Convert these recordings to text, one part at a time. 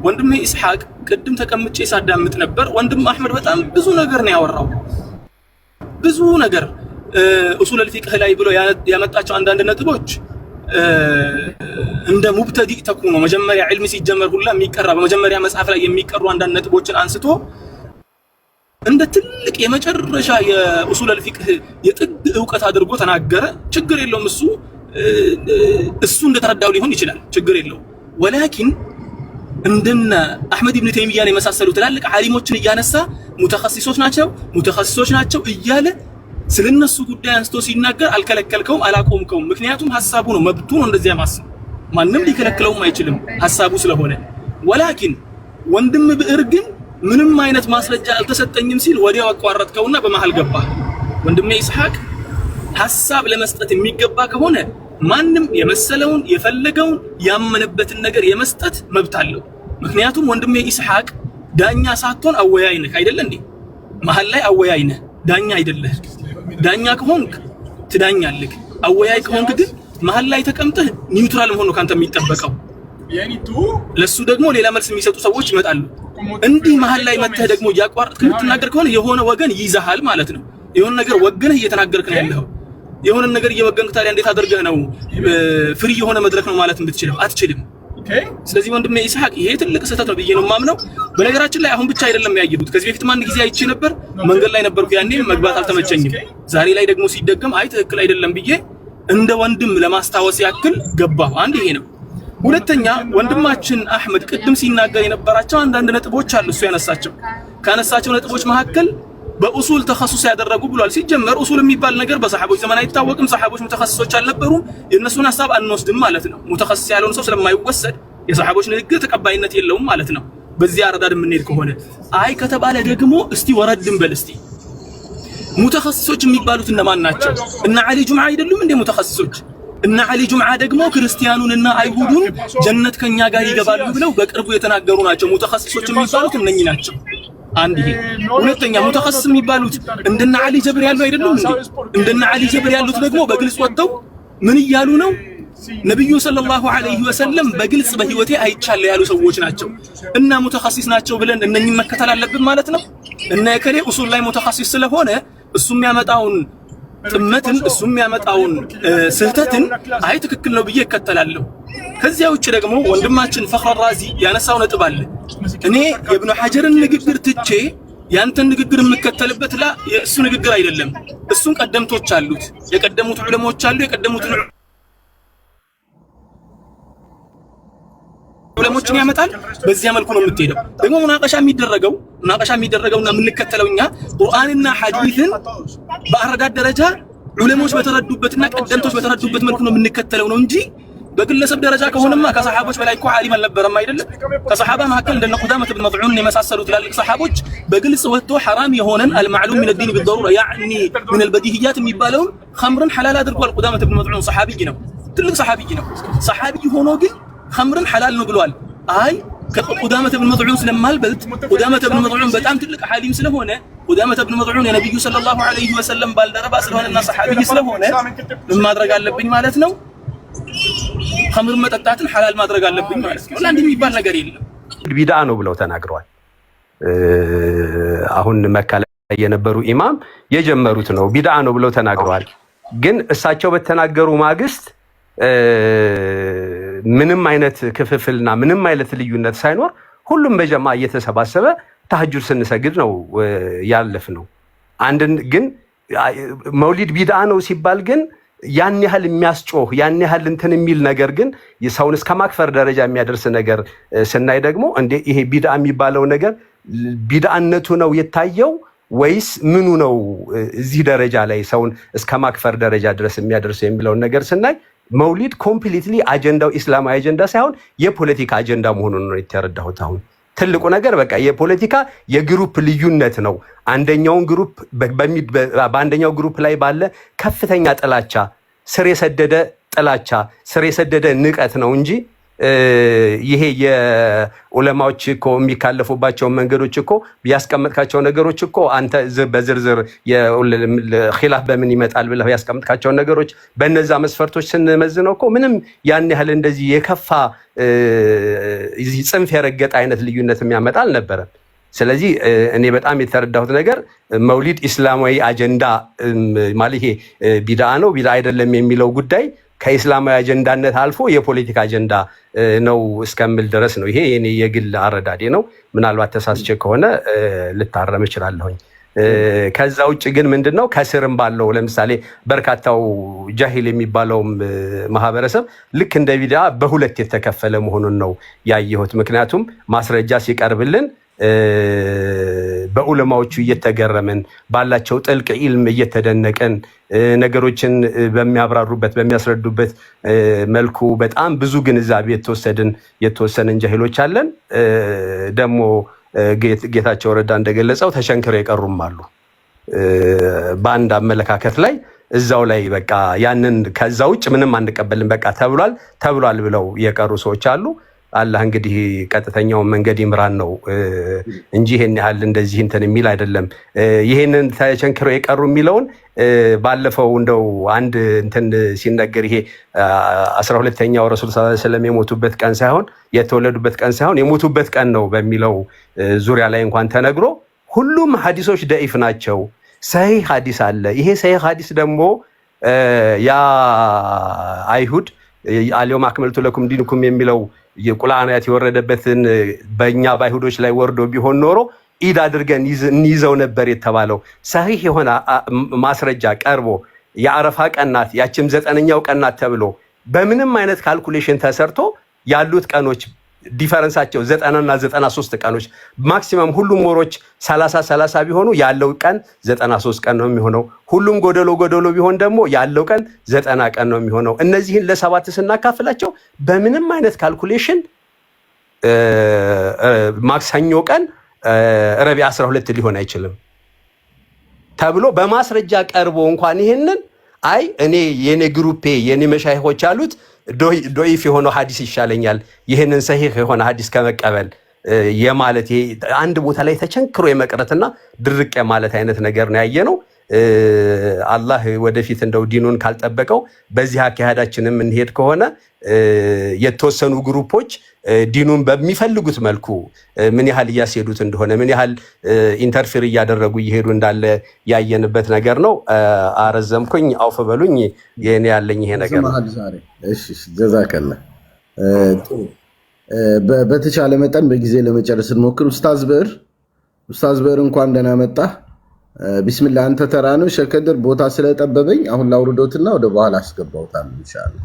ወንድሜ ኢስሐቅ ቅድም ተቀምጬ ሳዳምጥ ነበር። ወንድም አህመድ በጣም ብዙ ነገር ነው ያወራው። ብዙ ነገር ኡሱል አልፊቅህ ላይ ብሎ ያመጣቸው አንዳንድ ነጥቦች እንደ ሙብተዲእ ተኩኖ መጀመሪያ ዒልም ሲጀመር ሁላ የሚቀራ በመጀመሪያ መጽሐፍ ላይ የሚቀሩ አንዳንድ ነጥቦችን አንስቶ እንደ ትልቅ የመጨረሻ የኡሱል አልፊቅህ የጥግ ዕውቀት አድርጎ ተናገረ። ችግር የለውም እሱ እንደተረዳው ሊሆን ይችላል፣ ችግር የለውም። ወላኪን እንደነ አህመድ ኢብኑ ተይሚያን የመሳሰሉ ትላልቅ ዓሊሞችን እያነሳ ሙተኸሲሶች ናቸው እያለ ስለነሱ ጉዳይ አንስቶ ሲናገር አልከለከልከውም፣ አላቆምከውም። ምክንያቱም ሐሳቡ ነው፣ መብቱ ነው። እንደዚያ ማሰብ ማንም ሊከለክለውም አይችልም ሐሳቡ ስለሆነ። ወላኪን ወንድም ብዕር ግን ምንም አይነት ማስረጃ አልተሰጠኝም ሲል ወዲያው አቋረጥከውና በመሃል ገባ። ወንድሜ ኢስሐቅ ሐሳብ ለመስጠት የሚገባ ከሆነ ማንም የመሰለውን የፈለገውን ያመነበትን ነገር የመስጠት መብት አለው። ምክንያቱም ወንድሜ ኢስሐቅ ዳኛ ሳትሆን አወያይ ነህ አይደለ እንዴ? መሃል ላይ አወያይ ነህ፣ ዳኛ አይደለህ። ዳኛ ከሆንክ ትዳኛለህ። አወያይ ከሆንክ ግን መሃል ላይ ተቀምጠህ ኒውትራል መሆን ነው ካንተ የሚጠበቀው። ለሱ ደግሞ ሌላ መልስ የሚሰጡ ሰዎች ይመጣሉ። እንዲህ መሃል ላይ መተህ ደግሞ እያቋረጥክ የምትናገር ከሆነ የሆነ ወገን ይይዛሃል ማለት ነው። የሆነ ነገር ወገንህ እየተናገርክ ነው ያለኸው። የሆነ ነገር እየወገንክ ታዲያ እንዴት አድርገህ ነው ፍሪ የሆነ መድረክ ነው ማለት የምትችለው? አትችልም። ስለዚህ ወንድሜ ኢስሐቅ ይሄ ትልቅ ስህተት ነው ብዬ ነው የማምነው። በነገራችን ላይ አሁን ብቻ አይደለም ያየሁት፣ ከዚህ በፊት አንድ ጊዜ አይቼ ነበር። መንገድ ላይ ነበርኩ ያኔ መግባት አልተመቸኝም። ዛሬ ላይ ደግሞ ሲደገም አይ ትክክል አይደለም ብዬ እንደ ወንድም ለማስታወስ ያክል ገባሁ። አንድ ይሄ ነው። ሁለተኛ ወንድማችን አህመድ ቅድም ሲናገር የነበራቸው አንዳንድ ነጥቦች አሉ። እሱ ካነሳቸው ነጥቦች መካከል በኡሱል ተኸሱስ ያደረጉ ብሏል። ሲጀመር ኡሱል የሚባል ነገር በሰሐቦች ዘመን አይታወቅም። ሰሐቦች ሙተኸሲሶች አልነበሩም። የእነሱን ሐሳብ አንወስድም ማለት ነው። ሙተኸሲስ ያለውን ሰው ስለማይወሰድ የሰሐቦች ንግግር ተቀባይነት የለውም ማለት ነው። በዚያ አረዳድ የምንሄድ ከሆነ አይ ከተባለ ደግሞ እስቲ ወረድን በል። እስቲ ሙተኸሲሶች የሚባሉት እነማን ናቸው? እነ ዓሊ ጁምዓ አይደሉም እንደ ሙተኸሲሶች? እነ ዓሊ ጁምዓ ደግሞ ክርስቲያኑንና አይሁዱን ጀነት ከኛ ጋር ይገባሉ ብለው በቅርቡ የተናገሩ ናቸው። ሙተኸሲሶች የሚባሉት እነኚህ ናቸው። አንድ ይሄ። ሁለተኛ ሙተኸሲስ የሚባሉት እንደነ ዓሊ ጀብር ያሉ አይደሉም እንዴ? እንደነ ዓሊ ጀብር ያሉት ደግሞ በግልጽ ወጥተው ምን እያሉ ነው? ነብዩ ሰለላሁ ዐለይሂ ወሰለም በግልጽ በህይወቴ አይቻለሁ ያሉ ሰዎች ናቸው። እና ሙተኸሲስ ናቸው ብለን እነኚህን መከተል አለብን ማለት ነው። እና የከሌ ኡሱል ላይ ሙተኸሲስ ስለሆነ እሱ የሚያመጣውን ጥመትን እሱ የሚያመጣውን ስህተትን አይ ትክክል ነው ብዬ እከተላለሁ። ከዚያ ውጭ ደግሞ ወንድማችን ፈኽር ራዚ ያነሳው ነጥብ አለ። እኔ የኢብኑ ሐጀርን ንግግር ትቼ ያንተን ንግግር የምከተልበት የእሱ ንግግር አይደለም። እሱን ቀደምቶች አሉት፣ የቀደሙት ዑለሞች አሉ። የቀደሙት ዑለሞችን ያመጣል። በዚያ መልኩ ነው የምትሄደው። ደግሞ ሙናቀሻ የሚደረገውና የምንከተለው እኛ ቁርአንና ሐዲስን በአረዳድ ደረጃ ዑለሞች በተረዱበትና ቀደምቶች በተረዱበት መልኩ ነው የምንከተለው ነው እንጂ በግለሰብ ደረጃ ከሆነማ ከሰሐቦች በላይ እኮ ዓሊም አልነበረም አይደለም። ከሰሐባ መካከል እንደነ ቁዳመት ብን መጥዑን የመሳሰሉ ትላልቅ ሰሐቦች በግልጽ ወጥቶ ሐራም የሆነን አልማዕሉም ሚን الدين بالضروره يعني من البديهيات የሚባለውን ኸምርን ሐላል አድርጓል። ቁዳመት ብን መጥዑን ሰሐቢይ ነው፣ ትልቅ ሰሐቢይ ነው። ሰሐቢይ ሆኖ ግን ኸምርን ሐላል ነው ብሏል። አይ ከቁዳመት ብን መጥዑን ስለማልበልጥ ቁዳመት ብን መጥዑን በጣም ትልቅ ዓሊም ስለሆነ ቁዳመት ብን መጥዑን የነብዩ ሰለላሁ ዐለይሂ ወሰለም ባልደረባ ስለሆነና ሰሐቢይ ስለሆነ ምን ማድረግ አለብኝ ማለት ነው? ኸምር መጠጣትን ሐላል ማድረግ አለብኝ ማለት ነው። ለአንድ የሚባል ነገር የለም። ቢድዓ ነው ብለው ተናግረዋል። አሁን መካ ላይ የነበሩ ኢማም የጀመሩት ነው፣ ቢድዓ ነው ብለው ተናግረዋል። ግን እሳቸው በተናገሩ ማግስት ምንም አይነት ክፍፍልና ምንም አይነት ልዩነት ሳይኖር ሁሉም በጀማ እየተሰባሰበ ተሐጁድ ስንሰግድ ነው ያለፍ ነው። ግን መውሊድ ቢድዓ ነው ሲባል ግን ያን ያህል የሚያስጮህ ያን ያህል እንትን የሚል ነገር ግን የሰውን እስከ ማክፈር ደረጃ የሚያደርስ ነገር ስናይ ደግሞ እንዴ ይሄ ቢድዓ የሚባለው ነገር ቢድዓነቱ ነው የታየው ወይስ ምኑ ነው እዚህ ደረጃ ላይ ሰውን እስከ ማክፈር ደረጃ ድረስ የሚያደርሰው የሚለውን ነገር ስናይ መውሊድ ኮምፕሊትሊ አጀንዳው ኢስላማዊ አጀንዳ ሳይሆን የፖለቲካ አጀንዳ መሆኑን ነው የተረዳሁት። አሁን ትልቁ ነገር በቃ የፖለቲካ የግሩፕ ልዩነት ነው። አንደኛውን ግሩፕ በአንደኛው ግሩፕ ላይ ባለ ከፍተኛ ጥላቻ፣ ስር የሰደደ ጥላቻ፣ ስር የሰደደ ንቀት ነው እንጂ ይሄ የዑለማዎች እኮ የሚካለፉባቸው መንገዶች እኮ ያስቀመጥካቸው ነገሮች እኮ አንተ በዝርዝር ኺላፍ በምን ይመጣል ብለህ ያስቀመጥካቸው ነገሮች በእነዛ መስፈርቶች ስንመዝነው እኮ ምንም ያን ያህል እንደዚህ የከፋ ጽንፍ የረገጠ አይነት ልዩነት የሚያመጣ አልነበረም። ስለዚህ እኔ በጣም የተረዳሁት ነገር መውሊድ ኢስላማዊ አጀንዳ ማለት ይሄ ቢድዓ ነው ቢድዓ አይደለም የሚለው ጉዳይ ከኢስላማዊ አጀንዳነት አልፎ የፖለቲካ አጀንዳ ነው እስከምል ድረስ ነው። ይሄ የኔ የግል አረዳዴ ነው። ምናልባት ተሳስቼ ከሆነ ልታረም እችላለሁኝ። ከዛ ውጭ ግን ምንድነው ከስርም ባለው ለምሳሌ በርካታው ጃሂል የሚባለው ማህበረሰብ ልክ እንደ ቢድዓ በሁለት የተከፈለ መሆኑን ነው ያየሁት። ምክንያቱም ማስረጃ ሲቀርብልን በዑለማዎቹ እየተገረመን ባላቸው ጥልቅ ኢልም እየተደነቀን ነገሮችን በሚያብራሩበት በሚያስረዱበት መልኩ በጣም ብዙ ግንዛቤ የተወሰንን ጃሂሎች አለን። ደግሞ ጌታቸው ረዳ እንደገለጸው ተሸንክረው የቀሩም አሉ። በአንድ አመለካከት ላይ እዛው ላይ በቃ ያንን ከዛ ውጭ ምንም አንቀበልም በቃ ተብሏል ብለው የቀሩ ሰዎች አሉ። አላህ እንግዲህ ቀጥተኛውን መንገድ ይምራን ነው እንጂ ይሄን ያህል እንደዚህ እንትን የሚል አይደለም። ይሄንን ተቸንክረው የቀሩ የሚለውን ባለፈው እንደው አንድ እንትን ሲነገር ይሄ 12ኛው ረሱል ሰለላሁ ዐለይሂ ወሰለም የሞቱበት ቀን ሳይሆን የተወለዱበት ቀን ሳይሆን የሞቱበት ቀን ነው በሚለው ዙሪያ ላይ እንኳን ተነግሮ ሁሉም ሐዲሶች ደኢፍ ናቸው። ሰሂህ ሐዲስ አለ። ይሄ ሰሂህ ሐዲስ ደግሞ ያ አይሁድ አልየውም አክመልቱ ለኩም ዲንኩም የሚለው የቁርአን አያት የወረደበትን በእኛ በአይሁዶች ላይ ወርዶ ቢሆን ኖሮ ኢድ አድርገን እንይዘው ነበር የተባለው ሰሂህ የሆነ ማስረጃ ቀርቦ የአረፋ ቀናት ያችም 9ኛው ቀናት ተብሎ በምንም አይነት ካልኩሌሽን ተሰርቶ ያሉት ቀኖች ዲፈረንሳቸው 90 እና 93 ቀኖች ማክሲመም ሁሉም ወሮች 30 ቢሆኑ ያለው ቀን 93 ቀን ነው የሚሆነው። ሁሉም ጎደሎ ቢሆን ደግሞ ያለው ቀን 90 ቀን ነው የሚሆነው። እነዚህን ለሰባት ስናካፍላቸው በምንም አይነት ካልኩሌሽን ማክሰኞ ቀን ረቢዕ 12 ሊሆን አይችልም ተብሎ በማስረጃ ቀርቦ እንኳን ይሄንን አይ እኔ የኔ ግሩፔ የኔ መሻይኾች አሉት ዶይፍ የሆነው ሐዲስ ይሻለኛል ይሄንን ሰሂህ የሆነ ሐዲስ ከመቀበል የማለት አንድ ቦታ ላይ ተቸንክሮ የመቅረትና ድርቅ የማለት አይነት ነገር ነው ያየነው። አላህ ወደፊት እንደው ዲኑን ካልጠበቀው በዚህ አካሄዳችንም እንሄድ ከሆነ የተወሰኑ ግሩፖች ዲኑን በሚፈልጉት መልኩ ምን ያህል እያስሄዱት እንደሆነ ምን ያህል ኢንተርፌር እያደረጉ እየሄዱ እንዳለ ያየንበት ነገር ነው። አረዘምኩኝ፣ አውፍ በሉኝ። የኔ ያለኝ ይሄ ነገር ነው። እሺ ጀዛከላ። በተቻለ መጠን በጊዜ ለመጨረስ እንሞክር። ኡስታዝ ብዕር እንኳን ደህና መጣ። ቢስሚላህ አንተ ተራ ነው። ሸከድር ቦታ ስለጠበበኝ አሁን ላውርዶትና ወደ በኋላ አስገባውታለሁ ኢንሻአላህ።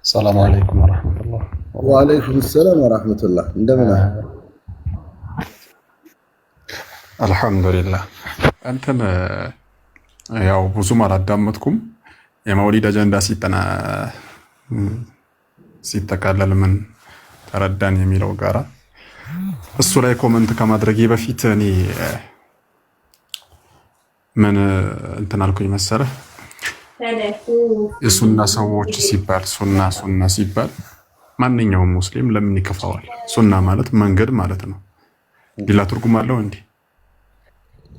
ሰላም አለይኩም ወራህመቱላህ። ወአለይኩም ሰላም ወራህመቱላህ። እንደምን አለ? አልሐምዱሊላህ። አንተም ያው ብዙም አላዳመጥኩም። የመውሊድ አጀንዳ ሲጠቃለል ምን ተረዳን የሚለው ጋራ እሱ ላይ ኮመንት ከማድረጌ በፊት እኔ ምን እንትን አልኩኝ መሰለህ፣ የሱና ሰዎች ሲባል ሱና ሲባል ማንኛውም ሙስሊም ለምን ይከፋዋል? ሱና ማለት መንገድ ማለት ነው። ሌላ ትርጉም አለው እንዴ?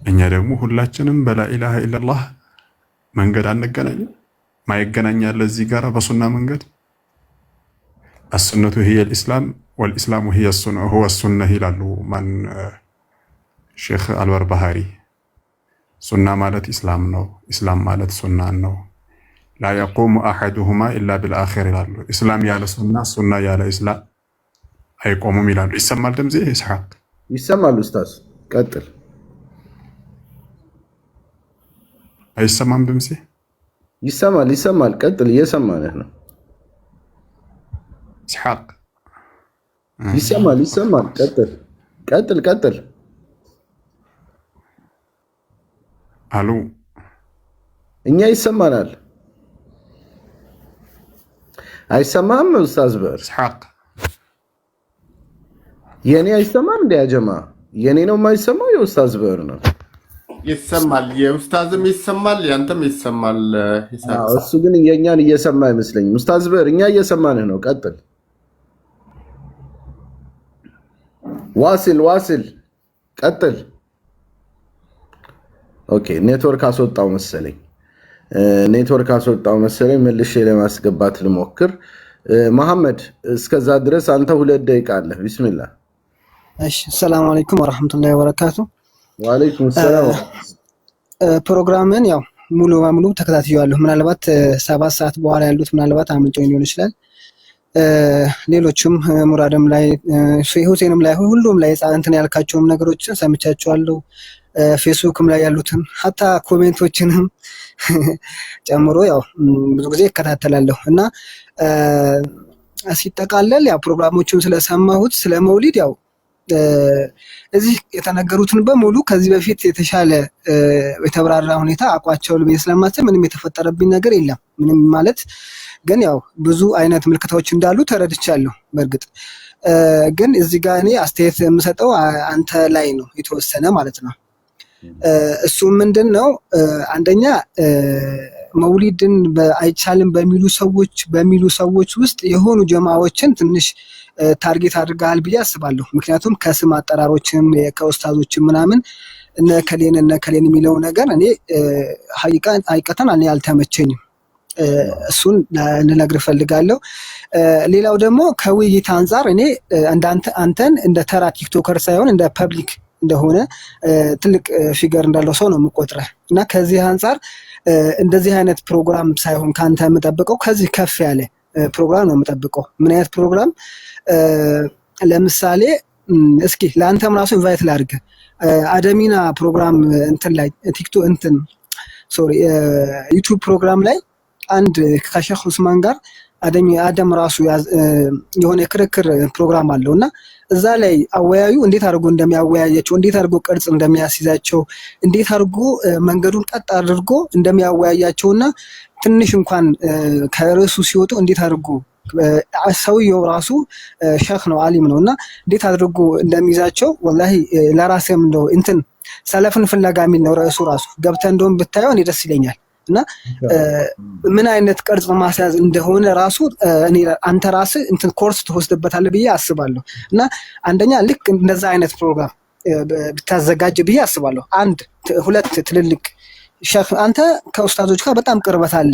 እኛ ደግሞ ሁላችንም በላኢላሃ ኢላላህ መንገድ አንገናኝም። ማይገናኛል እዚህ ጋር በሱና መንገድ አሱነቱ هي الاسلام والاسلام هو السنه ይላሉ ማን ሼክ አልበርባሃሪ። ሱና ማለት ኢስላም ነው፣ ኢስላም ማለት ሱና ነው። لا يقوم احدهما الا بالاخر ይላሉ። ኢስላም ያለ ሱና፣ ሱና ያለ ኢስላም አይቆሙም ይላሉ። ይሰማል ድምጼ? ኢስሐቅ ይሰማል? ኡስታዝ ቀጥል። አይሰማም ድምጼ? ይሰማል። ቀጥል። እየሰማነህ ነው ኢስሐቅ። ይሰማል። ቀጥል። አሉ እኛ ይሰማናል። አይሰማም? ኡስታዝ ብዕር ኢስሐቅ የኔ አይሰማም? እንደ ያጀማ የኔ ነው የማይሰማው? የኡስታዝ ብዕር ነው። ይሰማል። የኡስታዝም ይሰማል፣ ያንተም ይሰማል። እሱ ግን የኛን እየሰማ አይመስለኝም። ኡስታዝ በር እኛ እየሰማንህ ነው። ቀጥል። ዋሲል ቀጥል። ኦኬ ኔትወርክ አስወጣው መሰለኝ። መልሼ ለማስገባት ልሞክር። መሐመድ እስከዛ ድረስ አንተ 2 ደቂቃ አለህ። ቢስሚላህ። እሺ ሰላም አለይኩም ወራህመቱላሂ ወበረካቱ። ወአለይኩም ሰላም። ፕሮግራምን ያው ሙሉ በሙሉ ተከታትያለሁ። ምናልባት 7 ሰዓት በኋላ ያሉት ምናልባት አምልጦኝ ሊሆን ይችላል። ሌሎችም ሙራድም ላይ ሁሴንም ላይ ሁሉም ላይ እንትን ያልካቸውም ነገሮችን ሰምቻቸዋለሁ። ፌስቡክም ላይ ያሉትን ሀታ ኮሜንቶችንም ጨምሮ ያው ብዙ ጊዜ እከታተላለሁ እና ሲጠቃለል ያው ፕሮግራሞቹን ስለሰማሁት ስለ መውሊድ ያው እዚህ የተነገሩትን በሙሉ ከዚህ በፊት የተሻለ የተብራራ ሁኔታ አቋቸው ልቤ ስለማሰብ ምንም የተፈጠረብኝ ነገር የለም። ምንም ማለት ግን ያው ብዙ አይነት ምልክቶች እንዳሉ ተረድቻለሁ። በእርግጥ ግን እዚህ ጋር እኔ አስተያየት የምሰጠው አንተ ላይ ነው የተወሰነ ማለት ነው። እሱ ምንድነው አንደኛ መውሊድን አይቻልም በሚሉ ሰዎች ውስጥ የሆኑ ጀማዎችን ትንሽ ታርጌት አድርገሃል ብዬ አስባለሁ። ምክንያቱም ከስም አጠራሮችም ከኡስታዞችም ምናምን እነ ከሌን የሚለው ነገር እኔ ሀቂቀተን እኔ አልተመቸኝም። እሱን ልነግርህ ፈልጋለሁ። ሌላው ደግሞ ከውይይት አንፃር እኔ አንተን እንደ ተራ ቲክቶከር ሳይሆን እንደ ፐብሊክ እንደሆነ ትልቅ ፊገር እንዳለው ሰው ነው የምቆጥረህ እና ከዚህ አንፃር እንደዚህ አይነት ፕሮግራም ሳይሆን ካንተ የምጠብቀው ከዚህ ከፍ ያለ ፕሮግራም ነው የምጠብቀው። ምን አይነት ፕሮግራም? ለምሳሌ እስኪ ለአንተም ራሱ ኢንቫይት ላድርግ። አደሚና ፕሮግራም እንትን ላይ ዩቲዩብ ፕሮግራም ላይ አንድ ከሼክ ኡስማን ጋር አደም ራሱ የሆነ ክርክር ፕሮግራም አለው እና እዛ ላይ አወያዩ እንዴት አድርጎ እንደሚያወያያቸው፣ እንዴት አድርጎ ቅርጽ እንደሚያስይዛቸው፣ እንዴት አድርጎ መንገዱን ቀጥ አድርጎ እንደሚያወያያቸውና ትንሽ እንኳን ከርዕሱ ሲወጡ እንዴት አድርጎ ሰውየው ራሱ ሼክ ነው አሊም ነውና እንዴት አድርጎ እንደሚይዛቸው ወላሂ ለራሴም ነው እንትን ሰለፍን ፍለጋ የሚል ነው ርዕሱ ራሱ ገብተህ እንደውም ብታየው እኔ ደስ ይለኛል። እና ምን አይነት ቅርጽ ማስያዝ እንደሆነ ራሱ እኔ አንተ ራስህ እንትን ኮርስ ትወስድበታለህ ብዬ አስባለሁ። እና አንደኛ ልክ እንደዛ አይነት ፕሮግራም ብታዘጋጅ ብዬ አስባለሁ። 2 ትልልቅ ሼክ አንተ ከኡስታዞች ጋር በጣም ቅርበት አለ።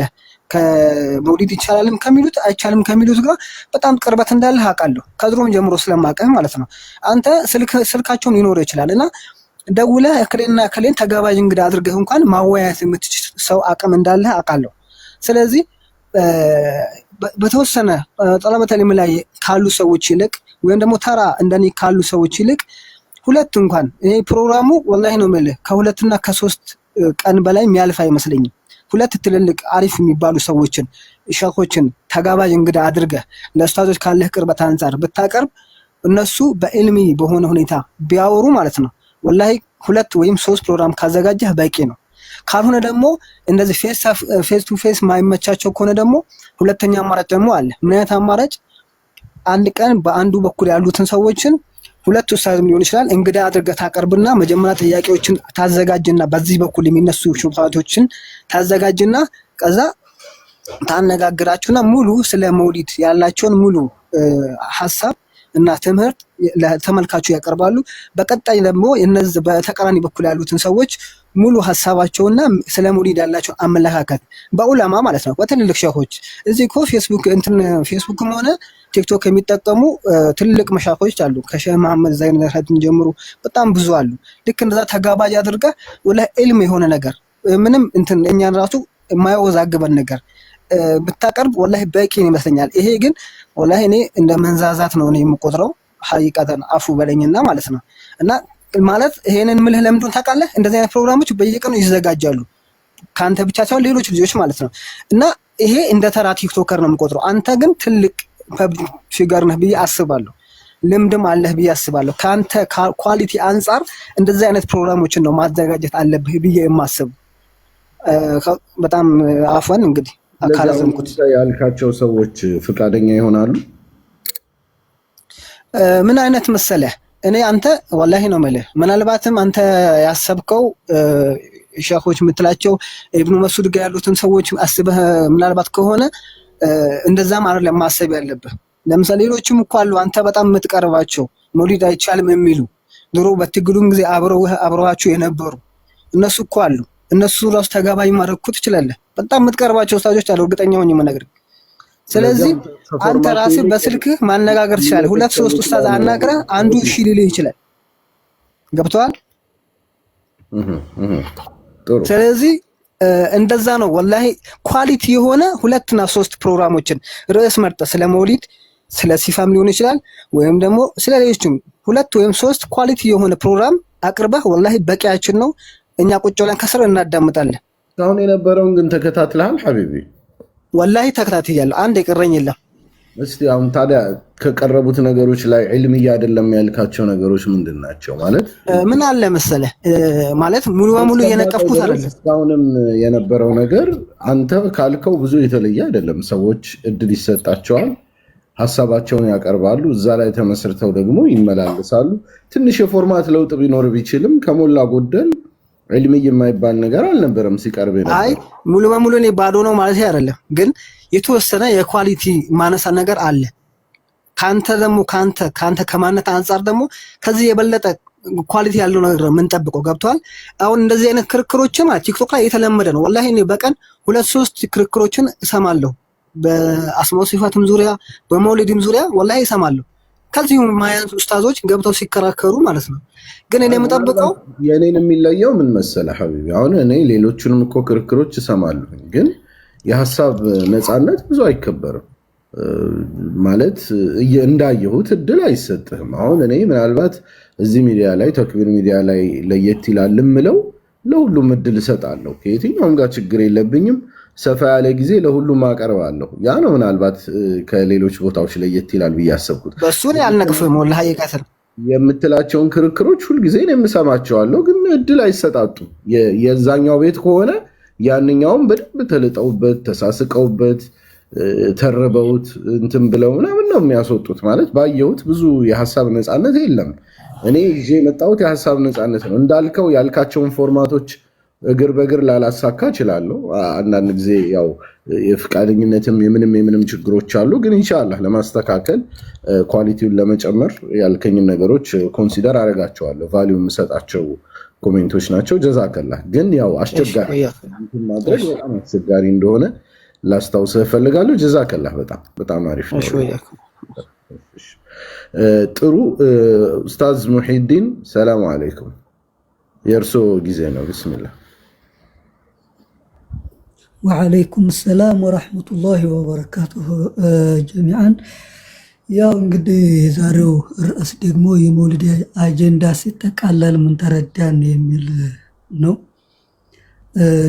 ከመውሊድ ይቻላልም ከሚሉት አይቻልም ከሚሉት ጋር በጣም ቅርበት እንዳለ አውቃለሁ። ከድሮም ጀምሮ ስለማውቅህ ማለት ነው። አንተ ስልካቸውም ሊኖር ይችላል እና ደውለህ እከሌን ተጋባዥ እንግዳ አድርገህ እንኳን ማወያየት የምትችል ሰው አቅም እንዳለ አውቃለሁ። ስለዚህ በተወሰነ ጠለበተ ዒልም ላይ ካሉ ሰዎች ይልቅ ወይም ደግሞ ተራ እንደኔ ካሉ ሰዎች ይልቅ 2 እንኳን ይሄ ፕሮግራሙ ወላሂ ነው የምልህ ከ2 እና ከ3 ቀን በላይ የሚያልፍ አይመስለኝም። 2 ትልልቅ አሪፍ የሚባሉ ሰዎችን ሼኾችን ተጋባዥ እንግዳ አድርገህ ለኡስታዞች ካለህ ቅርበት አንፃር ብታቀርብ እነሱ በዕልሚ በሆነ ሁኔታ ቢያወሩ ማለት ነው ወላሂ 2 ወይም 3 ፕሮግራም ካዘጋጀህ በቂ ነው። ካልሆነ ደግሞ እንደዚህ ፌስ ቱ ፌስ ማይመቻቸው ከሆነ ደግሞ ሁለተኛ አማራጭ ደግሞ አለ። ምን አይነት አማራጭ? አንድ ቀን በአንዱ በኩል ያሉትን ሰዎችን 2 ኡስታዝም ሊሆን ይችላል እንግዳ አድርገህ ታቀርብና መጀመሪያ ጥያቄዎችን ታዘጋጅና በዚህ በኩል የሚነሱ ሹብሃቶችን ታዘጋጅና ከዛ ታነጋግራቸውና ሙሉ ስለ መውሊድ ያላቸውን ሙሉ ሐሳብ እና ትምህርት ለተመልካቹ ያቀርባሉ። በቀጣይ ደግሞ እነዚህ በተቃራኒ በኩል ያሉትን ሰዎች ሙሉ ሐሳባቸውና ስለ መውሊድ ያላቸው አመለካከት በዑለማ ማለት ነው በትልልቅ ሼኾች እዚህ እኮ ፌስቡክም ሆነ ቲክቶክ የሚጠቀሙ ትልልቅ መሻኾች አሉ። ከሼህ መሐመድ ዘይን ረህመቱን ጀምሮ በጣም ብዙ አሉ። ልክ እንደዛ ተጋባዥ አድርገህ ወላሂ ዒልም የሆነ ነገር ምንም እንትን እኛን ራሱ የማያወዛግበን ነገር ብታቀርብ ወላሂ በቂ ይመስለኛል። ይሄ ግን ወላሂ እኔ እንደ መንዛዛት ነው እኔ የምቆጥረው። ሐቂቀተን አፉ በለኝና ማለት ነው። እና ማለት ይሄንን ምልህ ለምንድን ታውቃለህ? እንደዚህ አይነት ፕሮግራሞች በየቀኑ ይዘጋጃሉ ካንተ ብቻ ሳይሆን ሌሎች ልጆች ማለት ነው። እና ይሄ እንደ ተራ ቲክቶከር ነው የምቆጥረው። አንተ ግን ትልቅ ፐብሊክ ፊገር ነህ ብዬ አስባለሁ። ልምድም አለህ ብዬ አስባለሁ። ካንተ ኳሊቲ አንፃር እንደዚህ አይነት ፕሮግራሞችን ነው ማዘጋጀት አለብህ ብዬ የማስብ። በጣም አፈን እንግዲህ አካላዘምኩት ያልካቸው ሰዎች ፍቃደኛ ይሆናሉ? ምን አይነት መሰለህ እኔ አንተ ወላሂ ነው የምልህ ምናልባትም አንተ ያሰብከው ሸኾች የምትላቸው ኢብኑ መስዑድ ጋር ያሉትን ሰዎች አስበህ ምናልባት ከሆነ እንደዛም አይደለም ማሰብ ያለብህ። ለምሳሌ ሌሎችም እኮ አሉ አንተ በጣም የምትቀርባቸው መውሊድ አይቻልም የሚሉ ድሮ በትግሉም ጊዜ አብረዋቸው የነበሩ እነሱ እኮ አሉ። እነሱ ራሱ ተጋባይ ማድረግ ትችላለህ። በጣም የምትቀርባቸው ኡስታዞች አሉ እርግጠኛ ሆኜ የምነግርህ። ስለዚህ አንተ ራስህ በስልክህ ማነጋገር ትችላለህ። 2-3 ኡስታዝ አናግረህ አንዱ እሺ ሊልህ ይችላል። ገብቶሃል? ስለዚህ እንደዛ ነው ወላሂ ኳሊቲ የሆነ 2 እና 3 ፕሮግራሞችን ርዕስ መርጠህ ስለ መውሊድ ስለ ሲፋም ሊሆን ይችላል ወይም ደግሞ ስለ ሌሎችም 2 ወይም 3 ኳሊቲ የሆነ ፕሮግራም አቅርበህ ወላሂ በቂያችን ነው። እኛ ቁጭ ብለን ከስር እናዳምጣለን። አሁን የነበረውን ግን ተከታትለሃል ሐቢቢ? ወላሂ ተከታትያለሁ። አንድ የቀረኝ የለም። እስቲ አሁን ታዲያ ከቀረቡት ነገሮች ላይ ዒልምያ አይደለም ያልካቸው ነገሮች ምንድን ናቸው? ማለት ምን አለ መሰለህ ማለት ሙሉ በሙሉ እየነቀፍኩት አይደለም። እስካሁንም የነበረው ነገር አንተ ካልከው ብዙ የተለየ አይደለም። ሰዎች እድል ይሰጣቸዋል፣ ሀሳባቸውን ያቀርባሉ፣ እዛ ላይ ተመስርተው ደግሞ ይመላለሳሉ። ትንሽ የፎርማት ለውጥ ቢኖር ቢችልም ከሞላ ጎደል ዒልምይ የማይባል ነገር አልነበረም ሲቀርብ ነበር። አይ ሙሉ በሙሉ እኔ ባዶ ነው ማለት አይደለም፣ ግን የተወሰነ የኳሊቲ ማነሳ ነገር አለ። ካንተ ደግሞ ካንተ ከማነት አንፃር ደግሞ ከዚህ የበለጠ ኳሊቲ ያለው ነገር ነው የምንጠብቀው። ገብቷል? አሁን እንደዚህ አይነት ክርክሮችን ቲክቶክ ላይ የተለመደ ነው። ወላሂ እኔ በቀን 2-3 ክርክሮችን እሰማለሁ። በአስማው ሲፋትም ዙሪያ በመውሊድም ዙሪያ ወላሂ እሰማለሁ። ከዚህም ማያንስ ኡስታዞች ገብተው ሲከራከሩ ማለት ነው። ግን እኔ የምጠብቀው የኔን የሚለየው ምን መሰለህ ሐቢቢ፣ አሁን እኔ ሌሎቹንም እኮ ክርክሮች እሰማለሁ፣ ግን የሐሳብ ነፃነት ብዙ አይከበርም። ማለት እንዳየሁት እድል አይሰጥህም። አሁን እኔ ምናልባት እዚህ ሚዲያ ላይ ተክቢር ሚዲያ ላይ ለየት ይላል የምለው ለሁሉም እድል እሰጣለሁ። ከየትኛውም ጋር ችግር የለብኝም። ሰፋ ያለ ጊዜ ለሁሉም አቀርባለሁ። ያ ነው ምናልባት ከሌሎች ቦታዎች ለየት ይላል ብዬ አሰብኩት። በሱ ላይ አልነቅፍም። ወላሂ ይቀጥል የምትላቸውን ክርክሮች ሁልጊዜ የምሰማቸዋለሁ፣ ግን እድል አይሰጣጡም። የዛኛው ቤት ከሆነ ያንኛውም በደንብ ተልጠውበት ተሳስቀውበት ተርበውት እንትን ብለው ምናምን ነው የሚያስወጡት። ማለት ባየሁት ብዙ የሀሳብ ነፃነት የለም። እኔ ይዤ የመጣሁት የሀሳብ ነፃነት ነው። እንዳልከው ያልካቸውን ፎርማቶች እግር በእግር ላላሳካ እችላለሁ። አንዳንድ ጊዜ ያው የፍቃደኝነትም የምንም ችግሮች አሉ። ግን ኢንሻአላህ ለማስተካከል ኳሊቲውን ለመጨመር ያልከኝን ነገሮች ኮንሲደር አደርጋቸዋለሁ። ቫልዩ የምሰጣቸው ኮሜንቶች ናቸው። ጀዛከላህ። ግን ያው አስቸጋሪ ማድረግ በጣም አስቸጋሪ እንደሆነ ላስታውስህ እፈልጋለሁ። ጀዛከላህ። በጣም አሪፍ ነው። ጥሩ ኡስታዝ ሙሂዲን ሰላም አለይኩም። የእርሶ ጊዜ ነው። ቢስሚላህ። ወዓለይኩም ሰላም ወራህመቱላሂ ወበረካቱሁ ጀሚዓን። ያው እንግዲህ የዛሬው ርዕስ ደግሞ የመውሊድ አጀንዳ ሲጠቃለል ምን ተረዳን የሚል ነው።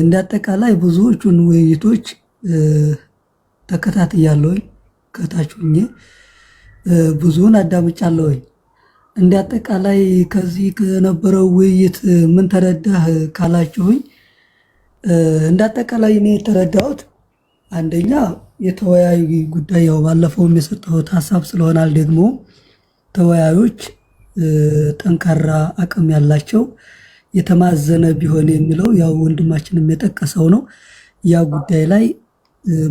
እንዳጠቃላይ ብዙዎቹን ውይይቶች ተከታትያለሁኝ፣ ከታች ሆኜ ብዙውን አዳምጫለሁኝ። እንዳጠቃላይ ከዚህ ከነበረው ውይይት ምን ተረዳህ ካላችሁኝ፣ እንዳጠቃላይ እኔ የተረዳሁት አንደኛ የተወያዩ ጉዳይ ያው ባለፈውም የሰጠሁት ሀሳብ ስለሆናል ደግሞ ተወያዮች ጠንካራ አቅም ያላቸው የተማዘነ ቢሆን የሚለው ያው ወንድማችንም የጠቀሰው ነው። ያ ጉዳይ ላይ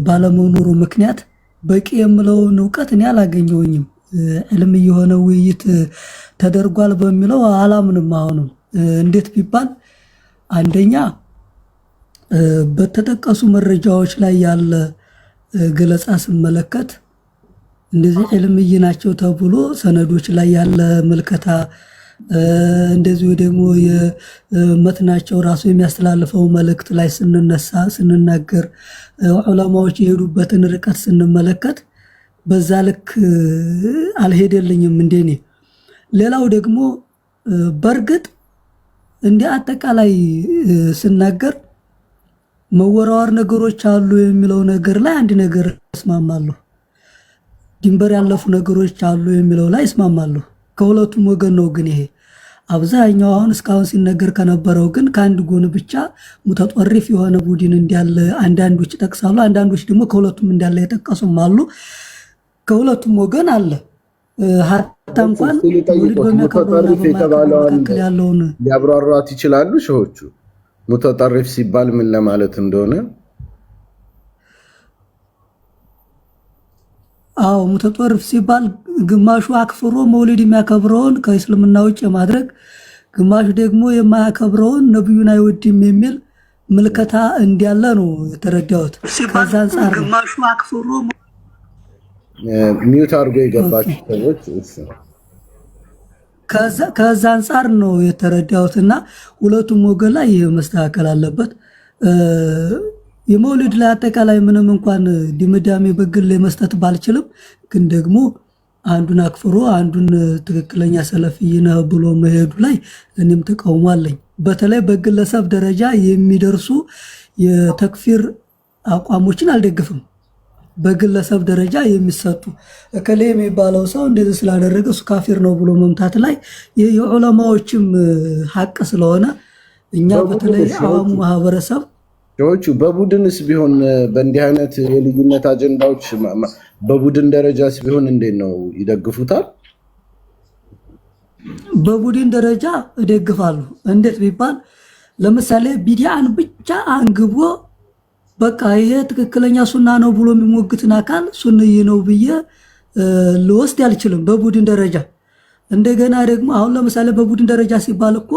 ባለመኖሩ ምክንያት በቂ የምለውን እውቀት እኔ አላገኘሁኝም። ዕልም የሆነ ውይይት ተደርጓል በሚለው አላምንም። አሁንም እንዴት ቢባል አንደኛ በተጠቀሱ መረጃዎች ላይ ያለ ገለጻ ስመለከት እንደዚህ ዕልምይ ናቸው ተብሎ ሰነዶች ላይ ያለ መልከታ እንደዚሁ ደግሞ የመትናቸው ራሱ የሚያስተላልፈው መልእክት ላይ ስንናገር ዑለማዎች የሄዱበትን ርቀት ስንመለከት በዛ ልክ አልሄደልኝም እንደኔ። ሌላው ደግሞ በእርግጥ እንደ አጠቃላይ ስናገር መወራወር ነገሮች አሉ የሚለው ነገር ላይ አንድ ነገር እስማማለሁ። ድንበር ያለፉ ነገሮች አሉ የሚለው ላይ እስማማለሁ። ከሁለቱም ወገን ነው። ግን ይሄ አብዛኛው አሁን እስካሁን ሲነገር ከነበረው ግን ከአንድ ጎን ብቻ ሙተጠሪፍ የሆነ ቡድን እንዳለ አንዳንዶች ጠቅሳሉ። አንዳንዶች ደግሞ ከሁለቱም እንዳለ የጠቀሱም አሉ። ከሁለቱም ወገን አለ። ሀታ እንኳን መውሊድ በሚያከብረውና በማያከብረው መካከል ያለውን ሊያብራሯት ይችላሉ ሸሆቹ? ሙተጠሪፍ ሲባል ምን ለማለት እንደሆነ? አዎ ሙተጠሪፍ ሲባል ግማሹ አክፍሮ መውሊድ የሚያከብረውን ከእስልምና ውጭ ማድረግ፣ ግማሹ ደግሞ የማያከብረውን ነብዩን አይወድም የሚል ምልከታ እንዲያለ ነው የተረዳሁት። ከዛ አንፃር ግማሹ አክፍሮ ሚዩት አድርጎ የገባችሁ ሰዎች ከዛ አንፃር ነው የተረዳሁትና ሁለቱም ወገን ላይ ይህ መስተካከል አለበት። የመውሊድ ላይ አጠቃላይ ምንም እንኳን ድምዳሜ በግል መስጠት ባልችልም ግን ደግሞ አንዱን አክፍሮ አንዱን ትክክለኛ ሰለፊይ ነህ ብሎ መሄዱ ላይ እኔም ተቃውሞ አለኝ። በተለይ በግለሰብ ደረጃ የሚደርሱ የተክፊር አቋሞችን አልደግፍም። በግለሰብ ደረጃ የሚሰጡ እከሌ የሚባለው ሰው እንደዚህ ስላደረገ እሱ ካፊር ነው ብሎ መምታት ላይ የዑለማዎችም ሐቅ ስለሆነ እኛ በተለይ አዋሙ ማህበረሰብ ጆቹ በቡድንስ ቢሆን በእንዲህ አይነት የልዩነት አጀንዳዎች በቡድን ደረጃስ ቢሆን እንዴት ነው ይደግፉታል? በቡድን ደረጃ እደግፋለሁ። እንዴት ቢባል ለምሳሌ ቢዲአን ብቻ አንግቦ በቃ ይሄ ትክክለኛ ሱና ነው ብሎ የሚሞግትን አካል ሱንይ ነው ብዬ ልወስድ አልችልም በቡድን ደረጃ። እንደገና ደግሞ አሁን ለምሳሌ በቡድን ደረጃ ሲባል እኮ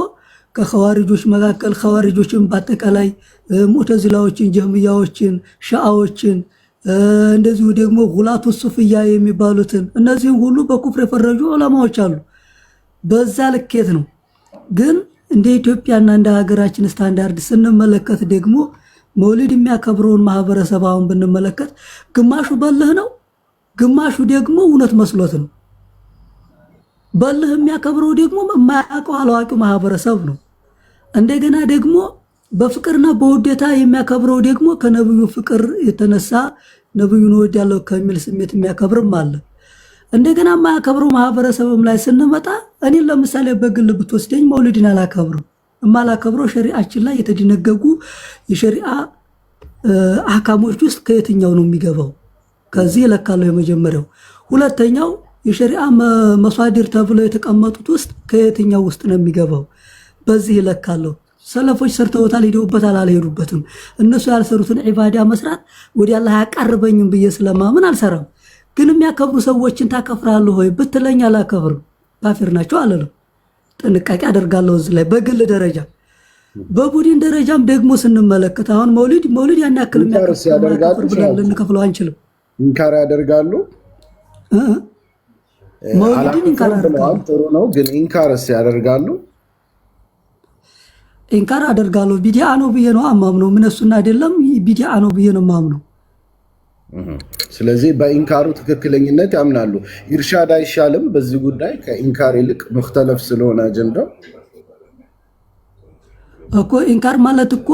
ከኸዋሪጆች መካከል ኸዋሪጆችን በአጠቃላይ ሙዕተዚላዎችን፣ ጀህሚያዎችን፣ ሻአዎችን እንደዚሁ ደግሞ ጉላቱ ሱፍያ የሚባሉትን እነዚህን ሁሉ በኩፍር የፈረጁ ዑለማዎች አሉ። በዛ ልኬት ነው። ግን እንደ ኢትዮጵያና እንደ ሀገራችን ስታንዳርድ ስንመለከት ደግሞ መውሊድ የሚያከብረውን ማህበረሰብ አሁን ብንመለከት ግማሹ በልህ ነው፣ ግማሹ ደግሞ እውነት መስሎት ነው። በልህ የሚያከብረው ደግሞ የማያውቀው አላዋቂው ማህበረሰብ ነው። እንደገና ደግሞ በፍቅርና በውዴታ የሚያከብረው ደግሞ ከነብዩ ፍቅር የተነሳ ነብዩን ወዳለው ከሚል ስሜት የሚያከብርም አለ። እንደገና የማያከብረው ማህበረሰብም ላይ ስንመጣ እኔ ለምሳሌ በግል ብትወስደኝ መውሊድን አላከብርም። የማላከብረው ሸሪዓችን ላይ የተደነገጉ የሸሪዓ አህካሞች ውስጥ ከየትኛው ነው የሚገባው? ከዚህ እለካለሁ። የመጀመሪያው። ሁለተኛው የሸሪዓ መሷዲር ተብለው የተቀመጡት ውስጥ ከየትኛው ውስጥ ነው የሚገባው? በዚህ እለካለሁ። ሰለፎች ሰርተውታል፣ ሄደውበታል፣ አልሄዱበትም። እነሱ ያልሰሩትን ዒባዳ መስራት ወደ አላህ ያቀርበኝም ብዬ ስለማምን አልሰራም። ግን የሚያከብሩ ሰዎችን ታከፍራለህ ወይ ብትለኝ አላከብርም። ካፊር ናቸው አለለም። ጥንቃቄ አደርጋለሁ እዚህ ላይ በግል ደረጃ። በቡድን ደረጃም ደግሞ ስንመለከት አሁን መውሊድ ያን ያክል የሚያከፍር ብለን ልንከፍለው አንችልም። ኢንካር ያደርጋሉ። መውሊድን ኢንካር ያደርጋሉ። ጥሩ ነው፣ ግን ኢንካርስ ያደርጋሉ። ኢንካር አደርጋለሁ። ቢዲአ ነው ብዬ ነው አማምነው። ምን እሱና አይደለም ቢዲአ ነው ብዬ ነው ማምነው። ስለዚህ በኢንካሩ ትክክለኝነት ያምናሉ። ኢርሻድ አይሻልም በዚህ ጉዳይ ከኢንካር ይልቅ ሙክተለፍ ስለሆነ አጀንዳው እኮ። ኢንካር ማለት እኮ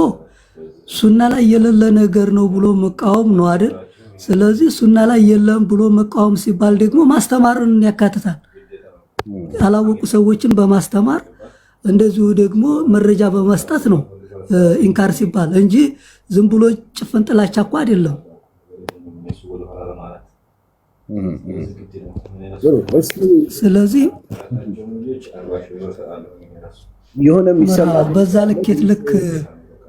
ሱና ላይ የሌለ ነገር ነው ብሎ መቃወም ነው አይደል? ስለዚህ ሱና ላይ የለም ብሎ መቃወም ሲባል ደግሞ ማስተማርን ያካትታል። ያላወቁ ሰዎችን በማስተማር እንደዚሁ ደግሞ መረጃ በመስጠት ነው ኢንካር ሲባል እንጂ ዝም ብሎ ጭፍን ጥላቻ እኮ አይደለም። ስለዚህ የሆነ የሚሰማ በዛ ልኬት ልክ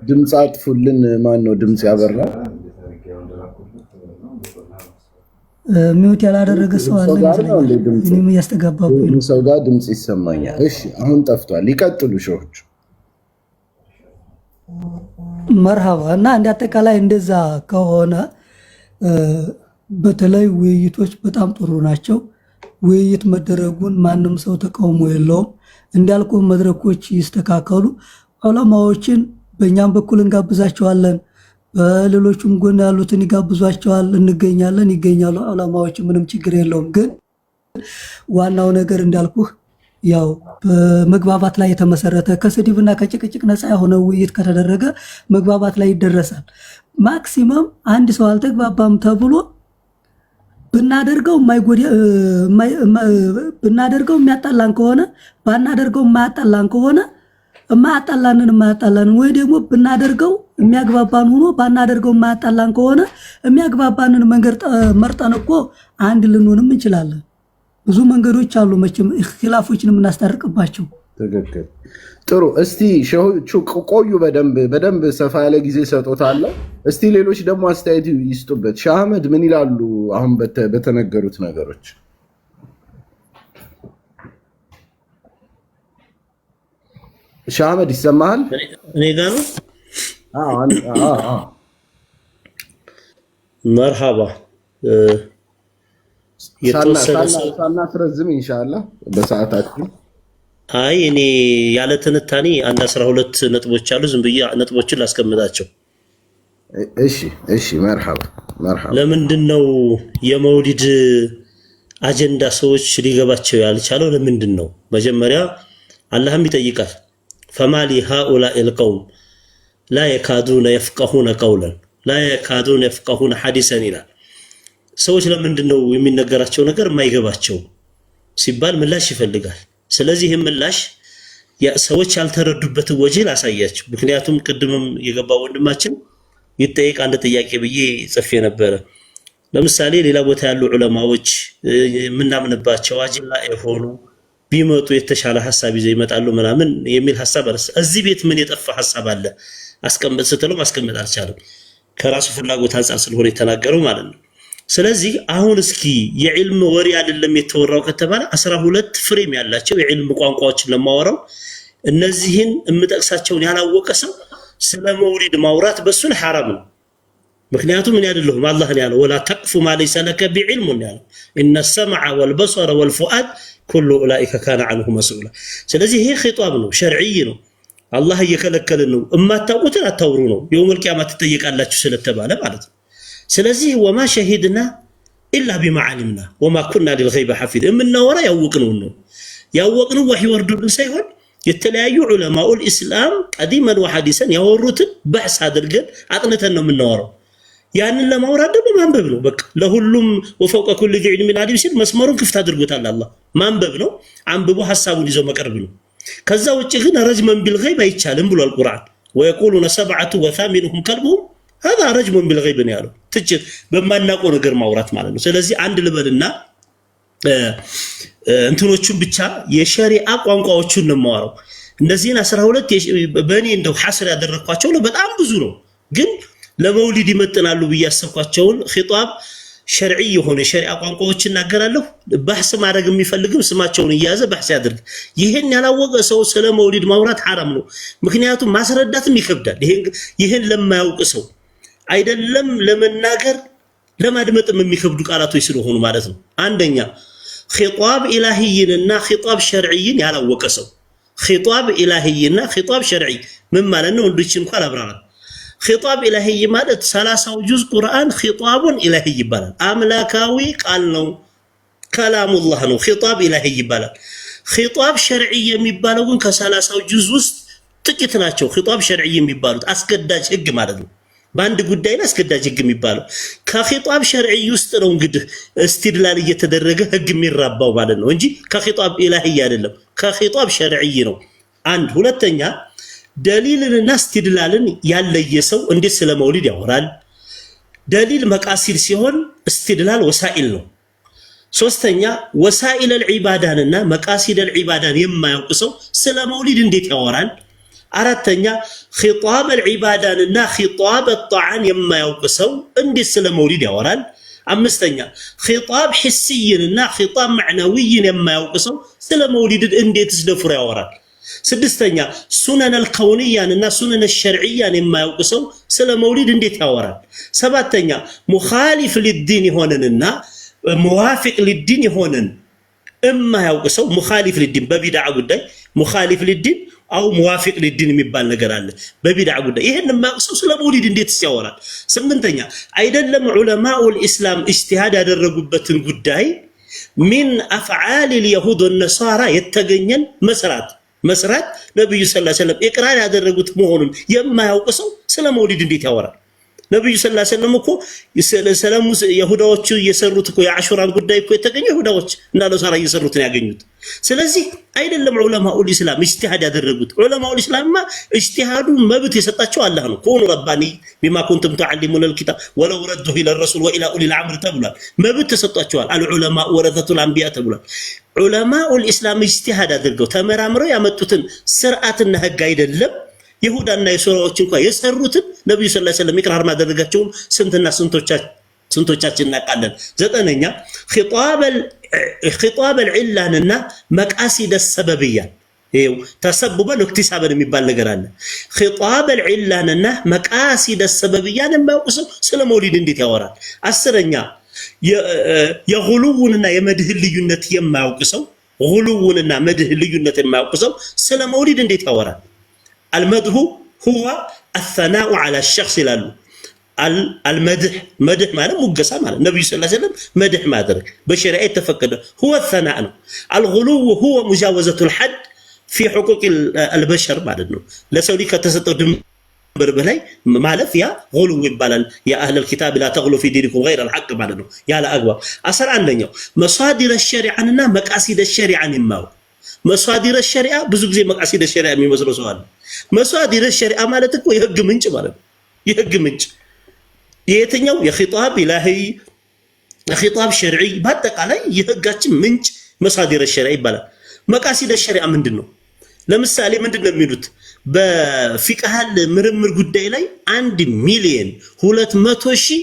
ድምፅ አጥፉልን። ማን ነው ድምፅ ያበራው? ሚውት ያላደረገ ሰው አለ ይመስለኛል። እኔም እያስተጋባብኝ ነው። ሰው ጋር ድምፅ ይሰማኛል። እሺ አሁን ጠፍቷል። ይቀጥሉ ሾዎች። መርሃባ። እና እንደ አጠቃላይ እንደዛ ከሆነ በተለይ ውይይቶች በጣም ጥሩ ናቸው። ውይይት መደረጉን ማንም ሰው ተቃውሞ የለውም። እንዳልኩ መድረኮች ይስተካከሉ። ዑለማዎችን በእኛም በኩል እንጋብዛቸዋለን፣ በሌሎቹም ጎን ያሉትን ይጋብዟቸዋል። እንገኛለን፣ ይገኛሉ ዑለማዎች፣ ምንም ችግር የለውም። ግን ዋናው ነገር እንዳልኩህ ያው በመግባባት ላይ የተመሰረተ ከስድብና ከጭቅጭቅ ነፃ የሆነ ውይይት ከተደረገ መግባባት ላይ ይደረሳል። ማክሲመም አንድ ሰው አልተግባባም ተብሎ ብናደርገው የሚያጣላን ከሆነ ባናደርገው የማያጣላን ከሆነ የማያጣላንን ወይ ደግሞ ብናደርገው የሚያግባባን ሆኖ ባናደርገው የማያጣላን ከሆነ የሚያግባባንን መንገድ መርጠን እኮ አንድ ልንሆንም እንችላለን። ብዙ መንገዶች አሉ መቼም ኺላፎችን የምናስታርቅባቸው። ትክክል። ጥሩ። እስቲ ሸሆቹ ቆዩ፣ በደንብ ሰፋ ያለ ጊዜ ሰጦታለሁ። እስቲ ሌሎች ደግሞ አስተያየት ይስጡበት። ሻህ አህመድ ምን ይላሉ አሁን በተነገሩት ነገሮች? ሻህ አህመድ ይሰማሃል? እኔ ጋር ነው። መርሃባ ሳናስረዝም ኢንሻአላህ በሰዓታችን። አይ እኔ ያለ ትንታኔ አንድ 12 ነጥቦች አሉ። ዝም ብዬ ነጥቦችን ላስቀምጣቸው። እሺ መርሃባ። ለምንድን ነው የመውሊድ አጀንዳ ሰዎች ሊገባቸው ያልቻለው? ለምንድን ነው? መጀመሪያ አላህም ይጠይቃል። ፈማሊ ሃኡላኢ ልቀውም ላ የካዱነ የፍቀሁነ ቀውለን ላ የካዱነ የፍቀሁነ ሐዲሰን ይላል። ሰዎች ለምንድን ነው የሚነገራቸው ነገር የማይገባቸው ሲባል ምላሽ ይፈልጋል። ስለዚህ ይህም ምላሽ ሰዎች ያልተረዱበትን ወጅህ ላሳያቸው። ምክንያቱም ቅድምም የገባው ወንድማችን ይጠይቅ አንድ ጥያቄ ብዬ ጽፌ ነበረ። ለምሳሌ ሌላ ቦታ ያሉ ዑለማዎች የምናምንባቸው አጅላ የሆኑ ቢመጡ የተሻለ ሐሳብ ይዘው ይመጣሉ ምናምን የሚል ሐሳብ አለ። እዚህ ቤት ምን የጠፋ ሐሳብ አለ አስቀምጥ ስትለው ማስቀመጥ አልቻለም። ከራሱ ፍላጎት አንፃር ስለሆነ የተናገረው ማለት ነው። ስለዚህ አሁን እስኪ የዕልም ወሬ አይደለም የተወራው ከተባለ 12 ፍሬም ያላቸው የዕልም ቋንቋዎችን ለማወራው እነዚህን እምጠቅሳቸውን ያላወቀ ሰው ስለ መውሊድ ማውራት በሱ ላይ ሐራም ነው። ምክንያቱም ምን ያደለሁም አላህ ያለው ወላ ተቅፉ ማ ለይሰ ለከ ቢዕልም ያለው ኢነ ሰምዐ ወልበሰረ ወልፉአድ ኩሉ ኡላኢከ ካነ ዐንሁ መስኡላ። ስለዚህ ይሄ ኺጣብ ነው፣ ሸርዒይ ነው። አላህ እየከለከልን ነው። እማታውቁትን አታውሩ ነው። የውመል ቂያማ ትጠየቃላችሁ ስለተባለ ማለት ነው። ስለዚህ ወማ ሸሂድና ኢላ ቢማ ዐሊምና ወማ ኩና ሊልገይቢ ሐፊዝ። የምናወራ ያወቅነውን ነው። ያወቅነው ወህይ ወርዶልን ሳይሆን የተለያዩ ዑለማኡል ኢስላም ቀዲመን ወሐዲሰን ያወሩትን በሕስ አድርገን አጥንተን ነው የምናወራው። ያንን ለማውራት ደግሞ ማንበብ ነው። በቃ ለሁሉም ወፈውቀ ኩል ዚ ዒልሚን ዓሊም ሲል መስመሩን ክፍት አድርጎታል አላህ። ማንበብ ነው፣ አንብቦ ሐሳቡን ይዞ መቅረብ ነው። ከዛ ውጭ ግን ረጅመን ቢልገይብ አይቻልም ብሏል ቁርአን። ወየቁሉነ ሰብዐቱ ወሳሚኑሁም ከልቡሁም هذا رجم بالغيب ነው ያለው። ትችት በማናውቀው ነገር ማውራት ማለት ነው። ስለዚህ አንድ ልበልና እንትኖቹን ብቻ የሸሪዓ ቋንቋዎቹን ነው የማወራው። እነዚህን 12 በእኔ እንደው ሐስር ያደረኳቸው ነው፣ በጣም ብዙ ነው። ግን ለመውሊድ ይመጥናሉ ብዬ ያሰብኳቸውን ኺጣብ ሸርዒ የሆነ የሸሪዓ ቋንቋዎችን እናገራለሁ። በሕስ ማድረግ የሚፈልግም ስማቸውን እያዘ በሕስ ያድርግ። ይህን ያላወቀ ሰው ስለ መውሊድ ማውራት ሐራም ነው። ምክንያቱም ማስረዳትም ይከብዳል። ይህን ለማያውቅ ሰው አይደለም ለመናገር ለማድመጥም የሚከብዱ ቃላቶች ስለሆኑ ማለት ነው። አንደኛ ኺጣብ ኢላሂይንና ኺጣብ ሸርዒይን ያላወቀ ሰው ኺጣብ ኢላሂይና ኺጣብ ሸርዒ ምን ማለት ነው? እንድች እንኳን አብራራ። ኺጣብ ኢላሂይ ማለት 30 ጁዝ ቁርአን ኺጣቡን ኢላሂይ ይባላል። አምላካዊ ቃል ነው፣ ከላሙላህ ነው። ኺጣብ ኢላሂይ ይባላል። ኺጣብ ሸርዒ የሚባለው ግን ከ30 ጁዝ ውስጥ ጥቂት ናቸው። ኺጣብ ሸርዒ የሚባሉት አስገዳጅ ህግ ማለት ነው። በአንድ ጉዳይ ላይ አስገዳጅ ህግ የሚባለው ከኺጣብ ሸርዒ ውስጥ ነው። እንግዲህ እስትድላል እየተደረገ ህግ የሚራባው ማለት ነው እንጂ ከኺጣብ ኢላሂይ አይደለም፣ ከኺጣብ ሸርዒ ነው። አንድ ሁለተኛ ደሊልንና እስትድላልን ያለየ ሰው እንዴት ስለ መውሊድ ያወራል? ደሊል መቃሲድ ሲሆን እስትድላል ወሳኢል ነው። ሶስተኛ ወሳኢል አልዒባዳንና መቃሲድ አልዒባዳን የማያውቅ ሰው ስለ መውሊድ እንዴት ያወራል? አራተኛ ኺጣብ አልዒባዳንና ኺጣብ አጣዓን የማያውቅ ሰው እንዴት ስለ መውሊድ ያወራል? አምስተኛ ኺጣብ ሒስይንና ኺጣብ መዕነዊይን የማያውቅ ሰው ስለ መውሊድ እንዴትስ ደፍሮ ያወራል? ስድስተኛ ሱነን አልከውንያንና ሱነን አልሸርዕያን የማያውቅ ሰው ስለ መውሊድ እንዴት ያወራል? ሰባተኛ ሙኻሊፍ ሊዲን የሆነንና ሙዋፊቅ ሊዲን የሆነን የማያውቅ ሰው ሙኻሊፍ ሊዲን በቢድዓ ጉዳይ ሙኻሊፍ ሊዲን አው ሙዋፊቅ ሊዲን የሚባል ነገር አለ በቢድዓ ጉዳይ። ይሄን የማያውቅ ሰው ስለ መውሊድ እንዴትስ ያወራል? ስምንተኛ አይደለም ዑለማኡል ኢስላም ኢጅቲሃድ ያደረጉበትን ጉዳይ ሚን አፍዓል اليهود والنصارى የተገኘን መስራት ነብዩ ሰለላሁ ዐለይሂ ወሰለም ኢቅራር ያደረጉት መሆኑን የማያውቅ ሰው ስለ መውሊድ እንዴት ያወራል? ነብዩ ሰለላሁ ዐለይሂ ወሰለም እኮ ሰለሙ ይሁዳዎቹ እየሰሩት እኮ የአሹራን ጉዳይ እኮ የተገኘ ይሁዳዎች እና ነሳራ እየሰሩት ነው ያገኙት። ስለዚህ አይደለም ዑለማኡል ኢስላም ኢጅቲሃድ ያደረጉት። ዑለማኡል ኢስላምማ ኢጅቲሃዱ መብት የሰጣቸው አላህ ነው። ኩኑ ረባኒ ቢማ ኩንቱም ተዓሊሙነ አልኪታብ ወለው ረዱሁ ኢላ ረሱል ወኢላ ኡሊል አምር ተብሏል። መብት ተሰጣቸዋል። አልዑለማ ወረተቱል አንቢያ ተብሏል። ዑለማኡል ኢስላም ኢጅቲሃድ አድርገው ተመራምረው ያመጡትን ስርዓትና ህግ አይደለም ይሁዳና የሶራዎች እንኳን የሰሩትን ነብዩ ሰለላሁ ዐለይሂ ወሰለም ኢቅራር ማድረጋቸውን ስንትና ስንቶቻችን እናውቃለን። ዘጠነኛ ኺጣብ العلانና መቃሲድ السببያ ይሄው ተሰብበን ወክቲሳበን የሚባል ነገር አለ። ኺጣብ العلانና መቃሲድ السببያን የማያውቁ ስለ መውሊድ እንዴት ያወራል? አስረኛ የጉሉውንና የመድህ ልዩነት የማያውቅ ሰው ጉሉውንና መድህ ልዩነት የማያውቅ ሰው ስለ መውሊድ እንዴት ያወራል? المدح هو الثناء على الشخص لالو المدح مدح معناه مقصا معناه النبي صلى الله عليه وسلم مدح ما درك بشريعه تفقد هو الثناء. الغلو هو مجاوزه الحد في حقوق البشر معناه لسو لي كتسطو ድንበር በላይ ማለፍ ያ غلو ይባላል። يا اهل الكتاب لا تغلوا في دينكم غير الحق معناه ያለ አግባብ። 11ኛው مصادر الشريعه مقاصد الشريعه يماو መሷዲረ ሸሪዓ ብዙ ጊዜ መቃሲደ ሸሪዓ የሚመስለው ሰው አለ። መሷዲረ ሸሪዓ ማለት እኮ የህግ ምንጭ ማለት ነው። የህግ ምንጭ የትኛው የኺጣብ ኢላሂ የኺጣብ ሸርዒ በአጠቃላይ የህጋችን ምንጭ መሷዲረ ሸሪዓ ይባላል። መቃሲደ ሸሪዓ ምንድነው? ለምሳሌ ምንድነው የሚሉት በፊቅሃል ምርምር ጉዳይ ላይ 1,200,000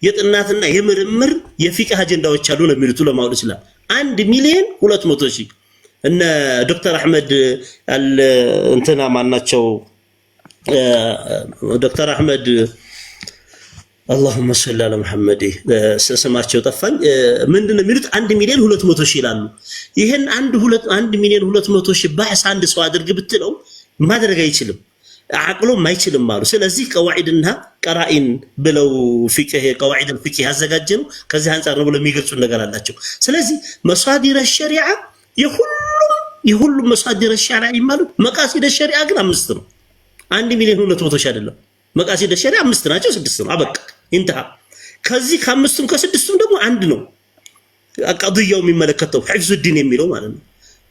የጥናትና የምርምር የፊቅህ አጀንዳዎች አሉ ነው የሚሉት ለማውጣት ይችላል። 1,200,000 እነ ዶክተር አህመድ እንትና ማናቸው ዶክተር አህመድ اللهم صل على محمد ስማቸው ጠፋኝ። ምንድነው የሚሉት 1,200,000 ይላሉ። ይሄን 1,200,000 ባሕስ አንድ ሰው አድርግ ብትለው ማድረግ አይችልም፣ አቅሎም አይችልም አሉ። ስለዚህ ቀዋዒድና ቀራኢን ብለው ፊቅህ ቀዋዒድ الفقه ያዘጋጀነው ከዚህ አንፃር ነው ብለው የሚገልጹ ነገር አላቸው። ስለዚህ መሷዲረ ሸሪዓ የሁሉም መሷዲረ ሸሪዓ ይማሉ። መቃሲደ ሸሪዓ ግን 5 ነው። 1,200,000 አይደለም። መቃሲደ ሸሪዓ 5 ናቸው፣ 6 ነው። አበቃ እንተሃ። ከዚህ ከ5ቱም ከ6ቱም ደግሞ አንድ ነው። ቀضያው የሚመለከተው ሒፍዙ ዲን የሚለው ማለት ነው።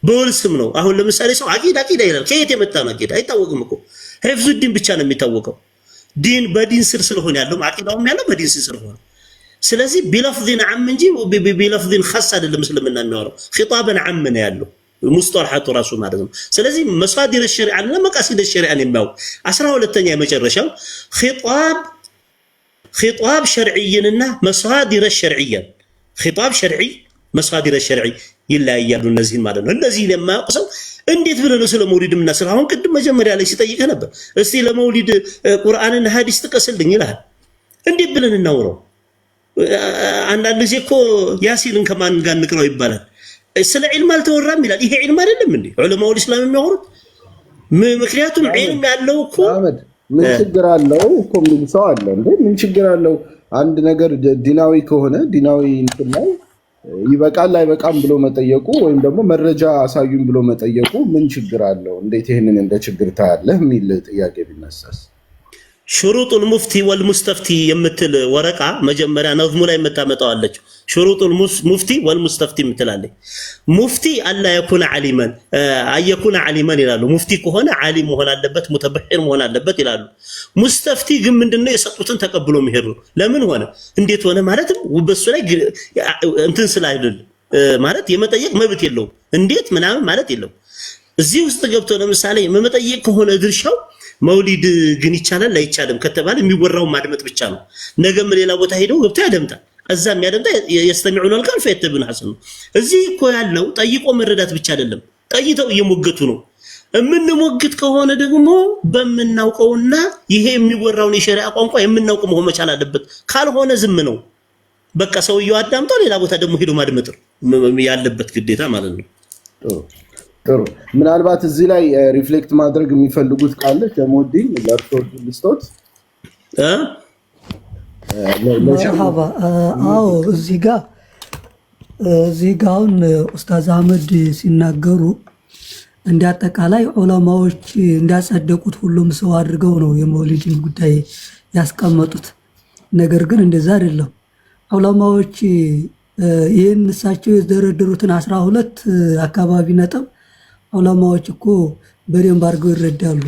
በወል ስም ነው። አሁን ለምሳሌ ሰው አቂዳ ይላል። ከየት የመጣ ነው አቂዳ አይታወቅም እኮ። ሒፍዙ ዲን ብቻ ነው የሚታወቀው። ዲን በዲን ስር ስለሆነ ያለው አቂዳውም ያለው በዲን ስር ስለሆነ ስለዚህ ቢለፍዝን ዓም እንጂ ቢለፍዝን ኸስ አይደለም እስልምና የሚያወራው። ኺጣበን ዓም ነው ያለው ሙስጠላሐቱ ራሱ ማለት ነው። ስለዚህ መሷዲረ ሸሪዓ እና መቃሲደ ሸሪዓ ነው የሚያውቅ። 12ኛ የመጨረሻው ኺጣብ ሸርዒይንና መሷዲረ ሸርዒያን ኺጣብ ሸርዒ መሷዲረ ሸርዒ ይለያያሉ እነዚህን ማለት ነው። እነዚህን የማያውቅ ሰው እንዴት ብለህ ነው ስለ መውሊድ የምናስር? አሁን ቅድም መጀመሪያ ላይ ሲጠይቅህ ነበር እስቲ ለመውሊድ ቁርአንና ሐዲስ ጥቀስልኝ ይልሃል። እንዴት ብለን እናውረው? አንዳንድ ጊዜ እኮ ያሲንን ከማን ጋር እንቅራው ይባላል። ስለ ዒልም አልተወራም ይላል። ይሄ ዒልም አይደለም እንዴ ዑለማው ኢስላም የሚያወሩት? ምክንያቱም ዒልም ያለው እኮ ምን ችግር አለው እኮ ምን ሰው አለ እንዴ? ምን ችግር አለው? አንድ ነገር ዲናዊ ከሆነ ዲናዊ እንትን ላይ ይበቃል አይበቃም ብሎ መጠየቁ ወይም ደግሞ መረጃ አሳዩን ብሎ መጠየቁ ምን ችግር አለው? እንዴት ይሄንን እንደ ችግር ታያለህ የሚል ጥያቄ ቢነሳስ شروط المفتي والمستفتي يمثل ورقه مجمريا نظم ላይ መጣመጣዋለች። شروط المفتي والمستفتي ምትላለች። ሙፍቲ አላ يكون عليما አየኩን عليما ይላሉ። ሙፍቲ ከሆነ ዓሊም መሆን አለበት፣ ሙተበሂር መሆን አለበት ይላሉ። ሙስተፍቲ ግን ምንድነው የሰጡትን ተቀብሎ መሄድ ነው። ለምን ሆነ እንዴት ሆነ ማለትም በሱ ላይ እንትን ስላይደል ማለት የመጠየቅ መብት የለውም። እንዴት ምናምን ማለት የለውም። እዚህ ውስጥ ገብቶ ለምሳሌ መጠየቅ ከሆነ ድርሻው መውሊድ ግን ይቻላል አይቻልም ከተባለ የሚወራው ማድመጥ ብቻ ነው። ነገም ሌላ ቦታ ሄደው ገብቶ ያደምጣል። እዛም ያደምጣ يستمعون القول فيتبعون حسنه። እዚህ እኮ ያለው ጠይቆ መረዳት ብቻ አይደለም፣ ጠይተው እየሞገቱ ነው። የምንሞግት ከሆነ ደግሞ በመናውቀውና ይሄ የሚወራውን የሸሪዓ ቋንቋ የምናውቀው መሆን መቻል አለበት። ካልሆነ ዝም ነው በቃ ሰውየው አዳምጦ ሌላ ቦታ ደግሞ ሄዶ ማድመጥ ያለበት ግዴታ ማለት ነው። ጥሩ ምናልባት እዚህ ላይ ሪፍሌክት ማድረግ የሚፈልጉት ካለ ጀሞዲን ለርሶ ልስቶት መርሐባ። አዎ እዚህ ጋር አሁን ኡስታዝ አህመድ ሲናገሩ እንደ አጠቃላይ ዑለማዎች እንዳጸደቁት ሁሉም ሰው አድርገው ነው የመውሊድን ጉዳይ ያስቀመጡት። ነገር ግን እንደዛ አይደለም። ዑለማዎች ይህን እሳቸው የደረደሩትን 12 አካባቢ ነጥብ ዑለማዎች እኮ በደንብ አድርገው ይረዳሉ።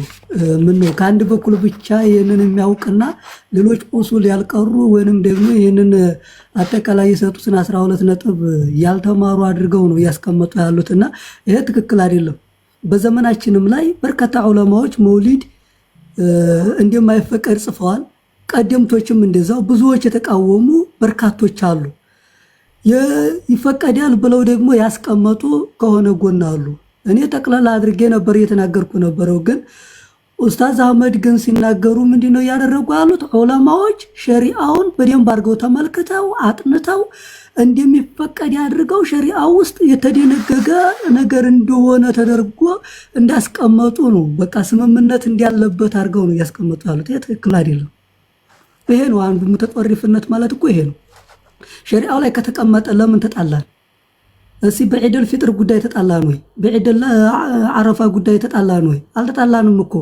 ምን ነው ከአንድ በኩል ብቻ ይህንን የሚያውቅና ሌሎች ኡሱል ያልቀሩ ወይንም ደግሞ ይህንን አጠቃላይ የሰጡትን 12 ነጥብ ያልተማሩ አድርገው ነው እያስቀመጡ ያሉትና ይሄ ትክክል አይደለም። በዘመናችንም ላይ በርካታ ዑለማዎች መውሊድ እንደማይፈቀድ ጽፈዋል። ቀደምቶችም እንደዛው ብዙዎች የተቃወሙ በርካቶች አሉ። ይፈቀዳል ብለው ደግሞ ያስቀመጡ ከሆነ ጎን አሉ። እኔ ጠቅላላ አድርጌ ነበር እየተናገርኩ ነበረው። ግን ኡስታዝ አህመድ ግን ሲናገሩ ምንድነው ያደረጉ ያሉት? ዑለማዎች ሸሪዓውን በደንብ አድርገው ተመልክተው አጥንተው እንደሚፈቀድ ያድርገው ሸሪዓው ውስጥ የተደነገገ ነገር እንደሆነ ተደርጎ እንዳስቀመጡ ነው። በቃ ስምምነት እንዲያለበት አድርገው ነው ያስቀመጡ ያሉት። ይሄ ትክክል አይደለም። ይሄ ነው አንዱ ሙተጠሪፍነት ማለት እኮ ይሄ ነው። ሸሪዓው ላይ ከተቀመጠ ለምን ተጣላን? እሲ በዒደል ፊጥር ጉዳይ ተጣላን ወይ? በዒደል አረፋ ጉዳይ ተጣላን ወይ? አልተጣላንም እኮ።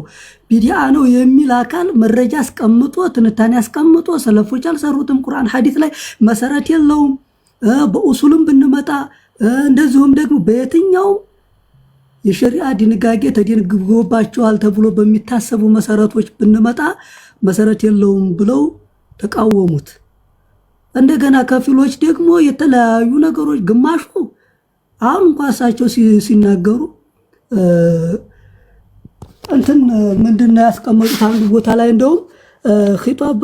ቢዲአ ነው የሚል አካል መረጃ አስቀምጦ ትንታኔ አስቀምጦ ሰለፎች አልሰሩትም፣ ቁርአን ሐዲስ ላይ መሰረት የለውም። በኡሱልም ብንመጣ እንደዚሁም ደግሞ በየትኛው የሸሪዓ ድንጋጌ ተደንግጎባቸዋል ተብሎ በሚታሰቡ መሰረቶች ብንመጣ መሰረት የለውም ብለው ተቃወሙት። እንደገና ከፊሎች ደግሞ የተለያዩ ነገሮች ግማሹ አሁን እንኳን እሳቸው ሲናገሩ እንትን ምንድነው ያስቀመጡት አንዱ ቦታ ላይ እንደውም ኺጣብ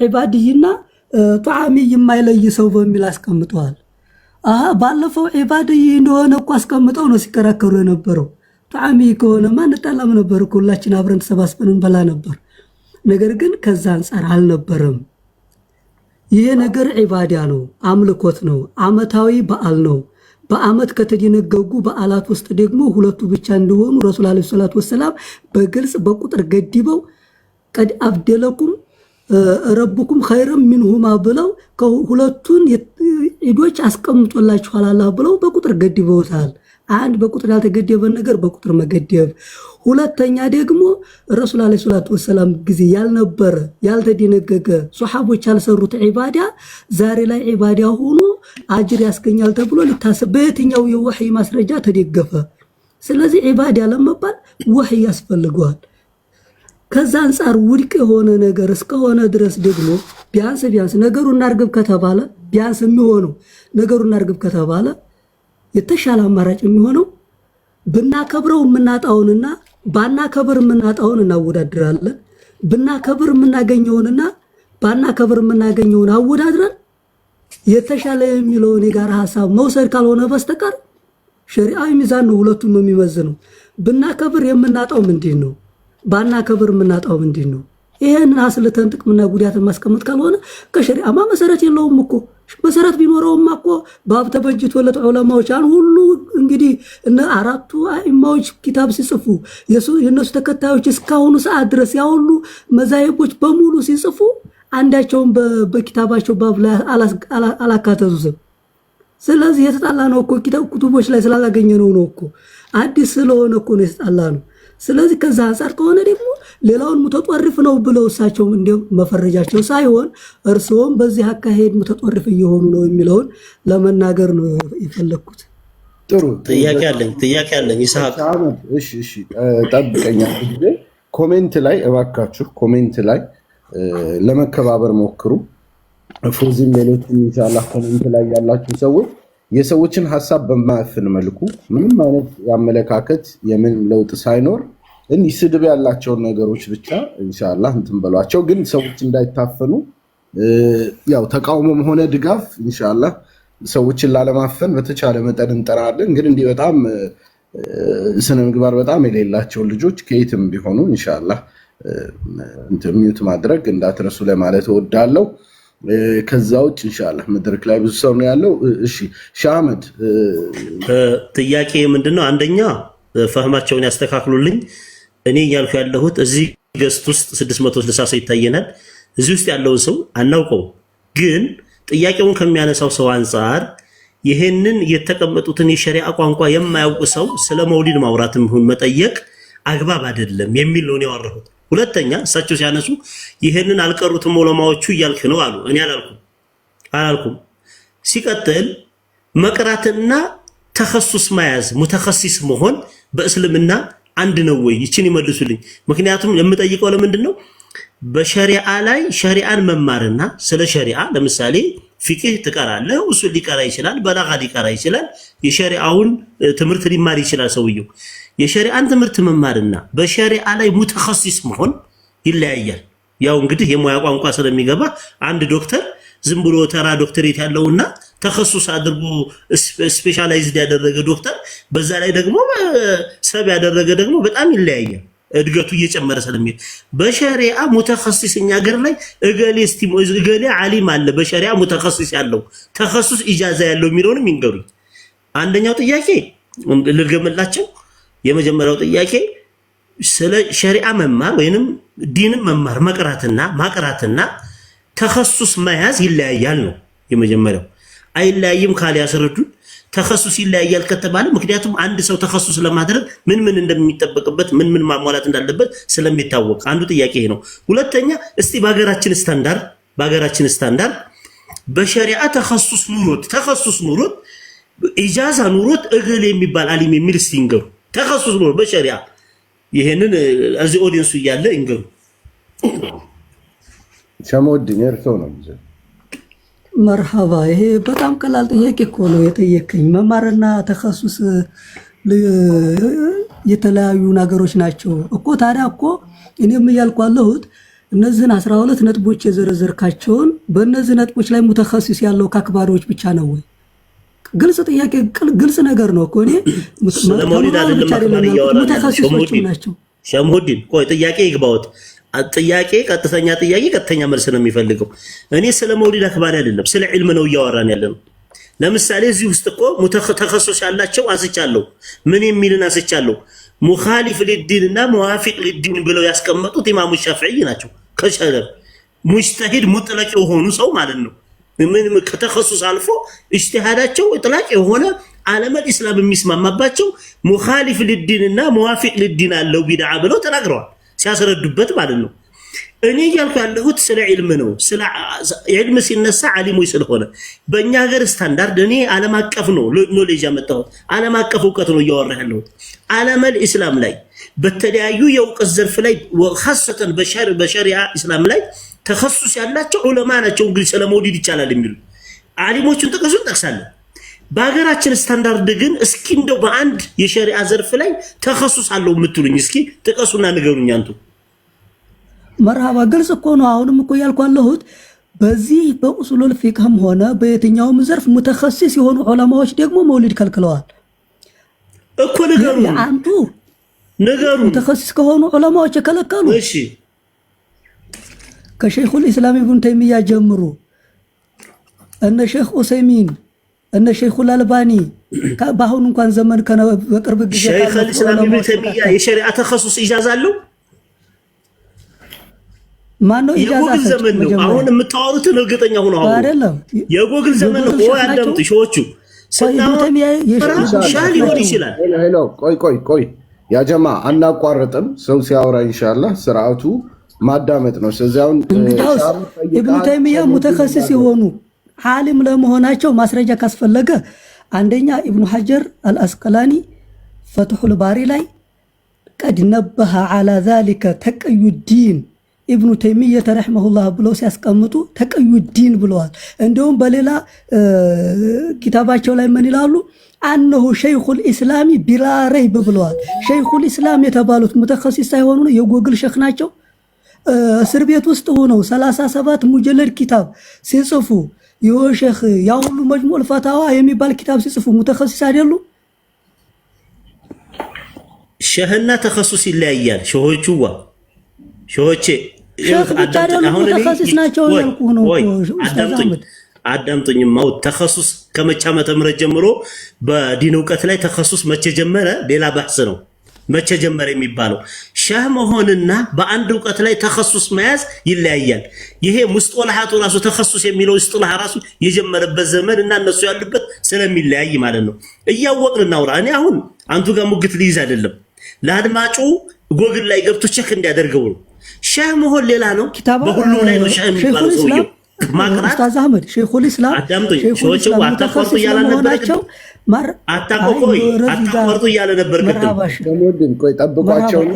ዒባድይና ጧዓሚ የማይለይ ሰው በሚል አስቀምጠዋል። ባለፈው ዒባድይ እንደሆነ እኮ አስቀምጠው ነው ሲከራከሩ የነበረው። ጧዓሚ ከሆነማ እንጣላም ነበር እኮ ሁላችን አብረን ተሰባስበን እንበላ ነበር። ነገር ግን ከዛ አንፃር አልነበረም። ይሄ ነገር ዒባዳ ነው፣ አምልኮት ነው፣ አመታዊ በዓል ነው። በአመት ከተደነገጉ በዓላት ውስጥ ደግሞ ሁለቱ ብቻ እንደሆኑ ረሱል አለይሂ ሰላቱ ወሰላም በግልጽ በቁጥር ገድበው ቀድ አብደለኩም ረብኩም ኸይረም ሚንሁማ ብለው ከሁለቱን ዒዶች አስቀምጦላችኋል አላህ ብለው በቁጥር ገድበውታል። አንድ በቁጥር ያልተገደበ ነገር በቁጥር መገደብ፣ ሁለተኛ ደግሞ ረሱል አለይሂ ሰላቱ ወሰላም ጊዜ ያልነበረ ያልተደነገገ ሱሐቦች ያልሰሩት ዒባዳ ዛሬ ላይ ዒባዳ ሆኖ አጅር ያስገኛል ተብሎ ሊታሰብ በየትኛው የወህይ ማስረጃ ተደገፈ? ስለዚህ ዒባዳ ለመባል ወህይ ያስፈልገዋል። ከዛ አንፃር ውድቅ የሆነ ነገር እስከሆነ ድረስ ደግሞ ቢያንስ ነገሩን እናርግብ ከተባለ ቢያንስ የሚሆነው ነገሩን እናርግብ ከተባለ የተሻለ አማራጭ የሚሆነው ብናከብረው የምናጣውንና ባናከብር የምናጣውን እናወዳድራለን። ብናከብር የምናገኘውንና ባናከብር የምናገኘውን አወዳድረን የተሻለ የሚለውን የጋራ ሐሳብ መውሰድ ካልሆነ በስተቀር ሸሪዓዊ ሚዛን ነው ሁለቱም የሚመዝነው። ብናከብር የምናጣው ምንድን ነው? ባናከብር የምናጣው ምንድን ነው? ይሄንን አስልተን ጥቅምና ጉዳትን ማስቀመጥ ካልሆነ ከሸሪዓማ መሰረት የለውም እኮ። መሰረት ቢኖረውማ እኮ ባብ ተበጅቶለት ዑለማዎች አን ሁሉ እንግዲህ እነ አራቱ አኢማዎች ኪታብ ሲጽፉ የነሱ ተከታዮች እስካሁኑ ሰዓት ድረስ ያ ሁሉ መዛሂቦች በሙሉ ሲጽፉ አንዳቸውን በኪታባቸው ባብ ላይ አላካተቱትም። ስለዚህ የተጣላ ነው እኮ ኪታብ ኩቱቦች ላይ ስላላገኘ ነው እኮ አዲስ ስለሆነ እኮ ነው የተጣላ ነው። ስለዚህ ከዛ አንፃር ከሆነ ደግሞ ሌላውን ሙተጧሪፍ ነው ብለው እሳቸው እንደው መፈረጃቸው ሳይሆን እርሶም በዚህ አካሄድ ሙተጧሪፍ እየሆኑ ነው የሚለውን ለመናገር ነው የፈለኩት። ጥሩ ጥያቄ አለኝ ይስሐቅ። እሺ ጠብቀኛ ጊዜ ኮሜንት ላይ እባካችሁ ኮሜንት ላይ ለመከባበር ሞክሩ። ፎዚም ሌሎችም ኢንሻአላህ ኮሜንት ላይ ያላችሁ ሰዎች የሰዎችን ሐሳብ በማያፍን መልኩ ምንም አይነት ያመለካከት የምን ለውጥ ሳይኖር እንዲህ ስድብ ያላቸውን ነገሮች ብቻ ኢንሻአላህ እንትን በሏቸው። ግን ሰዎች እንዳይታፈኑ ያው ተቃውሞም ሆነ ድጋፍ ኢንሻአላህ ሰዎችን ላለማፈን በተቻለ መጠን እንጠራለን። ግን እንዲህ በጣም ስነ ምግባር በጣም የሌላቸው ልጆች ከየትም ቢሆኑ ኢንሻአላህ እንትን ሚዩት ማድረግ እንዳትረሱ ለማለት እወዳለሁ። ከዛ ውጭ ኢንሻአላህ መድረክ ላይ ብዙ ሰው ነው ያለው። እሺ ሻመድ ጥያቄ ምንድነው? አንደኛ ፈህማቸውን ያስተካክሉልኝ። እኔ እያልኩ ያለሁት እዚህ ገስት ውስጥ 660 ሰው ይታየናል። እዚህ ውስጥ ያለውን ሰው አናውቀው፣ ግን ጥያቄውን ከሚያነሳው ሰው አንፃር ይሄንን የተቀመጡትን የሸሪዓ ቋንቋ የማያውቅ ሰው ስለ መውሊድ ማውራትም ይሁን መጠየቅ አግባብ አይደለም የሚል ነው ያወራሁት። ሁለተኛ እሳቸው ሲያነሱ ይሄንን አልቀሩትም ዑለማዎቹ እያልክ ነው አሉ። እኔ አላልኩም። ሲቀጥል መቅራትና ተኸሱስ መያዝ ሙተኸሲስ መሆን በእስልምና አንድ ነው ወይ? ይችን ይመልሱልኝ። ምክንያቱም የምጠይቀው ለምንድን ነው በሸሪዓ ላይ ሸሪዓን መማርና ስለ ሸሪዓ ለምሳሌ ፊቅህ ትቀራለህ፣ ኡሱል ሊቀራ ይችላል፣ በላጋ ሊቀራ ይችላል፣ የሸሪዓውን ትምህርት ሊማር ይችላል ሰውየው። የሸሪዓን ትምህርት መማርና በሸሪዓ ላይ ሙተኸሲስ መሆን ይለያያል። ያው እንግዲህ የሙያ ቋንቋ ስለሚገባ አንድ ዶክተር ዝም ብሎ ተራ ዶክተሬት ያለውና ተኸሱስ አድርጎ ስፔሻላይዝድ ያደረገ ዶክተር በዛ ላይ ደግሞ ሰብ ያደረገ ደግሞ በጣም ይለያያል። እድገቱ እየጨመረ ስለሚሄድ በሸሪዓ ሙተኸሲስ እኛ ሀገር ላይ እገሌ ዓሊም አለ በሸሪዓ ሙተኸሲስ ያለው ተኸሱስ ኢጃዛ ያለው የሚለውንም ይንገሩኝ። አንደኛው ጥያቄ ልገምላቸው። የመጀመሪያው ጥያቄ ስለ ሸሪዓ መማር ወይንም ዲንን መማር መቅራትና ማቅራትና ተኸሱስ መያዝ ይለያያል ነው የመጀመሪያው። አይለያይም ካለ ያስረዱን። ተኸሱስ ይለያያል ከተባለ ምክንያቱም አንድ ሰው ተኸሱስ ለማድረግ ምን እንደሚጠበቅበት ምን ማሟላት እንዳለበት ስለሚታወቅ አንዱ ጥያቄ ነው። ሁለተኛ እስቲ በሀገራችን ስታንዳርድ በሸሪዓ ተኸሱስ ኑሮት ኢጃዛ ኑሮት እገሌ የሚባል አሊም የሚል እስቲ ይንገሩ። ተኸሱስ ኑሮት በሸሪዓ ይሄንን እዚህ ኦዲየንሱ እያለ ይንገሩ። ሸሞድኝ እርሰው ነው መርሐባ። ይሄ በጣም ቀላል ጥያቄ እኮ ነው የጠየቀኝ። መማርና ተኸሱስ የተለያዩ ነገሮች ናቸው እኮ። ታዲያ እኮ እኔም እያልኩ ያለሁት እነዚህን 12 ነጥቦች የዘረዘርካቸውን በእነዚህ ነጥቦች ላይ ሙተኸሲስ ያለው ከአክባሪዎች ብቻ ነው ወይ? ግልጽ ጥያቄ፣ ግልጽ ነገር ነው እኮ። እኔ ስለመውሊድ አይደለም አክባሪ እያወራን ሙተኸሲሶች ናቸው። ሸምሁዲን ቆይ ጥያቄ ይግባውት። ቀጥተኛ መልስ ነው የሚፈልገው። እኔ ስለ መውሊድ አክባሪ አይደለም ስለ ዒልም ነው እያወራን ያለነው። ለምሳሌ እዚህ ውስጥ እኮ ተኸሱስ ያላቸው አንስቻለሁ። ምን የሚልን አንስቻለሁ? ሙኻሊፍ ሊዲን እና ሙዋፊቅ ሊዲን ብለው ያስቀመጡት ኢማሙ ሻፊዒ ናቸው። ከሸረብ ሙጅተሂድ ሙጥለቅ የሆኑ ሰው ማለት ነው። ምን ከተኸሱስ አልፎ ኢጅቲሃዳቸው ጥላቅ የሆነ ዓለመል ኢስላም የሚስማማባቸው ሙኻሊፍ ሊዲን እና ሙዋፊቅ ሊዲን አለው ቢድዓ ብለው ተናግረዋል ሲያስረዱበት ማለት ነው። እኔ እያልኩ ያለሁት ስለ ዒልም ነው። ስለ ዒልም ሲነሳ ዓሊሞች ስለሆነ በእኛ ሀገር ስታንዳርድ እኔ ዓለም አቀፍ ነው ኖሌጅ ያመጣሁት ዓለም አቀፍ እውቀት ነው እያወራ ያለሁት። ዓለመል ኢስላም ላይ በተለያዩ የእውቀት ዘርፍ ላይ ኻሰተን በሸሪዓ ኢስላም ላይ ተኸሱስ ያላቸው ዑለማ ናቸው። እንግዲህ ስለ መውሊድ ይቻላል የሚሉ ዓሊሞቹን ጥቀሱ እንጠቅሳለን። በሀገራችን ስታንዳርድ ግን እስኪ እንደው በአንድ የሸሪዓ ዘርፍ ላይ ተኸሱስ አለው የምትሉኝ እስኪ ጥቀሱና ንገሩኝ። አንቱ መርሃባ ግልጽ እኮ ነው። አሁንም እኮ ያልኩ ያለሁት በዚህ በኡሱሉል ፊቅህም ሆነ በየትኛውም ዘርፍ ሙተኸሲስ የሆኑ ዑለማዎች ደግሞ መውሊድ ከልክለዋል እኮ። ንገሩ አንቱ ሙተኸሲስ ከሆኑ ዑለማዎች የከለከሉ እሺ ከሸይኹል ኢስላም ኢብኑ ተይሚያ ጀምሮ እነ ሼኽ ኡሰይሚን እነ ሸይኹል አልባኒ በአሁኑ እንኳን ዘመን በቅርብ ጊዜ ሸይኹል ኢስላም ኢብኑ ተይሚያ የሸሪዓ ተኸሱስ ኢጃዛ አለው። ማነው ኢጃዛ ዘመን ነው አሁን የምታወሩትን እርግጠኛ ሆኖ አሁን አይደለም የጎግል ዘመን ነው። ወይ አዳምጡ ሾዎቹ ሻል ሊሆን ይችላል። ሄሎ ቆይ ያ ጀማ አናቋርጥም። ሰው ሲያወራ ኢንሻአላህ ስርዓቱ ማዳመጥ ነው። ስለዚህ አሁን ኢብኑ ተይሚያ ሙተኸሲስ የሆኑ ዓሊም ለመሆናቸው ማስረጃ ካስፈለገ አንደኛ ኢብኑ ሐጀር አልአስቀላኒ ፈትሑል ባሪ ላይ ቀድ ነበሃ ዓላ ዛሊከ ተቀዩዲን ኢብኑ ተይሚያ ረሒመሁላህ ብለው ሲያስቀምጡ ተቀዩዲን ብለዋል። እንደውም በሌላ ኪታባቸው ላይ ምን ይላሉ? አነሁ ሸይኹል ኢስላሚ ቢላ ረይብ ብለዋል። ሸይኹል ኢስላም የተባሉት ሙተኸሲስ ሳይሆኑ የጎግል ሸኽ ናቸው። እስር ቤት ውስጥ ሆነው 37 ሙጀለድ ኪታብ ሲጽፉ የሼኽ ያ ሁሉ መጅሙዕ ፈታዋ የሚባል ኪታብ ሲጽፉ ሙተኸሲስ አይደሉ? ሸህና ተኸሱስ ይለያያል። ሾሆቼ አሁን ተኸሱስ ናቸው ያልኩህ ነው። አዳምጡኝ። ማውት ተኸሱስ ከመቼ ዓመተ ምህረት ጀምሮ በዲን እውቀት ላይ ተኸሱስ መቼ ጀመረ? ሌላ ባህስ ነው። መቼ ጀመረ የሚባለው ሸህ መሆንና በአንድ እውቀት ላይ ተኸሱስ መያዝ ይለያያል። ይሄ ሙስጦላሃቱ ራሱ ተኸሱስ የሚለው ሙስጦላህ ራሱ የጀመረበት ዘመን እና እነሱ ያሉበት ስለሚለያይ ማለት ነው። እያወቅን እናውራ። እኔ አሁን አንቱ ጋር ሙግት ልይዝ አይደለም፣ ለአድማጩ ጎግል ላይ ገብቶ ቼክ እንዲያደርገው ነው። ሸህ መሆን ሌላ ነው። ኪታባ በሁሉም ላይ ነው ሸህ የሚባለው ሰውየው ማቅራት ኡስታዝ አህመድ ሸይኹል ኢስላም አዳምጡኝ። ሸዎቹ አታቋርጡ እያለ ነበር ቅድም አታቋርጡ እያለ ነበር ቅድም ቆይ ጠብቋቸውና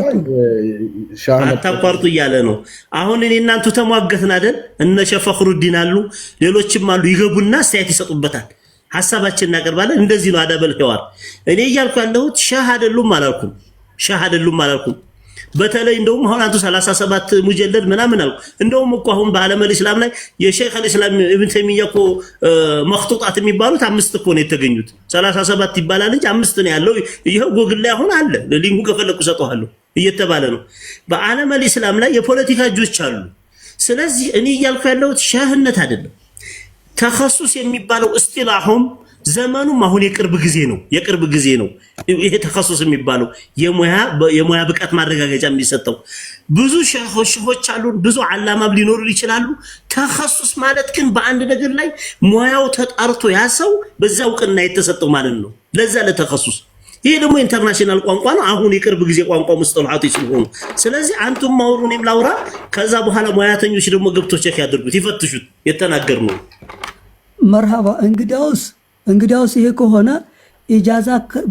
አታቋርጡ እያለ ነው። አሁን እኔ እናንቱ ተሟገትን አይደል? እነ ሸህ ፈኽሩዲን አሉ ሌሎችም አሉ ይገቡና አስተያየት ይሰጡበታል። ሐሳባችንን እናቀርባለን። እንደዚህ ነው አደበል ሒዋር። እኔ እያልኩ ያለሁት ሸህ አይደሉም አላልኩም። ሸህ አይደሉም አላልኩም። በተለይ እንደውም አሁን አንቱ 37 ሙጀለድ ምናምን አልኩ። እንደውም እኮ አሁን በዓለመል ኢስላም ላይ የሼኽ አልኢስላም ኢብኑ ተይሚያ እኮ መኽጡጣት የሚባሉት 5 እኮ ነው የተገኙት። 37 ይባላል እንጂ 5 ነው ያለው። ይሄው ጎግል ላይ አሁን አለ። ሊንኩ ከፈለኩ ሰጠዋለሁ እየተባለ ነው። በዓለመል ኢስላም ላይ የፖለቲካ እጆች አሉ። ስለዚህ እኔ እያልኩ ያለሁት ሸህነት አይደለም። ተኸሱስ የሚባለው እስጢላሁም ዘመኑም አሁን የቅርብ ጊዜ ነው። ይሄ ተኸሱስ የሚባለው የሙያ ብቃት ማረጋገጫ የሚሰጠው ብዙ ሸሆች አሉ፣ ብዙ ዓላማም ሊኖሩ ይችላሉ። ተኸሱስ ማለት ግን በአንድ ነገር ላይ ሙያው ተጣርቶ ያሰው በዛ እውቅና የተሰጠው ማለት ነው። ለዛ ለተኸሱስ ይሄ ደግሞ ኢንተርናሽናል ቋንቋ ነው። አሁን የቅርብ ጊዜ ቋንቋ ሙስጠላሃት ይችላሉ። ስለዚህ አንቱም ማውሩ እኔም ላውራ። ከዛ በኋላ ሙያተኞች ደግሞ ገብቶ ቼክ ያድርጉት፣ ይፈትሹት። የተናገርነው መርሃባ እንግዲያውስ ይሄ ከሆነ ኢጃዛ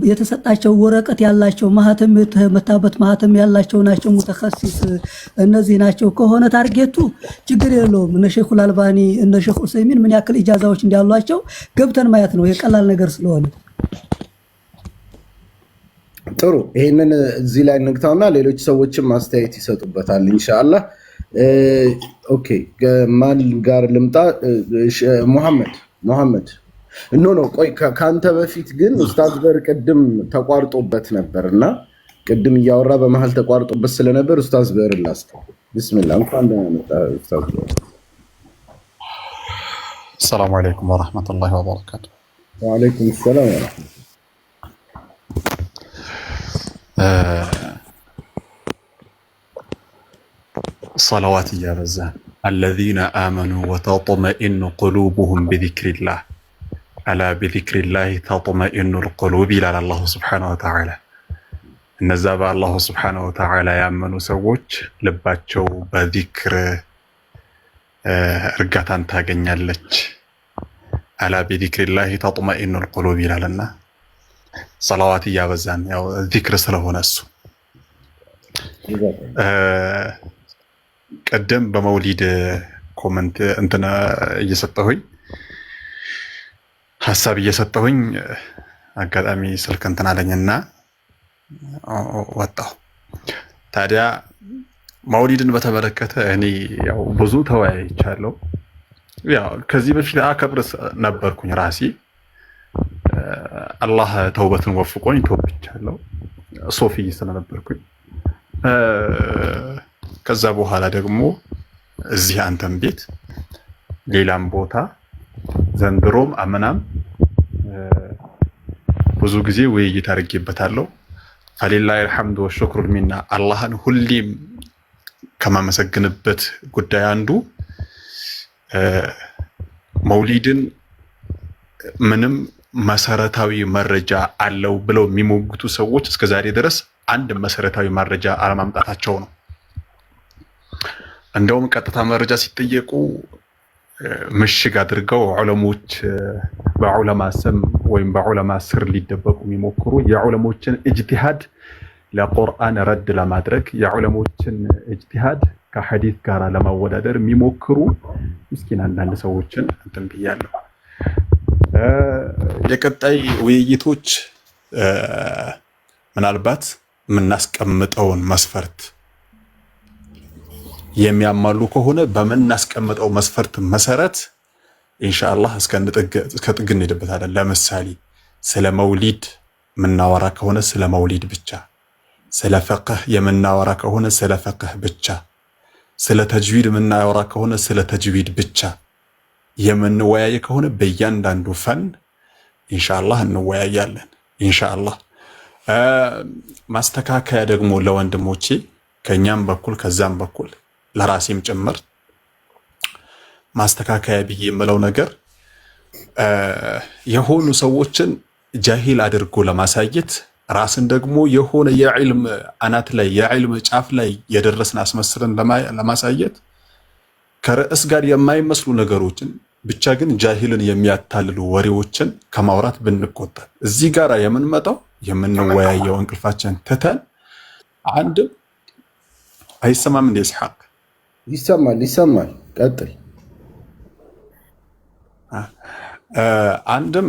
የተሰጣቸው ወረቀት ያላቸው ማህተም የተመታበት ማህተም ያላቸው ናቸው ሙተኸሲስ እነዚህ ናቸው ከሆነ ታርጌቱ ችግር የለውም። እነ ሼኹል አልባኒ እነ ሼኹ ዑሰይሚን ምን ያክል ኢጃዛዎች እንዳሏቸው ገብተን ማየት ነው የቀላል ነገር ስለሆነ። ጥሩ ይሄንን እዚህ ላይ እንግታውና ሌሎች ሰዎችም አስተያየት ይሰጡበታል ኢንሻአላህ። ኦኬ ማን ጋር ልምጣ? ሙሐመድ ኖ ቆይ ከአንተ በፊት ግን ኡስታዝ በር ቅድም ተቋርጦበት ነበርና ቅድም እያወራ በመሃል ተቋርጦበት ስለነበር ኡስታዝ በር ላስተ ቢስሚላህ እንኳን ደህና መጣ ኡስታዝ በር። ሰላም አለይኩም ወራህመቱላሂ ወበረካቱ። ወአለይኩም ሰላም ወራህመቱላህ። صلوات እያበዛን الذين آمنوا وتطمئن قلوبهم بذكر الله ألا بذكر الله تطمئن القلوب إلى الله سبحانه وتعالى እነዛ በአላሁ ስብሓነሁ ወተዓላ ያመኑ ሰዎች ልባቸው በዚክር እርጋታን ታገኛለች። አላ ቢዚክሪላሂ ተጥመኢኑል ቁሉብ ይላልና ሰላዋት እያበዛን ያው ዚክር ስለሆነ እሱ ቀደም በመውሊድ ኮመንት እንትና እየሰጠሁኝ ሐሳብ እየሰጠሁኝ አጋጣሚ ስልክ እንትና አለኝና ወጣሁ። ታዲያ መውሊድን በተመለከተ እኔ ያው ብዙ ተወያይቻለሁ። ያው ከዚህ በፊት አከብር ነበርኩኝ ራሴ አላህ ተውበትን ወፍቆኝ ተውብቻለሁ ሶፊ ስለነበርኩኝ። ከዛ በኋላ ደግሞ እዚህ አንተም ቤት ሌላም ቦታ ዘንድሮም አመናም ብዙ ጊዜ ውይይት አድርጌበታለሁ። ፈሊላሂ አልሐምዱ ወሽክሩ ሚና አላህን ሁሌም ከማመሰግንበት ጉዳይ አንዱ መውሊድን ምንም መሰረታዊ መረጃ አለው ብለው የሚሞግቱ ሰዎች እስከዛሬ ድረስ አንድ መሰረታዊ መረጃ አለማምጣታቸው ነው። እንደውም ቀጥታ መረጃ ሲጠየቁ ምሽግ አድርገው ዑለሞች በዑለማ ስም ወይም በዑለማ ስር ሊደበቁ የሚሞክሩ የዑለሞችን ኢጅቲሃድ ለቁርአን ረድ ለማድረግ የዑለሞችን ኢጅቲሃድ ከሐዲስ ጋር ለማወዳደር የሚሞክሩ ምስኪን አንዳንድ ሰዎችን እንትን ብያለሁ። የቀጣይ ውይይቶች ምናልባት የምናስቀምጠውን መስፈርት የሚያማሉ ከሆነ በምናስቀምጠው መስፈርት መሰረት ኢንሻአላህ እስከ ጥግ እንሄድበታለን። ለምሳሌ ስለ መውሊድ የምናወራ ከሆነ ስለ መውሊድ ብቻ፣ ስለ ፈቅህ የምናወራ ከሆነ ስለ ፈቅህ ብቻ፣ ስለ ተጅዊድ የምናወራ ከሆነ ስለ ተጅዊድ ብቻ፣ የምንወያይ ከሆነ በእያንዳንዱ ፈን ኢንሻአላህ እንወያያለን። ኢንሻአላህ ማስተካከያ ደግሞ ለወንድሞቼ ከኛም በኩል ከዛም በኩል ለራሴም ጭምር ማስተካከያ ብዬ የምለው ነገር የሆኑ ሰዎችን ጃሂል አድርጎ ለማሳየት ራስን ደግሞ የሆነ የዕልም አናት ላይ የዕልም ጫፍ ላይ የደረስን አስመስለን ለማሳየት ከርዕስ ጋር የማይመስሉ ነገሮችን ብቻ ግን ጃሂልን የሚያታልሉ ወሬዎችን ከማውራት ብንቆጠብ እዚህ ጋር የምንመጣው የምንወያየው እንቅልፋችን ትተን አንድም አይሰማም እንደ ኢስሐቅ ይሰማል ቀጥል አንድም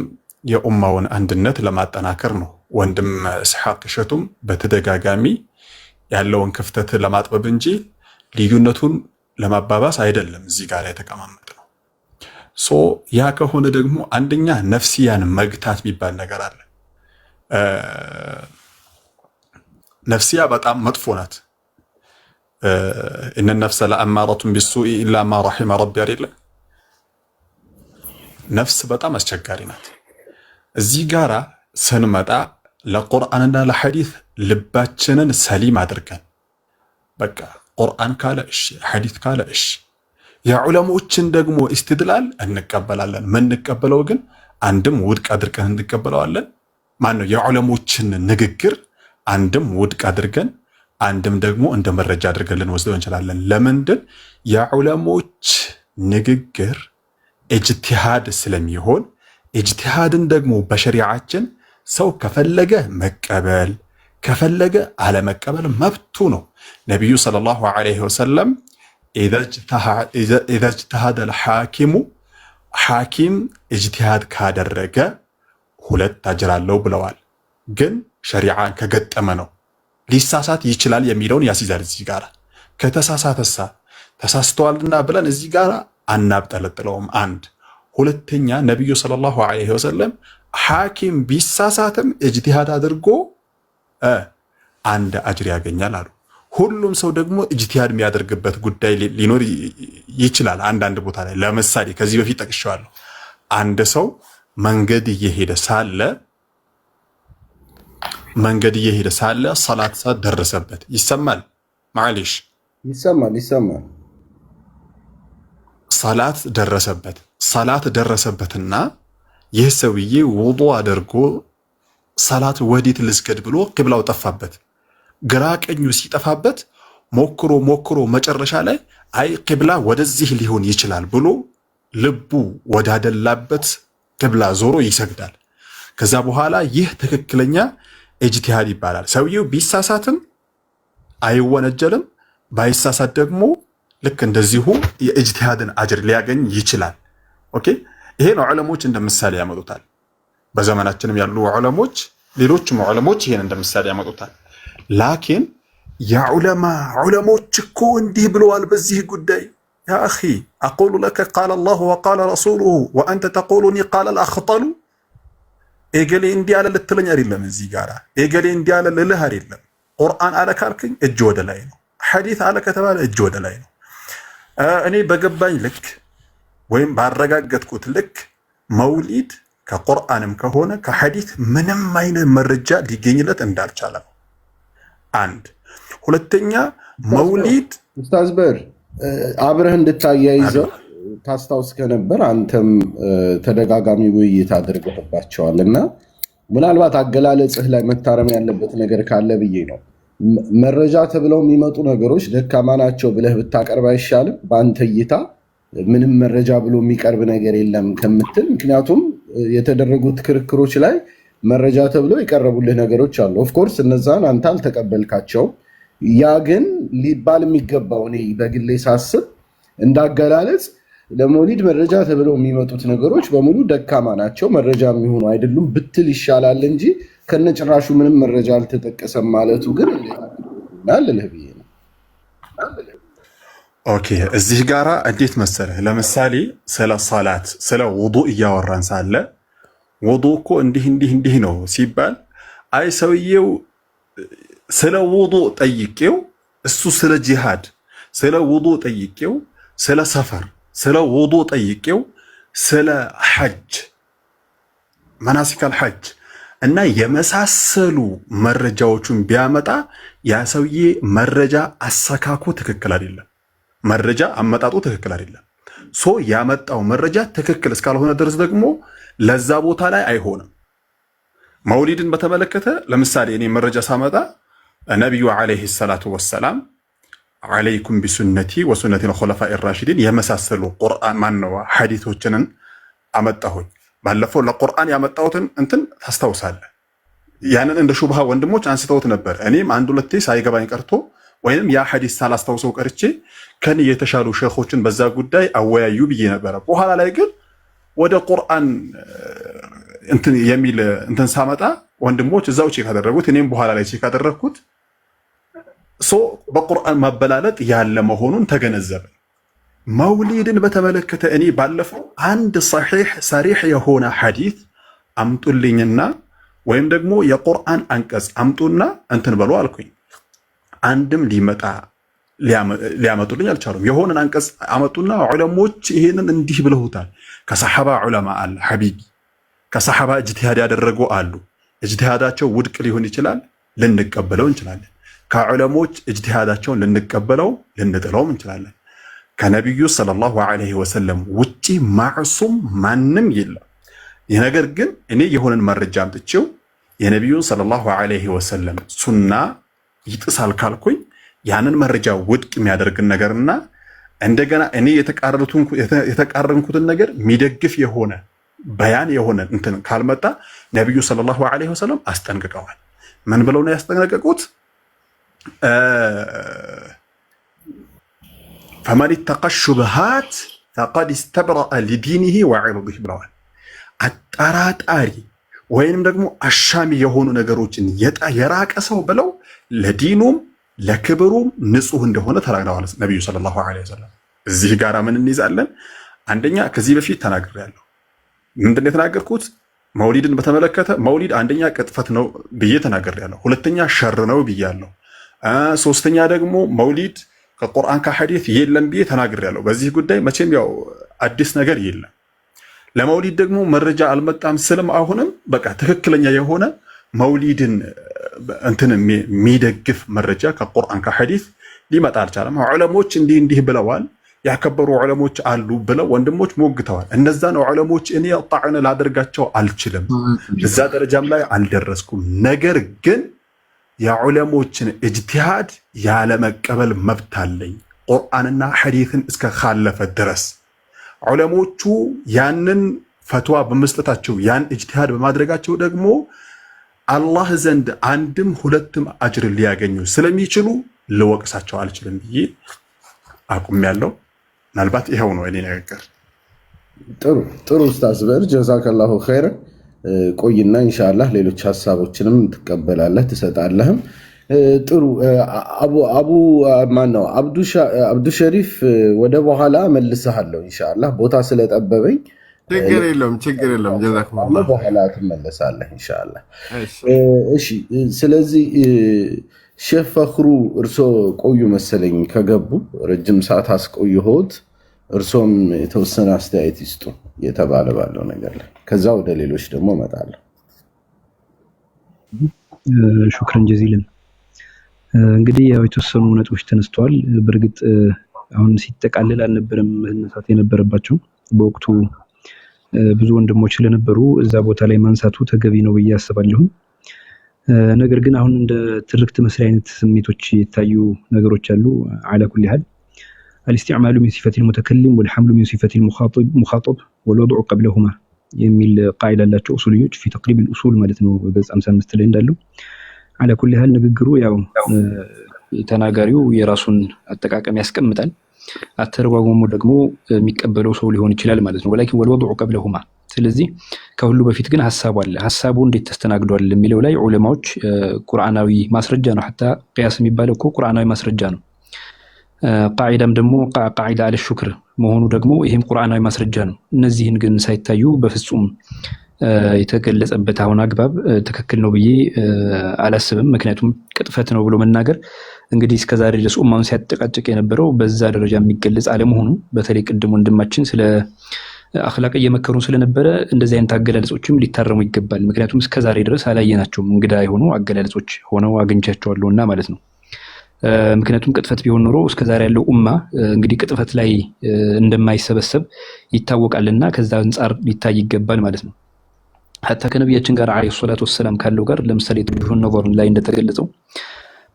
የኡማውን አንድነት ለማጠናከር ነው ወንድም ኢስሐቅ እሸቱም በተደጋጋሚ ያለውን ክፍተት ለማጥበብ እንጂ ልዩነቱን ለማባባስ አይደለም እዚህ ጋር የተቀማመጠ ነው ሶ ያ ከሆነ ደግሞ አንደኛ ነፍሲያን መግታት የሚባል ነገር አለ ነፍሲያ በጣም መጥፎ ናት ان النفس لاماره بالسوء الا ما رحم ربي አይደለ ነፍስ በጣም አስቸጋሪ ናት እዚህ ጋራ ስንመጣ ለቁርአንና ለሐዲስ ልባችንን ሰሊም አድርገን በቃ ቁርአን ካለ እሺ ሐዲስ ካለ እሺ የዑለሞችን ደግሞ ኢስቲድላል እንቀበላለን ምንቀበለው ግን አንድም ውድቅ አድርገን እንቀበለዋለን ማን ነው የዑለሞችን ንግግር አንድም ውድቅ አድርገን አንድም ደግሞ እንደ መረጃ አድርገን ልንወስደው እንችላለን ለምንድን የዑለሞች ንግግር ኢጅቲሃድ ስለሚሆን ኢጅቲሃድን ደግሞ በሸሪዓችን ሰው ከፈለገ መቀበል ከፈለገ አለመቀበል መብቱ ነው ነብዩ ሰለላሁ ዐለይሂ ወሰለም اذا اجتهد الحاكم حاكم اجتهاد ካደረገ ሁለት አጅር አለው ብለዋል ግን ሸሪዓን ከገጠመ ነው ሊሳሳት ይችላል የሚለውን ያስይዛል እዚህ ጋር ከተሳሳተሳ ተሳስተዋልና ብለን እዚህ ጋር አናብጠለጥለውም አንድ ሁለተኛ ነብዩ ሰለላሁ ዐለይሂ ወሰለም ሐኪም ቢሳሳትም ኢጅቲሃድ አድርጎ አንድ አጅር ያገኛል አሉ ሁሉም ሰው ደግሞ ኢጅቲሃድ የሚያደርግበት ጉዳይ ሊኖር ይችላል አንድ ቦታ ላይ ለምሳሌ ከዚህ በፊት ጠቅሻለሁ አንድ ሰው መንገድ እየሄደ ሳለ ሰላት ሰዓት ደረሰበት ይሰማል ማለሽ ይሰማል ሰላት ደረሰበትና ይህ ሰውዬ ውዱእ አድርጎ ሰላት ወዴት ልስገድ ብሎ ቂብላው ጠፋበት ግራ ቀኙ ሲጠፋበት ሞክሮ መጨረሻ ላይ አይ ቂብላ ወደዚህ ሊሆን ይችላል ብሎ ልቡ ወዳደላበት ቂብላ ዞሮ ይሰግዳል ከዛ በኋላ ይህ ትክክለኛ ኢጅቲሃድ ይባላል ሰውየው ቢሳሳትም አይወነጀልም ባይሳሳት ደግሞ ልክ እንደዚሁ የኢጅቲሃድን አጅር ሊያገኝ ይችላል ኦኬ ይሄ ነው ዑለሞች እንደምሳሌ ያመጡታል በዘመናችንም ያሉ ዑለሞች ሌሎችም ዑለሞች ይሄን እንደምሳሌ ያመጡታል ላኪን ያ ዑለሞች እኮ እንዲህ ብለዋል በዚህ ጉዳይ يا أخي أقول لك قال الله وقال رسوله وأنت تقولني قال الأخطل ኤገሌ እንዲህ አለ ልትለኝ አይደለም እዚህ ጋር ኤገሌ እንዲህ አለ ልልህ አይደለም ቁርአን አለ ካልከኝ እጅ ወደ ላይ ነው ሐዲስ አለ ከተባለ እጅ ወደ ላይ ነው እኔ በገባኝ ልክ ወይም ባረጋገጥኩት ልክ መውሊድ ከቁርአንም ከሆነ ከሐዲስ ምንም አይነት መረጃ ሊገኝለት እንዳልቻለ ነው አንድ ሁለተኛ መውሊድ ኡስታዝ በር አብረህ እንድታያይዘው ታስታውስ ከነበር አንተም ተደጋጋሚ ውይይት አድርገህባቸዋልና ምናልባት አገላለጽህ ላይ መታረም ያለበት ነገር ካለ ብዬ ነው መረጃ ተብለው የሚመጡ ነገሮች ደካማ ናቸው ብለህ ብታቀርብ አይሻልም በአንተ እይታ ምንም መረጃ ብሎ የሚቀርብ ነገር የለም ከምትል ምክንያቱም የተደረጉት ክርክሮች ላይ መረጃ ተብለው የቀረቡልህ ነገሮች አሉ ኦፍ ኮርስ እነዛን አንተ አልተቀበልካቸው ያ ግን ሊባል የሚገባው እኔ በግሌ ሳስብ እንዳገላለጽ ለመውሊድ መረጃ ተብለው የሚመጡት ነገሮች በሙሉ ደካማ ናቸው መረጃ የሚሆኑ አይደሉም ብትል ይሻላል እንጂ ከነጭራሹ ምንም መረጃ አልተጠቀሰም ማለቱ ግን አለልህ ብዬ ነው ኦኬ እዚህ ጋራ እንዴት መሰለህ ለምሳሌ ስለ ሶላት ስለ ውዱእ እያወራን ሳለ ውዱእ እኮ እንዲህ ነው ሲባል አይ ሰውየው ስለ ውዱእ ጠይቄው እሱ ስለ ጂሃድ ስለ ውዱእ ጠይቄው ስለ ሰፈር ስለ ውዱእ ጠይቄው ስለ ሐጅ መናሲካል ሐጅ እና የመሳሰሉ መረጃዎቹን ቢያመጣ ያ ሰውዬ መረጃ አሰካኩ ትክክል አይደለም መረጃ አመጣጡ ትክክል አይደለም ሶ ያመጣው መረጃ ትክክል እስካልሆነ ድረስ ደግሞ ለዛ ቦታ ላይ አይሆንም መውሊድን በተመለከተ ለምሳሌ እኔ መረጃ ሳመጣ ነቢዩ ዓለይሂ ሰላቱ ወሰላም ዓለይኩም ቢሱነቲ ወሱነቲ ልኹለፋኢ ራሺዲን የመሳሰሉ ቁርአን ማነው ሐዲቶችንን አመጣሁኝ። ባለፈው ለቁርአን ያመጣሁትን እንትን ታስታውሳለህ። ያንን እንደ ሹብሃ ወንድሞች አንስተውት ነበር። እኔም አንድ ሁለቴ ሳይገባኝ ቀርቶ ወይንም ያ ሐዲስ ሳላስታውሰው ቀርቼ ከኔ የተሻሉ ሼኾችን በዛ ጉዳይ አወያዩ ብዬ ነበረ። በኋላ ላይ ግን ወደ ቁርአን እንትን የሚል እንትን ሳመጣ ወንድሞች እዛው ቼክ አደረጉት። እኔም በኋላ ላይ ቼክ አደረግኩት። በቁርአን ማበላለጥ ያለ መሆኑን ተገነዘበ። መውሊድን በተመለከተ እኔ ባለፈው አንድ ሰሪሕ የሆነ ሐዲስ አምጡልኝና ወይም ደግሞ የቁርአን አንቀጽ አምጡና እንትን በሉ አልኩኝ። አንድም ሊያመጡልኝ አልቻሉም። የሆነን አንቀጽ አመጡና ዑለሞች ይሄንን እንዲህ ብለውታል። ከሰሐባ ዑለማ አለ ሐቢቢ፣ ከሰሐባ እጅቲሃድ ያደረጉ አሉ። እጅቲሃዳቸው ውድቅ ሊሆን ይችላል፣ ልንቀበለው እንችላለን። ከዑለሞች እጅቲሃዳቸውን ልንቀበለው ልንጥለውም እንችላለን። ከነቢዩ ሰለላሁ ዐለይሂ ወሰለም ውጪ ማዕሱም ማንም የለም። ይህ ነገር ግን እኔ የሆነን መረጃ አምጥቼው የነቢዩን ሰለላሁ ዐለይሂ ወሰለም ሱና ይጥሳል ካልኩኝ ያንን መረጃ ውድቅ የሚያደርግን ነገርና እንደገና እኔ የተቃረንኩትን ነገር የሚደግፍ የሆነ በያን የሆነ እንትን ካልመጣ ነቢዩ ሰለላሁ ዐለይሂ ወሰለም አስጠንቅቀዋል። ምን ብለው ነው ያስጠነቀቁት? ፈመን ኢተቀ ሹብሃት ፈቀድ ኢስተብረአ ሊዲኒሂ ወዒርዲሂ ብለዋል። አጠራጣሪ ወይንም ደግሞ አሻሚ የሆኑ ነገሮችን የራቀ ሰው ብለው ለዲኑም ለክብሩም ንጹህ እንደሆነ ተናግረዋል ነቢዩ ሰለላሁ ዐለይሂ ወሰለም። እዚህ ጋር ምን እንይዛለን? አንደኛ ከዚህ በፊት ተናግሬያለሁ። ምንድን ነው የተናገርኩት? መውሊድን በተመለከተ መውሊድ አንደኛ ቅጥፈት ነው ብዬ ተናግሬያለሁ። ሁለተኛ ሸር ነው ብያለሁ። ሶስተኛ ደግሞ መውሊድ ከቁርአን ከሐዲስ የለም ብዬ ተናግሬያለሁ። በዚህ ጉዳይ መቼም ያው አዲስ ነገር የለም። ለመውሊድ ደግሞ መረጃ አልመጣም ስልም አሁንም በቃ ትክክለኛ የሆነ መውሊድን እንትን የሚደግፍ መረጃ ከቁርአን ከሐዲስ ሊመጣ አልቻለም። ዑለሞች እንዲህ ብለዋል፣ ያከበሩ ዑለሞች አሉ ብለው ወንድሞች ሞግተዋል። እነዛን ዑለሞች እኔ ጣዕነ ላደርጋቸው አልችልም፣ እዛ ደረጃም ላይ አልደረስኩም። ነገር ግን የዑለሞችን እጅቲሃድ ያለመቀበል መብት አለኝ ቁርአንና ሐዲስን እስከ ካለፈ ድረስ። ዑለሞቹ ያንን ፈትዋ በመስጠታቸው ያን እጅቲሃድ በማድረጋቸው ደግሞ አላህ ዘንድ አንድም ሁለትም አጅር ሊያገኙ ስለሚችሉ ልወቅሳቸው አልችልም ብዬ አቁሜያለሁ። ምናልባት ይኸው ነው እኔ ነገር። ጥሩ ኡስታዝ በር ጀዛከላሁ ኸይር። ቆይና ኢንሻአላህ ሌሎች ሐሳቦችንም ትቀበላለህ ትሰጣለህም። ጥሩ አቡ ማን ነው አብዱ ሸሪፍ ወደ በኋላ መልሰሃለሁ ኢንሻአላህ ቦታ ስለጠበበኝ። ችግር የለም ጀዛከላሁ በኋላ ትመለሳለህ ኢንሻአላህ። እሺ ስለዚህ ሼህ ፈኽሩ እርሶ ቆዩ መሰለኝ ከገቡ ረጅም ሰዓት አስቆይሆት፣ እርሶም የተወሰነ አስተያየት ይስጡ የተባለ ባለው ነገር ላይ፣ ከዛ ወደ ሌሎች ደግሞ እመጣለሁ። ሹክረን ጀዚልን። እንግዲህ ያው የተወሰኑ ነጥቦች ተነስተዋል። በእርግጥ አሁን ሲጠቃልል አልነበረም መነሳት የነበረባቸው። በወቅቱ ብዙ ወንድሞች ስለነበሩ እዛ ቦታ ላይ ማንሳቱ ተገቢ ነው ብዬ አስባለሁ። ነገር ግን አሁን እንደ ትርክት መስሪያ አይነት ስሜቶች የታዩ ነገሮች አሉ። አላ ኩሊ ሐል الاستعمال من صفة المتكلم والحمل من صفة المخاطب والوضع قبلهما የሚል ቃይዳ አላቸው ኡሱልዮች في تقريب الأصول ማለት ነው። ገጽ 55 ላይ እንዳለው አላ ኩሊ ሐል ንግግሩ ያው ተናጋሪው የራሱን አጠቃቀም ያስቀምጣል። አተረጓጎሙ ደግሞ የሚቀበለው ሰው ሊሆን ይችላል ማለት ነው። ወላኪን والوضع قبلهما ስለዚህ ከሁሉ በፊት ግን ሐሳቡ አለ። ሐሳቡ እንዴት ተስተናግዷል የሚለው ላይ ዑለማዎች ቁርአናዊ ማስረጃ ነው። ሐታ ቂያስ የሚባለው እኮ ቁርአናዊ ማስረጃ ነው። ቃዒዳም ደግሞ ቃዒዳ አለ ሹክር መሆኑ ደግሞ ይሄም ቁርአናዊ ማስረጃ ነው። እነዚህን ግን ሳይታዩ በፍጹም የተገለጸበት አሁን አግባብ ትክክል ነው ብዬ አላስብም። ምክንያቱም ቅጥፈት ነው ብሎ መናገር እንግዲህ እስከዛሬ ድረስ ኡማውን ሲያጠቃጭቅ የነበረው በዛ ደረጃ የሚገለጽ አለመሆኑ፣ በተለይ ቅድም ወንድማችን ስለ አኽላቅ እየመከሩን ስለነበረ እንደዚህ አይነት አገላለጾችም ሊታረሙ ይገባል። ምክንያቱም እስከዛሬ ድረስ አላየናቸውም፣ እንግዳ የሆኑ አገላለጾች ሆነው አግኝቻቸዋለሁና ማለት ነው። ምክንያቱም ቅጥፈት ቢሆን ኖሮ እስከዛሬ ያለው ኡማ እንግዲህ ቅጥፈት ላይ እንደማይሰበሰብ ይታወቃልና ከዛ አንፃር ሊታይ ይገባል ማለት ነው። ሐታ ከነቢያችን ጋር ዓለይሂ ሰላቱ ወሰላም ካለው ጋር ለምሳሌ ተጅሁን ነظር ላይ እንደተገለጸው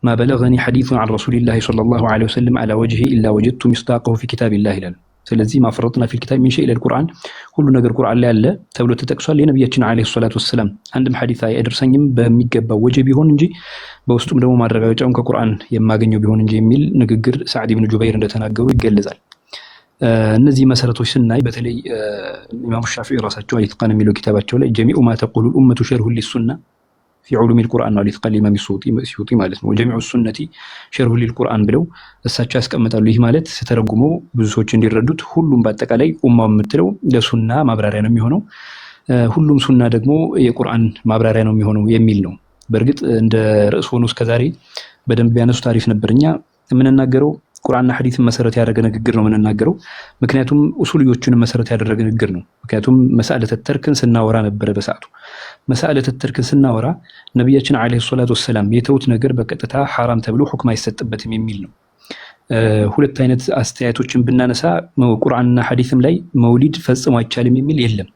ማ በለገኒ ሐዲሱን ዐን ረሱሊላሂ ሰለላሁ ዐለይሂ ወሰለም ዐላ ወጅሂ ኢላ ወጀድቱ ሚስዳቀሁ ፊ ኪታቢላህ ይላል። ስለዚህ ማፈረጥና ፊል ኪታብ ሚን ሸይእ ኢለል ቁርአን ሁሉ ነገር ቁርአን ላይ አለ ተብሎ ተጠቅሷል። የነቢያችን ዓለይሂ ሰላቱ ወሰላም አንድም ሐዲስ አይደርሰኝም በሚገባው ወጀህ ቢሆን እንጂ በውስጡም ደግሞ ማረጋገጫውን ከቁርአን የማገኘው ቢሆን እንጂ የሚል ንግግር ሰዕድ ኢብኑ ጁበይር እንደተናገሩ ይገለጻል። እነዚህ መሰረቶች ስናይ በተለይ ኢማሙ ሻፊዒ ራሳቸው አልኢትቃን የሚለው ኪታባቸው ላይ ጀሚዑ ማ ተቁሉ ኡመቱ ሸርሁ ሊሱና ፊ ዑሉሚል ቁርአን ነው አልኢትቃን ኢማም ሲዩጢ ማለት ነው። ጀሚዑ ሱነቲ ሸርሁ ሊልቁርአን ብለው እሳቸው ያስቀምጣሉ። ይህ ማለት ሲተረጉመው ብዙ ሰዎች እንዲረዱት ሁሉም በአጠቃላይ ኡማው የምትለው ለሱና ማብራሪያ ነው የሚሆነው፣ ሁሉም ሱና ደግሞ የቁርአን ማብራሪያ ነው የሚሆነው የሚል ነው። በእርግጥ እንደ ርዕስ ሆኖ እስከዛሬ በደንብ ያነሱት አሪፍ ነበር። እኛ የምንናገረው ቁርአንና ሐዲስን መሰረት ያደረገ ንግግር ነው የምንናገረው። ምክንያቱም ኡሱልዮቹን መሰረት ያደረገ ንግግር ነው። ምክንያቱም መስአለተ ተርክን ስናወራ ነበረ በሰዓቱ መስአለተ ተርክን ስናወራ ነቢያችን ዓለይሂ ሰላቱ ወሰላም የተውት ነገር በቀጥታ ሐራም ተብሎ ሁክም አይሰጥበትም የሚል ነው። ሁለት አይነት አስተያየቶችን ብናነሳ ቁርአንና ሐዲስም ላይ መውሊድ ፈጽሞ አይቻልም የሚል የለም።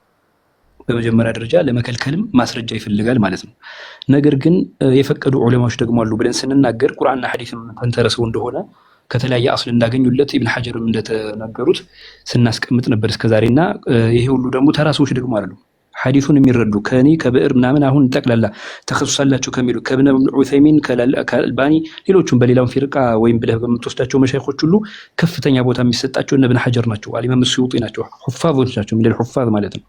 በመጀመሪያ ደረጃ ለመከልከልም ማስረጃ ይፈልጋል ማለት ነው። ነገር ግን የፈቀዱ ዑለማዎች ደግሞ አሉ ብለን ስንናገር ቁርአንና ሐዲስም ተንተረሰው እንደሆነ ከተለያየ አስል እንዳገኙለት ኢብን ሐጀርም እንደተናገሩት ስናስቀምጥ ነበር እስከዛሬና ይሄ ሁሉ ደግሞ ተራ ሰዎች ደግሞ አሉ ሐዲሱን የሚረዱ ከኔ ከብዕር ምናምን አሁን ጠቅላላ ተኸሱሳላቸው ከሚሉ ከኢብኑ ዑሰይሚን ከአልባኒ ሌሎቹም በሌላው ፊርቃ ወይም ብለህ በምትወስዳቸው መሻይኾች ሁሉ ከፍተኛ ቦታ የሚሰጣቸው እነ ኢብን ሐጀር ናቸው፣ አልኢማም ሲዩጢ ናቸው፣ ሁፋዞች ናቸው፣ ሚለል ሁፋዝ ማለት ነው።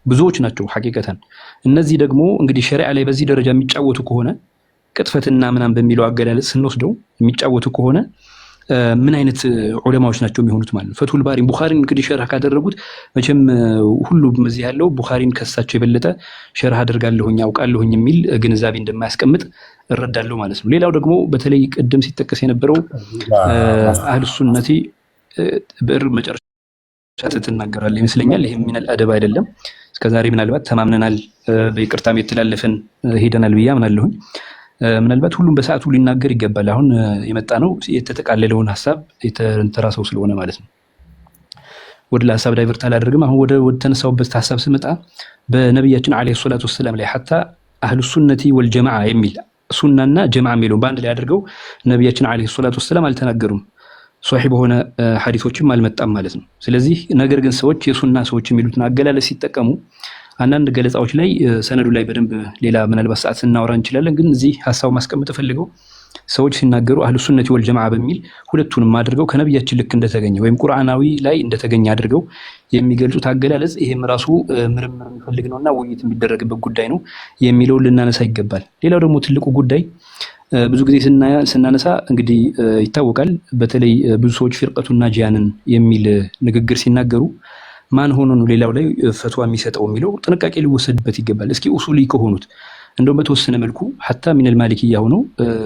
ብዙዎች ናቸው ሐቂቀተን። እነዚህ ደግሞ እንግዲህ ሸሪዓ ላይ በዚህ ደረጃ የሚጫወቱ ከሆነ ቅጥፈትና ምናምን በሚለው አገላለጽ ስንወስደው የሚጫወቱ ከሆነ ምን አይነት ዑለማዎች ናቸው የሚሆኑት ማለት ነው። ፈትሁል ባሪ ቡኻሪን እንግዲህ ሸርህ ካደረጉት መቼም ሁሉም እዚህ ያለው ቡኻሪን ከሳቸው የበለጠ ሸርህ አደርጋለሁኝ አውቃለሁኝ የሚል ግንዛቤ እንደማያስቀምጥ እረዳለሁ ማለት ነው። ሌላው ደግሞ በተለይ ቅድም ሲጠቀስ የነበረው አህሉ ሱነቲ ብዕር መጨረሻ ትናገራለህ ይመስለኛል። ይሄ ሚነል አደብ አይደለም። እስከዛሬ ምናልባት ተማምነናል፣ በይቅርታም የተላለፈን ሄደናል ብዬ አምናለሁኝ። ምናልባት ሁሉም በሰዓቱ ሊናገር ይገባል። አሁን የመጣ ነው የተጠቃለለውን ሐሳብ የተራሰው ስለሆነ ማለት ነው። ወደ ሐሳብ ዳይቨርት አላደርግም። አሁን ወደ ተነሳውበት ሐሳብ ስመጣ በነብያችን ዓለይሂ ሰላቱ ወሰላም ላይ ሐታ አህሉ ሱነቲ ወልጀማዓ የሚል ሱናና ጀማዓ የሚለውን በአንድ ላይ አድርገው ነብያችን ዓለይሂ ሰላቱ ወሰላም አልተናገሩም። ሷሂህ በሆነ ሐዲሶችም አልመጣም ማለት ነው። ስለዚህ ነገር ግን ሰዎች የሱና ሰዎች የሚሉትን አገላለጽ ሲጠቀሙ አንዳንድ ገለጻዎች ላይ ሰነዱ ላይ በደንብ ሌላ ምናልባት ሰዓት ስናወራ እንችላለን። ግን እዚህ ሐሳቡ ማስቀመጥ ፈልገው ሰዎች ሲናገሩ አህሉ ሱነቲ ወልጀማዓ በሚል ሁለቱንም አድርገው ከነብያችን ልክ እንደተገኘ ወይም ቁርአናዊ ላይ እንደተገኘ አድርገው የሚገልጹት አገላለጽ ይሄም ራሱ ምርምር የሚፈልግ ነውና ውይይት የሚደረግበት ጉዳይ ነው የሚለውን ልናነሳ ይገባል። ሌላው ደግሞ ትልቁ ጉዳይ ብዙ ጊዜ ስናነሳ እንግዲህ ይታወቃል። በተለይ ብዙ ሰዎች ፊርቀቱን ናጂያንን የሚል ንግግር ሲናገሩ ማን ሆኖ ነው ሌላው ላይ ፈትዋ የሚሰጠው የሚለው ጥንቃቄ ሊወሰድበት ይገባል። እስኪ ኡሱሊ ከሆኑት እንደውም በተወሰነ መልኩ ሐታ ሚነል ማሊኪያ ሆነው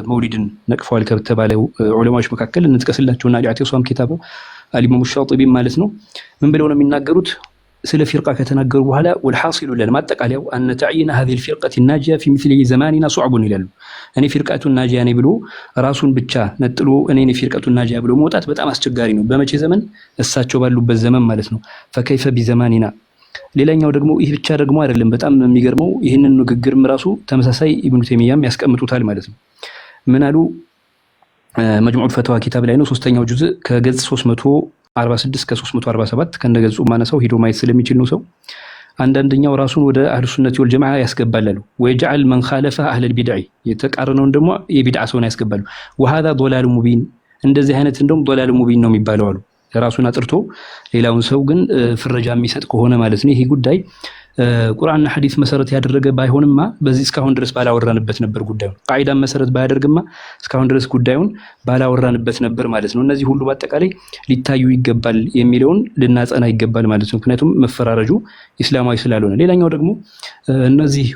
መውሊድን ነቅፈዋል ከተባለው ዑለማዎች መካከል እንጥቀስላቸውና አልኢዕቲሳም ኪታብ አልኢማሙ ሻጢቢ ማለት ነው ምን ብለው ነው የሚናገሩት? ስለ ፊርቃ ከተናገሩ በኋላ ወልሐሲሉ ለና ማጠቃለያው አነ ተዕይና هذه الفرقه الناجيه في مثل زماننا صعب ይላሉ። እኔ ፊርቃቱን ናጂያ ነኝ ብሎ ራሱን ብቻ ነጥሎ እኔ ፊርቀቱን ናጂያ ብሎ መውጣት በጣም አስቸጋሪ ነው። በመቼ ዘመን? እሳቸው ባሉበት ዘመን ማለት ነው። ፈከይፈ ቢዘማኒና። ሌላኛው ደግሞ ይህ ብቻ ደግሞ አይደለም። በጣም የሚገርመው ይህንን ንግግርም ራሱ ተመሳሳይ ኢብኑ ተይሚያም ያስቀምጡታል ማለት ነው። ምን አሉ? መጅሙዑል ፈትዋ ኪታብ ላይ ነው 3ኛው ጁዝ ከገጽ 346 ከ347 ከነገጹ ማነሳው ሂዶ ማየት ስለሚችል ነው ሰው። አንዳንደኛው ራሱን ወደ አህሉ ሱነቲ ወልጀማዓ ያስገባላሉ። ወይጀዓል መን ኻለፈ አህለል ቢድዕ የተቃረነውን ደግሞ የቢድዓ ሰውን ያስገባሉ። ወሃዛ ዶላል ሙቢን እንደዚህ አይነት እንደውም ዶላል ሙቢን ነው የሚባለው አሉ። ራሱን አጥርቶ ሌላውን ሰው ግን ፍረጃ የሚሰጥ ከሆነ ማለት ነው። ይሄ ጉዳይ ቁርአንና ሐዲስ መሰረት ያደረገ ባይሆንማ በዚህ እስካሁን ድረስ ባላወራንበት ነበር። ጉዳዩን ቃዒዳን መሰረት ባያደርግማ እስካሁን ድረስ ጉዳዩን ባላወራንበት ነበር ማለት ነው። እነዚህ ሁሉ በአጠቃላይ ሊታዩ ይገባል የሚለውን ልናጸና ይገባል ማለት ነው። ምክንያቱም መፈራረጁ ኢስላማዊ ስላልሆነ። ሌላኛው ደግሞ እነዚህ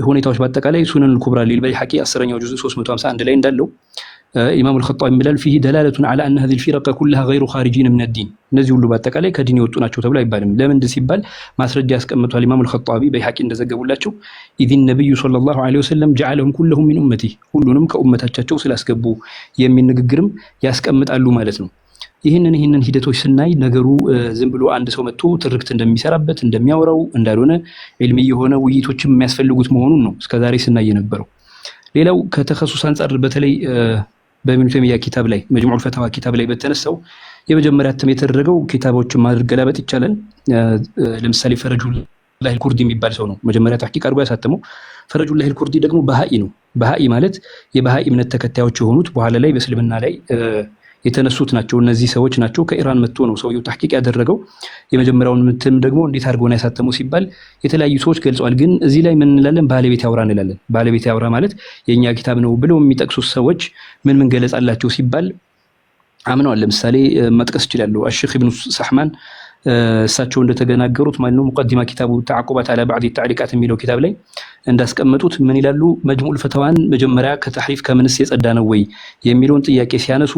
ሁኔታዎች በአጠቃላይ ሱነኑል ኩብራ ሊልበይሐቂ 10ኛው ጁዝ 351 ላይ እንዳለው ኢማሙ አልኸጣቢ ይላል فيه دلاله على ان هذه الفرق كلها غير خارجين من الدين። እነዚህ ሁሉ በአጠቃላይ ከዲን የወጡ ናቸው ተብሎ አይባልም። ለምን ሲባል ማስረጃ ያስቀምጧል ኢማሙ አልኸጣቢ በይሐቂ እንደዘገቡላቸው ኢዚ ነብዩ ሰለላሁ ዐለይሂ ወሰለም جعلهم كلهم من امتي ሁሉንም ከኡመታቸው ስላስገቡ የሚል ንግግርም ያስቀምጣሉ ማለት ነው። ይህንን ሂደቶች ስናይ ነገሩ ዝም ብሎ አንድ ሰው መጥቶ ትርክት እንደሚሰራበት እንደሚያወራው እንዳልሆነ ዒልሚ የሆነ ውይይቶችም የሚያስፈልጉት መሆኑን ነው እስከዛሬ ስናይ የነበረው። ሌላው ከተኸሱስ አንጻር በተለይ በኢብኑ ተይሚያ ኪታብ ላይ መጅሙዑል ፈተዋ ኪታብ ላይ በተነሳው የመጀመሪያ እትም የተደረገው ኪታቦችን ማድረግ ገላበጥ ይቻላል። ለምሳሌ ፈረጁላህ አልኩርዲ የሚባል ሰው ነው መጀመሪያ ተሕቂቅ አድርጎ ያሳተመው። ፈረጁላህ አልኩርዲ ደግሞ በሃኢ ነው። በሃኢ ማለት የበሃኢ እምነት ተከታዮች የሆኑት በኋላ ላይ በእስልምና ላይ የተነሱት ናቸው። እነዚህ ሰዎች ናቸው። ከኢራን መጥቶ ነው ሰውየው ተሕቂቅ ያደረገው። የመጀመሪያውን ምትም ደግሞ እንዴት አድርገው ነው ያሳተመው ሲባል የተለያዩ ሰዎች ገልጸዋል። ግን እዚህ ላይ ምን እንላለን? ባለቤት ያውራ እንላለን። ባለቤት ያውራ ማለት የኛ ኪታብ ነው ብለው የሚጠቅሱት ሰዎች ምን ገለጻላቸው ሲባል አምነዋል። ለምሳሌ መጥቀስ ይችላሉ። አሽኽ ኢብኑ ሰሕማን እሳቸው እንደተገናገሩት ማለት ነው ሙቀዲማ ኪታቡ ተዓቁባት አላ ባዕድ ተዕሊቃት የሚለው ኪታብ ላይ እንዳስቀመጡት ምን ይላሉ? መጅሙዑል ፈተዋን መጀመሪያ ከተሕሪፍ ከምንስ የጸዳ ነው ወይ የሚለውን ጥያቄ ሲያነሱ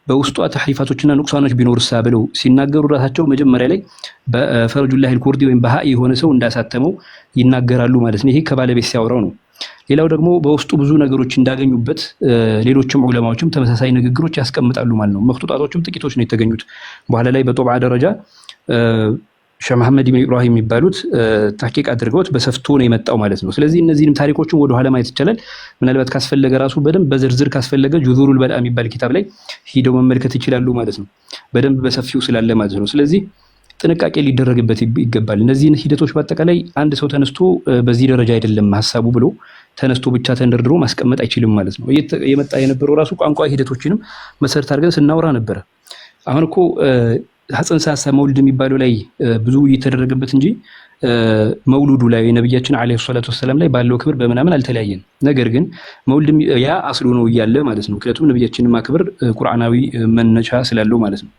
በውስጧ ተሕሪፋቶችና ኑቅሳኖች ቢኖርሳ ብለው ሲናገሩ ራሳቸው መጀመሪያ ላይ በፈረጁላህ አልኩርዲ ወይም በሃኢ የሆነ ሰው እንዳሳተመው ይናገራሉ ማለት ነው። ይሄ ከባለቤት ሲያወራው ነው። ሌላው ደግሞ በውስጡ ብዙ ነገሮች እንዳገኙበት ሌሎችም ዑለማዎችም ተመሳሳይ ንግግሮች ያስቀምጣሉ ማለት ነው። መክቱጣቶችም ጥቂቶች ነው የተገኙት። በኋላ ላይ በጦብዓ ደረጃ ሼህ መሐመድ ኢብኑ ኢብራሂም የሚባሉት ተሕቂቅ አድርገውት በሰፍቶ ነው የመጣው ማለት ነው። ስለዚህ እነዚህንም ታሪኮችን ወደ ኋላ ማየት ይቻላል። ምናልባት ካስፈለገ ራሱ በደንብ በዝርዝር ካስፈለገ ጁዙሩል በልዓ የሚባል ኪታብ ላይ ሂደው መመልከት ይችላሉ ማለት ነው። በደንብ በሰፊው ስላለ ማለት ነው። ስለዚህ ጥንቃቄ ሊደረግበት ይገባል። እነዚህን ሂደቶች በአጠቃላይ አንድ ሰው ተነስቶ በዚህ ደረጃ አይደለም ሀሳቡ ብሎ ተነስቶ ብቻ ተንደርድሮ ማስቀመጥ አይችልም ማለት ነው። የመጣ የነበረው ራሱ ቋንቋ ሂደቶችንም መሰረት አድርገን ስናወራ ነበረ። አሁን እኮ ሐሰን ሳሳ መውሊድ የሚባለው ላይ ብዙ እየተደረገበት እንጂ መውሉዱ ላይ የነብያችን አለይሂ ሰላቱ ወሰለም ላይ ባለው ክብር በምናምን አልተለያየን። ነገር ግን መውሊድ ያ አስሉ ነው እያለ ማለት ነው። ምክንያቱም ነብያችንን ማክበር ቁርአናዊ መነሻ ስላለው ማለት ነው።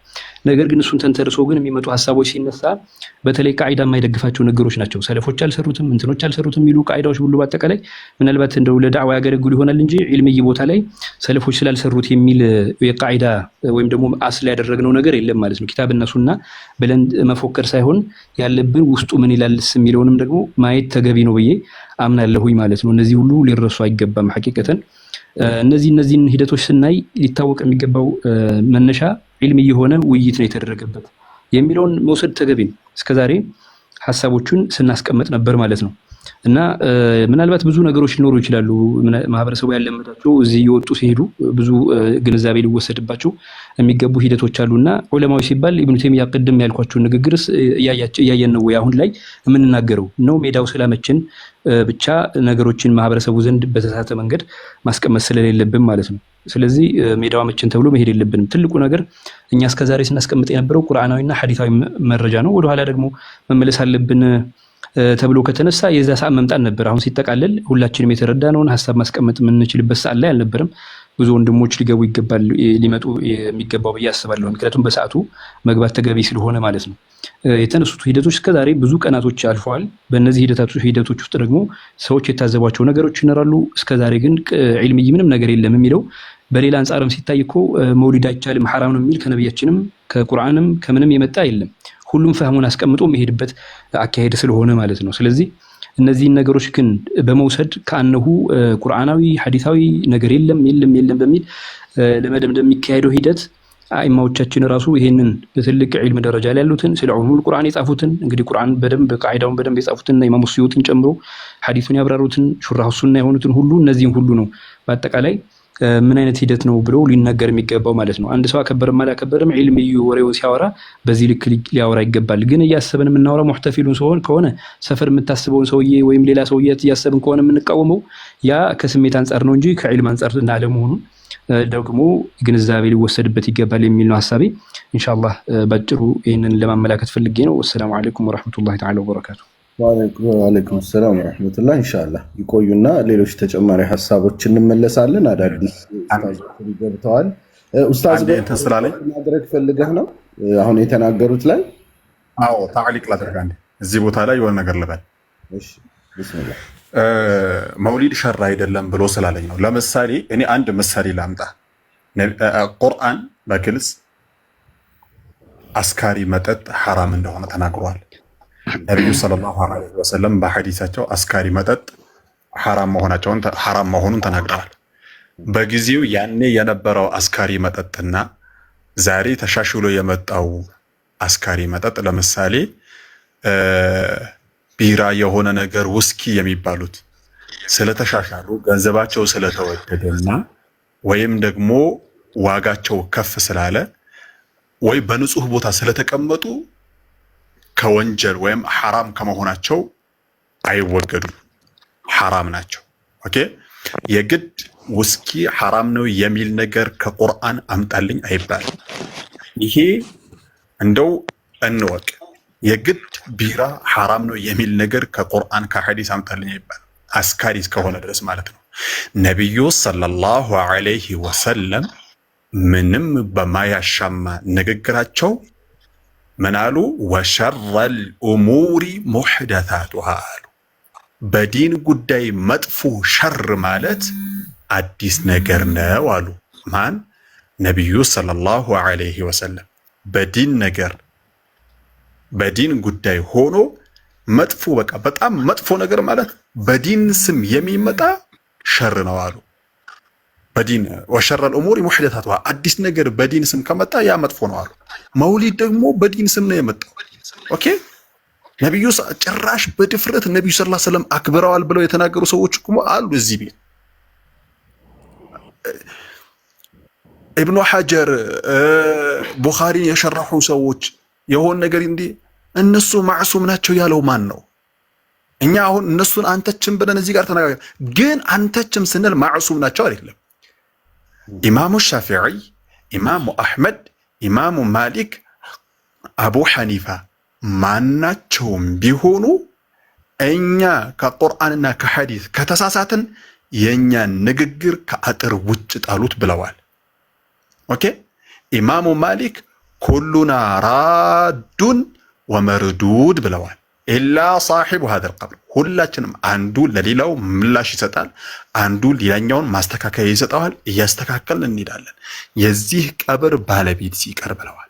ነገር ግን እሱን ተንተርሶ ግን የሚመጡ ሐሳቦች ሲነሳ በተለይ ቃዒዳ የማይደግፋቸው ነገሮች ናቸው። ሰለፎች አልሰሩትም እንትኖች አልሰሩትም የሚሉ ቃዒዳዎች ሁሉ በአጠቃላይ ምናልባት እንደው ለዳዕዋ ያገለግሉ ይሆናል እንጂ ዒልምይ ቦታ ላይ ሰለፎች ስላልሰሩት የሚል የቃዒዳ ወይም ደግሞ አስል ያደረግነው ነገር የለም ማለት ነው። ኪታብና ሱና ብለን መፎከር ሳይሆን ያለብን ውስጡ ምን ይላልስ የሚለውንም ደግሞ ማየት ተገቢ ነው ብዬ አምናለሁኝ ማለት ነው። እነዚህ ሁሉ ሊረሱ አይገባም። ሐቂቀተን እነዚህን ሂደቶች ስናይ ሊታወቅ የሚገባው መነሻ ዒልሚ የሆነ ውይይት ነው የተደረገበት የሚለውን መውሰድ ተገቢ ነው። እስከዛሬ ሐሳቦቹን ስናስቀምጥ ነበር ማለት ነው። እና ምናልባት ብዙ ነገሮች ሊኖሩ ይችላሉ። ማህበረሰቡ ያለመዳቸው እዚህ እየወጡ ሲሄዱ ብዙ ግንዛቤ ሊወሰድባቸው የሚገቡ ሂደቶች አሉና ዑለማዊ ሲባል ኢብኑ ተይሚያ ቅድም ያልኳቸውን ንግግርስ እያየን ነው ወይ አሁን ላይ የምንናገረው ነው? ሜዳው ስላመችን ብቻ ነገሮችን ማህበረሰቡ ዘንድ በተሳተ መንገድ ማስቀመጥ ስለሌለብን ማለት ነው። ስለዚህ ሜዳው አመችን ተብሎ መሄድ የለብንም። ትልቁ ነገር እኛ እስከዛሬ ስናስቀምጥ የነበረው ቁርአናዊና ሐዲሳዊ መረጃ ነው። ወደኋላ ደግሞ መመለስ አለብን ተብሎ ከተነሳ የዛ ሰዓት መምጣት ነበር። አሁን ሲጠቃለል ሁላችንም የተረዳነውን ሐሳብ ማስቀመጥ የምንችልበት ሰዓት ላይ አልነበረም። ብዙ ወንድሞች ሊገቡ ይገባል ሊመጡ የሚገባው ብዬ አስባለሁ። ምክንያቱም በሰዓቱ መግባት ተገቢ ስለሆነ ማለት ነው። የተነሱት ሂደቶች እስከዛሬ ብዙ ቀናቶች አልፈዋል። በእነዚህ ሂደቶች ውስጥ ደግሞ ሰዎች የታዘቧቸው ነገሮች ይኖራሉ። እስከዛሬ ግን ዒልምይ ምንም ነገር የለም የሚለው በሌላ አንጻርም ሲታይ እኮ መውሊድ አይቻልም ሐራም ነው የሚል ከነብያችንም ከቁርአንም ከምንም የመጣ የለም። ሁሉም ፈህሙን አስቀምጦ መሄድበት አካሄድ ስለሆነ ማለት ነው። ስለዚህ እነዚህን ነገሮች ግን በመውሰድ ከአነሁ ቁርአናዊ ሐዲሳዊ ነገር የለም በሚል ለመደምደም የሚካሄደው ሂደት አኢማዎቻችን ራሱ ይሄንን በትልቅ ዒልም ደረጃ ላይ ያሉትን ስለ ዑሉሙል ቁርአን የጻፉትን እንግዲህ ቁርአን በደንብ ቃዒዳውን በደንብ የጻፉትን ኢማሙ ስዩጢን ጨምሮ ሐዲሱን ያብራሩትን ሹራሁ ሱና የሆኑትን ሁሉ እነዚህን ሁሉ ነው በአጠቃላይ ምን አይነት ሂደት ነው ብሎ ሊናገር የሚገባው ማለት ነው። አንድ ሰው አከበረም አላከበረም ዒልምዩ ወሬውን ሲያወራ በዚህ ልክ ሊያወራ ይገባል። ግን እያሰብን የምናወራው ሙህተፊሉን ከሆነ ሰፈር የምታስበውን ሰውዬ ወይም ሌላ ሰውዬ እያሰብን ከሆነ የምንቃወመው ያ ከስሜት አንጻር ነው እንጂ ከዒልም አንጻር እንዳለመሆኑን ደግሞ ግንዛቤ ሊወሰድበት ይገባል የሚል ነው ሐሳቤ። ኢንሻአላህ ባጭሩ ይሄንን ለማመላከት ፈልጌ ነው። ወሰላሙ አለይኩም ወራህመቱላሂ ተዓላ ወበረካቱ። ወአለይኩም ሰላም ወራህመቱላህ። ኢንሻአላህ ይቆዩና ሌሎች ተጨማሪ ሐሳቦች እንመለሳለን። አዳዲስ ኡስታዞች ገብተዋል። ኡስታዝ ማድረግ ፈልገህ ነው አሁን የተናገሩት ላይ? አዎ ታዕሊቅ ላድርግ አንዴ እዚህ ቦታ ላይ የሆነ ነገር ልበል። እሺ ቢስሚላህ። መውሊድ ሸር አይደለም ብሎ ስላለኝ ነው። ለምሳሌ እኔ አንድ ምሳሌ ላምጣ። ቁርአን በግልጽ አስካሪ መጠጥ ሐራም እንደሆነ ተናግሯል። ነቢዩ ሰለላሁ ዐለይሂ ወሰለም በሐዲሳቸው አስካሪ መጠጥ ሐራም መሆኑን ተናግረዋል። በጊዜው ያኔ የነበረው አስካሪ መጠጥና ዛሬ ተሻሽሎ የመጣው አስካሪ መጠጥ ለምሳሌ ቢራ የሆነ ነገር ውስኪ የሚባሉት ስለተሻሻሉ ገንዘባቸው ስለተወደደና ወይም ደግሞ ዋጋቸው ከፍ ስላለ ወይ በንጹህ ቦታ ስለተቀመጡ ከወንጀል ወይም ሐራም ከመሆናቸው አይወገዱም፣ ሐራም ናቸው። ኦኬ የግድ ውስኪ ሐራም ነው የሚል ነገር ከቁርአን አምጣልኝ አይባልም። ይሄ እንደው እንወቅ። የግድ ቢራ ሐራም ነው የሚል ነገር ከቁርአን ከሐዲስ አምጣልኝ አይባልም፣ አስካሪ እስከሆነ ድረስ ማለት ነው። ነቢዩ ሰለላሁ ዐለይሂ ወሰለም ምንም በማያሻማ ንግግራቸው ምን አሉ? ወሸረል ኡሙሪ ሙሕደታቱሃ አሉ። በዲን ጉዳይ መጥፎ ሸር ማለት አዲስ ነገር ነው አሉ። ማን? ነቢዩ ሰለላሁ ዐለይሂ ወሰለም። በዲን ነገር በዲን ጉዳይ ሆኖ መጥፎ በቃ በጣም መጥፎ ነገር ማለት በዲን ስም የሚመጣ ሸር ነው አሉ። በዲን ወሸረል ኡሙሪ ሙሕደታቱሃ አዲስ ነገር በዲን ስም ከመጣ ያ መጥፎ ነው አሉ። መውሊድ ደግሞ በዲን ስም ነው የመጣው። ኦኬ ነብዩ ጭራሽ በድፍረት ነብዩ ሰለላሁ ዐለይሂ ወሰለም አክብረዋል ብለው የተናገሩ ሰዎች እኮ አሉ እዚህ ቤት። ኢብኑ ሐጀር ቡኻሪን የሸረሑ ሰዎች የሆነ ነገር እንዲህ እነሱ ማዕሱም ናቸው ያለው ማን ነው? እኛ አሁን እነሱን አንተችም ብለን እዚህ ጋር ተነጋገር፣ ግን አንተችም ስንል ማዕሱም ናቸው አይደለም። ኢማሙ ሻፊዒ፣ ኢማሙ አሕመድ፣ ኢማሙ ማሊክ፣ አቡ ሐኒፋ ማናቸውም ቢሆኑ እኛ ከቁርአንና ከሐዲስ ከተሳሳትን የእኛን ንግግር ከአጥር ውጭ ጣሉት ብለዋል። ኦኬ ኢማሙ ማሊክ ኩሉና ራዱን ወመርዱድ ብለዋል። ኢላ ሳሒቡ ሀዘል ቀብር ሁላችንም አንዱ ለሌላው ምላሽ ይሰጣል፣ አንዱ ሌላኛውን ማስተካከያ ይሰጠዋል፣ እያስተካከልን እንሄዳለን የዚህ ቀብር ባለቤት ሲቀር ብለዋል።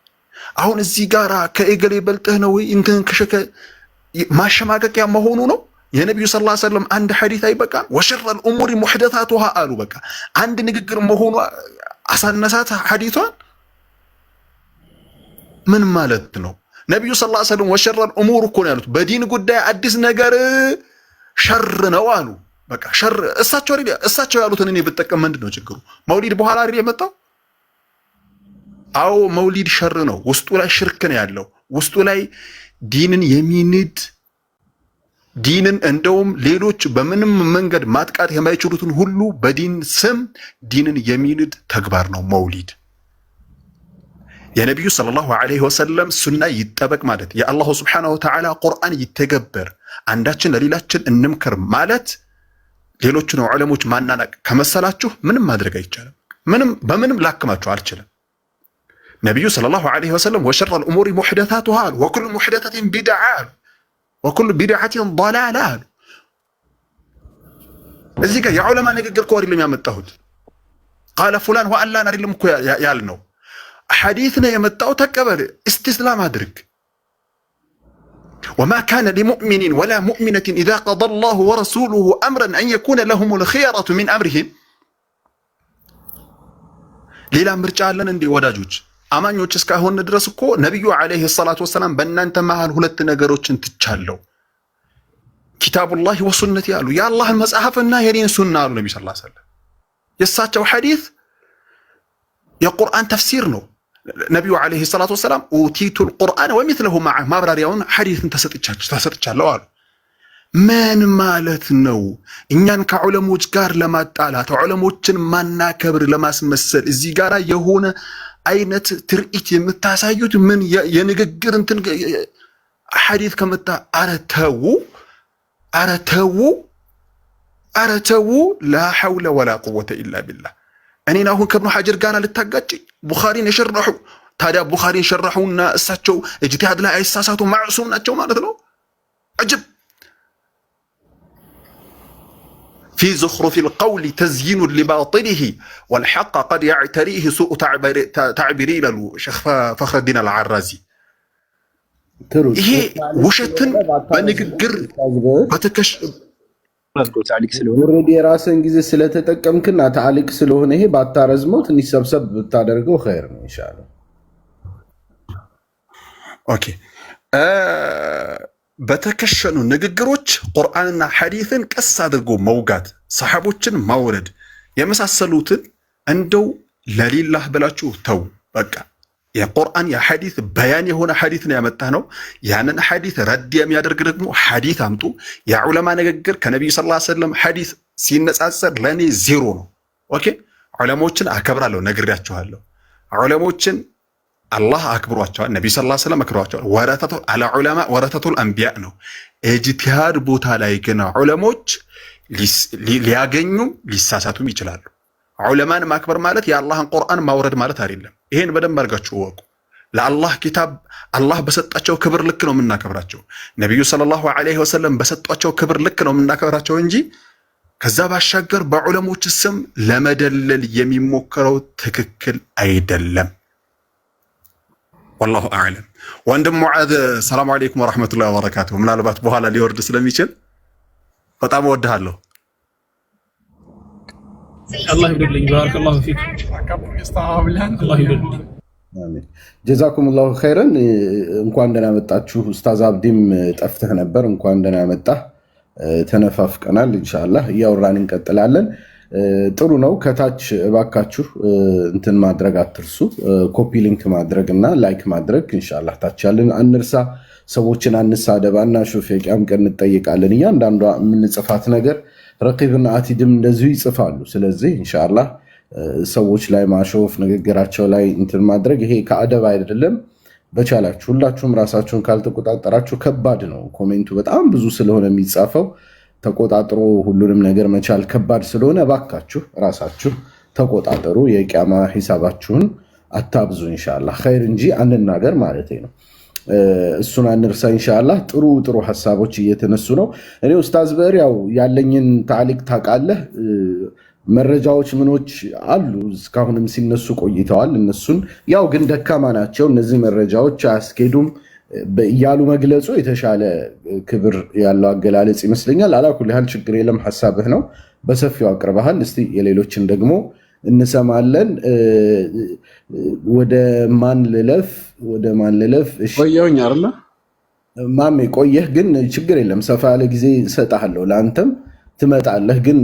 አሁን እዚህ ጋር ከእገሌ በልጥህ ነው እንትን ከሸከ ማሸማቀቂያ መሆኑ ነው። የነብዩ ሰለላሁ ዐለይሂ ወሰለም አንድ ሐዲስ አይበቃም? ወሸረል ኡሙሪ ሙሕደታቱሃ አሉ። በቃ አንድ ንግግር መሆኑ አሳነሳት ሐዲሷን። ምን ማለት ነው? ነብዩ ሰለላሁ ዐለይሂ ወሰለም ወሸረል ኡሙር እኮ ነው ያሉት። በዲን ጉዳይ አዲስ ነገር ሸር ነው አሉ። በቃ ሸር እሳቸው ያሉትን እኔ ብጠቀም ምንድን ነው ችግሩ? መውሊድ በኋላ አይደል የመጣው? አዎ መውሊድ ሸር ነው። ውስጡ ላይ ሽርክ ነው ያለው። ውስጡ ላይ ዲንን የሚንድ ዲንን እንደውም ሌሎች በምንም መንገድ ማጥቃት የማይችሉትን ሁሉ በዲን ስም ዲንን የሚንድ ተግባር ነው መውሊድ። የነቢዩ ሰለላሁ ዐለይሂ ወሰለም ሱና ይጠበቅ ማለት የአላሁ ስብሓነሁ ወተዓላ ቁርአን ይተገበር፣ አንዳችን ለሌላችን እንምከር ማለት ሌሎችን ዑለሞች ማናናቅ ከመሰላችሁ ምንም ማድረግ አይቻልም። በምንም ላክማችሁ አልችልም። ነቢዩ ሰለላሁ ዐለይሂ ወሰለም ወሸረል ኡሙሪ ሙሕደታቱሃ አሉ። ወኩሉ ሙሕደተቲን ቢድዓ አሉ። ወኩሉ ቢድዓቲን ضላላ አሉ። እዚህ ጋር የዑለማ ንግግር እኮ አይደለም ያመጣሁት። ቃለ ፉላን ወአላን አይደለም እኮ ያልነው። ሐዲስ ነው የመጣው፣ ተቀበል፣ እስትስላም አድርግ። ወማ ካነ ሊሙእሚኒን ወላ ሙእሚነትን ኢዛ ቀደ አላሁ ወረሱሉሁ አምረን አን የኩነ ለሁሙል ኺየረቱ ሚን አምሪሂም። ሌላ ምርጫ አለን እንዴ ወዳጆች? አማኞች እስካሁን ድረስ እኮ ነቢዩ ዐለይሂ ሰላቱ ወሰላም በእናንተ መሃል ሁለት ነገሮችን ትቻለሁ፣ ኪታቡላሂ ወሱነቲ አሉ። የአላህን መጽሐፍና የኔን ሱና አሉ ነቢ ሰለላሁ ዐለይሂ ወሰለም። የእሳቸው ሐዲስ የቁርአን ተፍሲር ነው። ነቢዩ ዐለይሂ ሰላቱ ወሰላም ኡቲቱል ቁርአን ወሚስለሁ መዐህ ማብራሪያውን ሐዲስን ተሰጥቻለሁ አሉ። ምን ማለት ነው? እኛን ከዑለሞች ጋር ለማጣላት ዑለሞችን ማናከብር ለማስመሰል እዚህ ጋር የሆነ አይነት ትርኢት የምታሳዩት ምን የንግግር እንትን ሐዲስ ከመጣ ኧረ ተው ላ ሐውለ ወላ ቁወተ ኢላ ቢላህ። እኔን አሁን ከብኑ ሐጀር ጋር ልታጋጭኝ? ቡኻሪን የሸረሑ ታዲያ ቡኻሪን ሸረሑና እሳቸው እጅቲሃድ ላይ አይሳሳቱ ማዕሱም ናቸው ማለት ነው? አጅብ في زخرف القول تزيين لباطله والحق قد يعتريه سوء تعبيري له شيخ فخر الدين العرازي ይሄ ውሸትን በንግግር በተከሽ ታሊክ ስለሆነ ኦሬዲ የራስን ጊዜ ስለተጠቀምክና ታሊክ ስለሆነ ይሄ ባታረዝመው ትንሽ ሰብሰብ ብታደርገው ኸይር ነው ኢንሻአላህ። ኦኬ በተከሸኑ ንግግሮች ቁርአንና ሐዲስን ቀስ አድርጎ መውጋት፣ ሰሐቦችን ማውረድ የመሳሰሉትን እንደው ለሊላህ ብላችሁ ተው። በቃ የቁርአን የሐዲስ በያን የሆነ ሐዲስ ነው ያመጣ ነው። ያንን ሐዲስ ረድ የሚያደርግ ደግሞ ሐዲስ አምጡ። የዑለማ ንግግር ከነብዩ ሰለላሁ ዐለይሂ ወሰለም ሐዲስ ሲነጻጸር ለኔ ዜሮ ነው። ኦኬ ዑለሞችን አከብራለሁ፣ ነግሬያችኋለሁ። ዑለሞችን አላህ አክብሯቸዋል፣ ነብዩ ሰለላሁ ዐለይሂ ወሰለም አክብሯቸዋል። ወረተቱ አለ ዑለማ ወረተቱል አንቢያ ነው። ኢጅቲሃድ ቦታ ላይ ግን ዑለሞች ሊያገኙም ሊሳሳቱም ይችላሉ። ዑለማን ማክበር ማለት የአላህን ቁርአን ማውረድ ማለት አይደለም። ይሄን በደንብ አድርጋችሁ ወቁ። ለአላህ ኪታብ አላህ በሰጣቸው ክብር ልክ ነው የምናከብራቸው። ነብዩ ሰለላሁ ዐለይሂ ወሰለም በሰጧቸው ክብር ልክ ነው የምናከብራቸው እንጂ ከዛ ባሻገር በዑለሞች ስም ለመደለል የሚሞከረው ትክክል አይደለም። ወላሁ አዕለም። ወንድም ሙዓዝ ሰላም አለይኩም ወራህመቱላሂ ወበረካቱሁ። ምናልባት በኋላ ሊወርድ ስለሚችል በጣም እወድሃለሁ። አላህ ይብድልኝ። ባረከላሁ ፊክ። አላህ ይብድልኝ። አሜን። ጀዛኩሙላሁ ኸይረን። እንኳን ደህና መጣችሁ። ኡስታዝ አብዲም ጠፍተህ ነበር፣ እንኳን ደህና መጣህ። ተነፋፍቀናል። ኢንሻአላህ እያወራን እንቀጥላለን። ጥሩ ነው። ከታች እባካችሁ እንትን ማድረግ አትርሱ። ኮፒ ሊንክ ማድረግ እና ላይክ ማድረግ ኢንሻአላህ ታች ያለን አንርሳ። ሰዎችን አንሳደባና ሹፌቂያም ቀን እንጠይቃለን። እያንዳንዷ የምንጽፋት ነገር ረቂብና አቲድም እንደዚሁ ይጽፋሉ። ስለዚህ ኢንሻአላህ ሰዎች ላይ ማሾፍ፣ ንግግራቸው ላይ እንትን ማድረግ ይሄ ከአደብ አይደለም። በቻላችሁ ሁላችሁም ራሳችሁን ካልተቆጣጠራችሁ ከባድ ነው። ኮሜንቱ በጣም ብዙ ስለሆነ የሚጻፈው ተቆጣጥሮ ሁሉንም ነገር መቻል ከባድ ስለሆነ እባካችሁ ራሳችሁ ተቆጣጠሩ። የቂያማ ሂሳባችሁን አታብዙ። ኢንሻአላህ ኸይር እንጂ አንናገር ማለት ነው። እሱን አንርሳ። ኢንሻአላህ ጥሩ ጥሩ ሐሳቦች እየተነሱ ነው። እኔ ኡስታዝ በር ያው ያለኝን ታሊቅ ታውቃለህ። መረጃዎች ምኖች አሉ እስካሁንም ሲነሱ ቆይተዋል። እነሱን ያው ግን ደካማ ናቸው እነዚህ መረጃዎች አያስኬዱም እያሉ መግለጹ የተሻለ ክብር ያለው አገላለጽ ይመስለኛል። አላኩል ያህል ችግር የለም። ሐሳብህ ነው በሰፊው አቅርበሃል። እስቲ የሌሎችን ደግሞ እንሰማለን። ወደ ማን ልለፍ? እሺ ቆየሁኝ አይደለ? ማሜ ቆየህ፣ ግን ችግር የለም። ሰፋ ያለ ጊዜ እሰጥሃለሁ፣ ለአንተም ትመጣለህ። ግን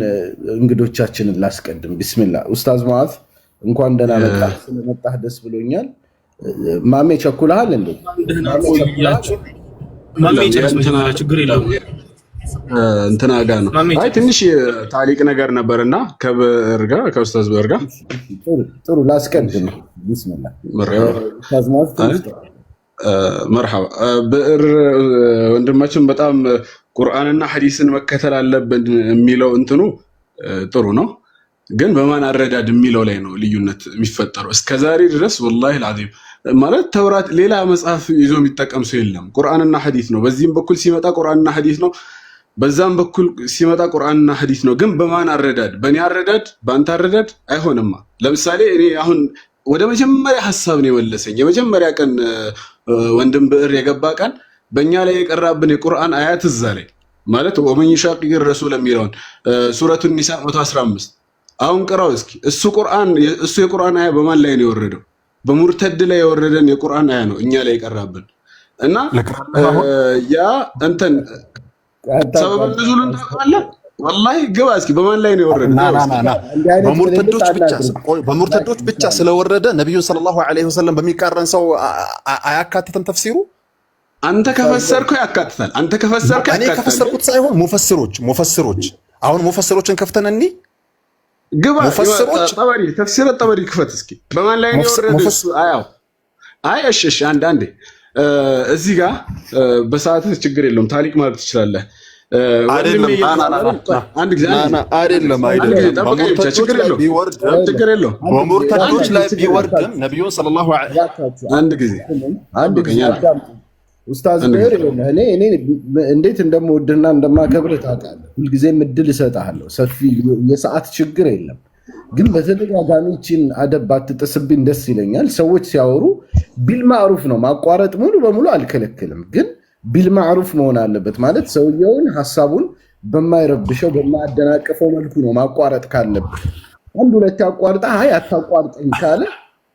እንግዶቻችንን ላስቀድም። ቢስሚላህ ኡስታዝ ሙዓዝ እንኳን ደህና መጣህ። ስለመጣህ ደስ ብሎኛል። ማሜ ቸኩልሃል እንዴ? ማሜ ችግር የለውም። እንትና ጋር ነው። አይ ትንሽ ታሪክ ነገር ነበርና ከብር ጋር ከኡስታዝ ብር ጋር ጥሩ ላስቀድም። ቢስሚላህ ኡስታዝ ሙዓዝ መርሐባ። ብር ወንድማችን በጣም ቁርአንና ሐዲስን መከተል አለብን የሚለው እንትኑ ጥሩ ነው፣ ግን በማን አረዳድ የሚለው ላይ ነው ልዩነት የሚፈጠረው። እስከዛሬ ድረስ ወላሂ አልዓዚም ማለት ተውራት ሌላ መጽሐፍ ይዞ የሚጠቀም ሰው የለም። ቁርአንና ሐዲስ ነው። በዚህም በኩል ሲመጣ ቁርአንና ሐዲስ ነው፣ በዛም በኩል ሲመጣ ቁርአንና ሐዲስ ነው። ግን በማን አረዳድ? በእኔ አረዳድ፣ በአንተ አረዳድ አይሆንማ። ለምሳሌ እኔ አሁን ወደ መጀመሪያ ሐሳብ ነው የመለሰኝ። የመጀመሪያ ቀን ወንድም ብዕር የገባ ቀን በእኛ ላይ የቀራብን የቁርአን አያት እዛ ላይ ማለት ወመን ይሻቂቅ ረሱል የሚለውን ሱረቱ ኒሳ 115 አሁን ቅራው እስኪ። እሱ የቁርአን አያ በማን ላይ ነው የወረደው? በሙርተድ ላይ የወረደን የቁርአን አያ ነው እኛ ላይ የቀራብን እና ያ እንትን ሰበብ ንዙልን ታውቃለህ? ወላሂ ግባ እስኪ በማን ላይ ነው የወረደው? በሙርተዶች ብቻ ስለወረደ ነብዩ ሰለላሁ ዐለይሂ ወሰለም በሚቃረን ሰው አያካትተም ተፍሲሩ። አንተ ከፈሰርከው ያካትታል። አንተ ከፈሰርከው እኔ ከፈሰርኩት ሳይሆን ሙፈስሮች አሁን ሙፈስሮችን ከፍተን እንይ ግባ ሙፈስሮች ተፍሲር ጠበሪ ክፈት እስኪ በማን ላይ ነው የወረደው እሱ አያው። አይ እሺ አንዴ እዚህ ጋር በሰዓት ችግር የለውም ታሪክ ማለት ትችላለህ። አይደለም ችግር የለውም በሙርተዶች ላይ ቢወርድም ነብዩ ሰለላሁ ዐለይሂ አንድ ጊዜ ኡስታዝ ብዕር እኔ እንዴት እንደምወድና እንደማከብርህ ታውቃለህ። ሁልጊዜም እድል እሰጥሃለሁ። ሰፊ የሰዓት ችግር የለም፣ ግን በተደጋጋሚ ይህችን አደብ ባትጥስብኝ ደስ ይለኛል። ሰዎች ሲያወሩ ቢልማዕሩፍ ነው ማቋረጥ፣ ሙሉ በሙሉ አልከለክልም፣ ግን ቢልማዕሩፍ መሆን አለበት። ማለት ሰውየውን ሐሳቡን በማይረብሸው በማያደናቅፈው መልኩ ነው ማቋረጥ ካለብህ። አንድ ሁለት ያቋርጣ አይ አታቋርጠኝ ካለ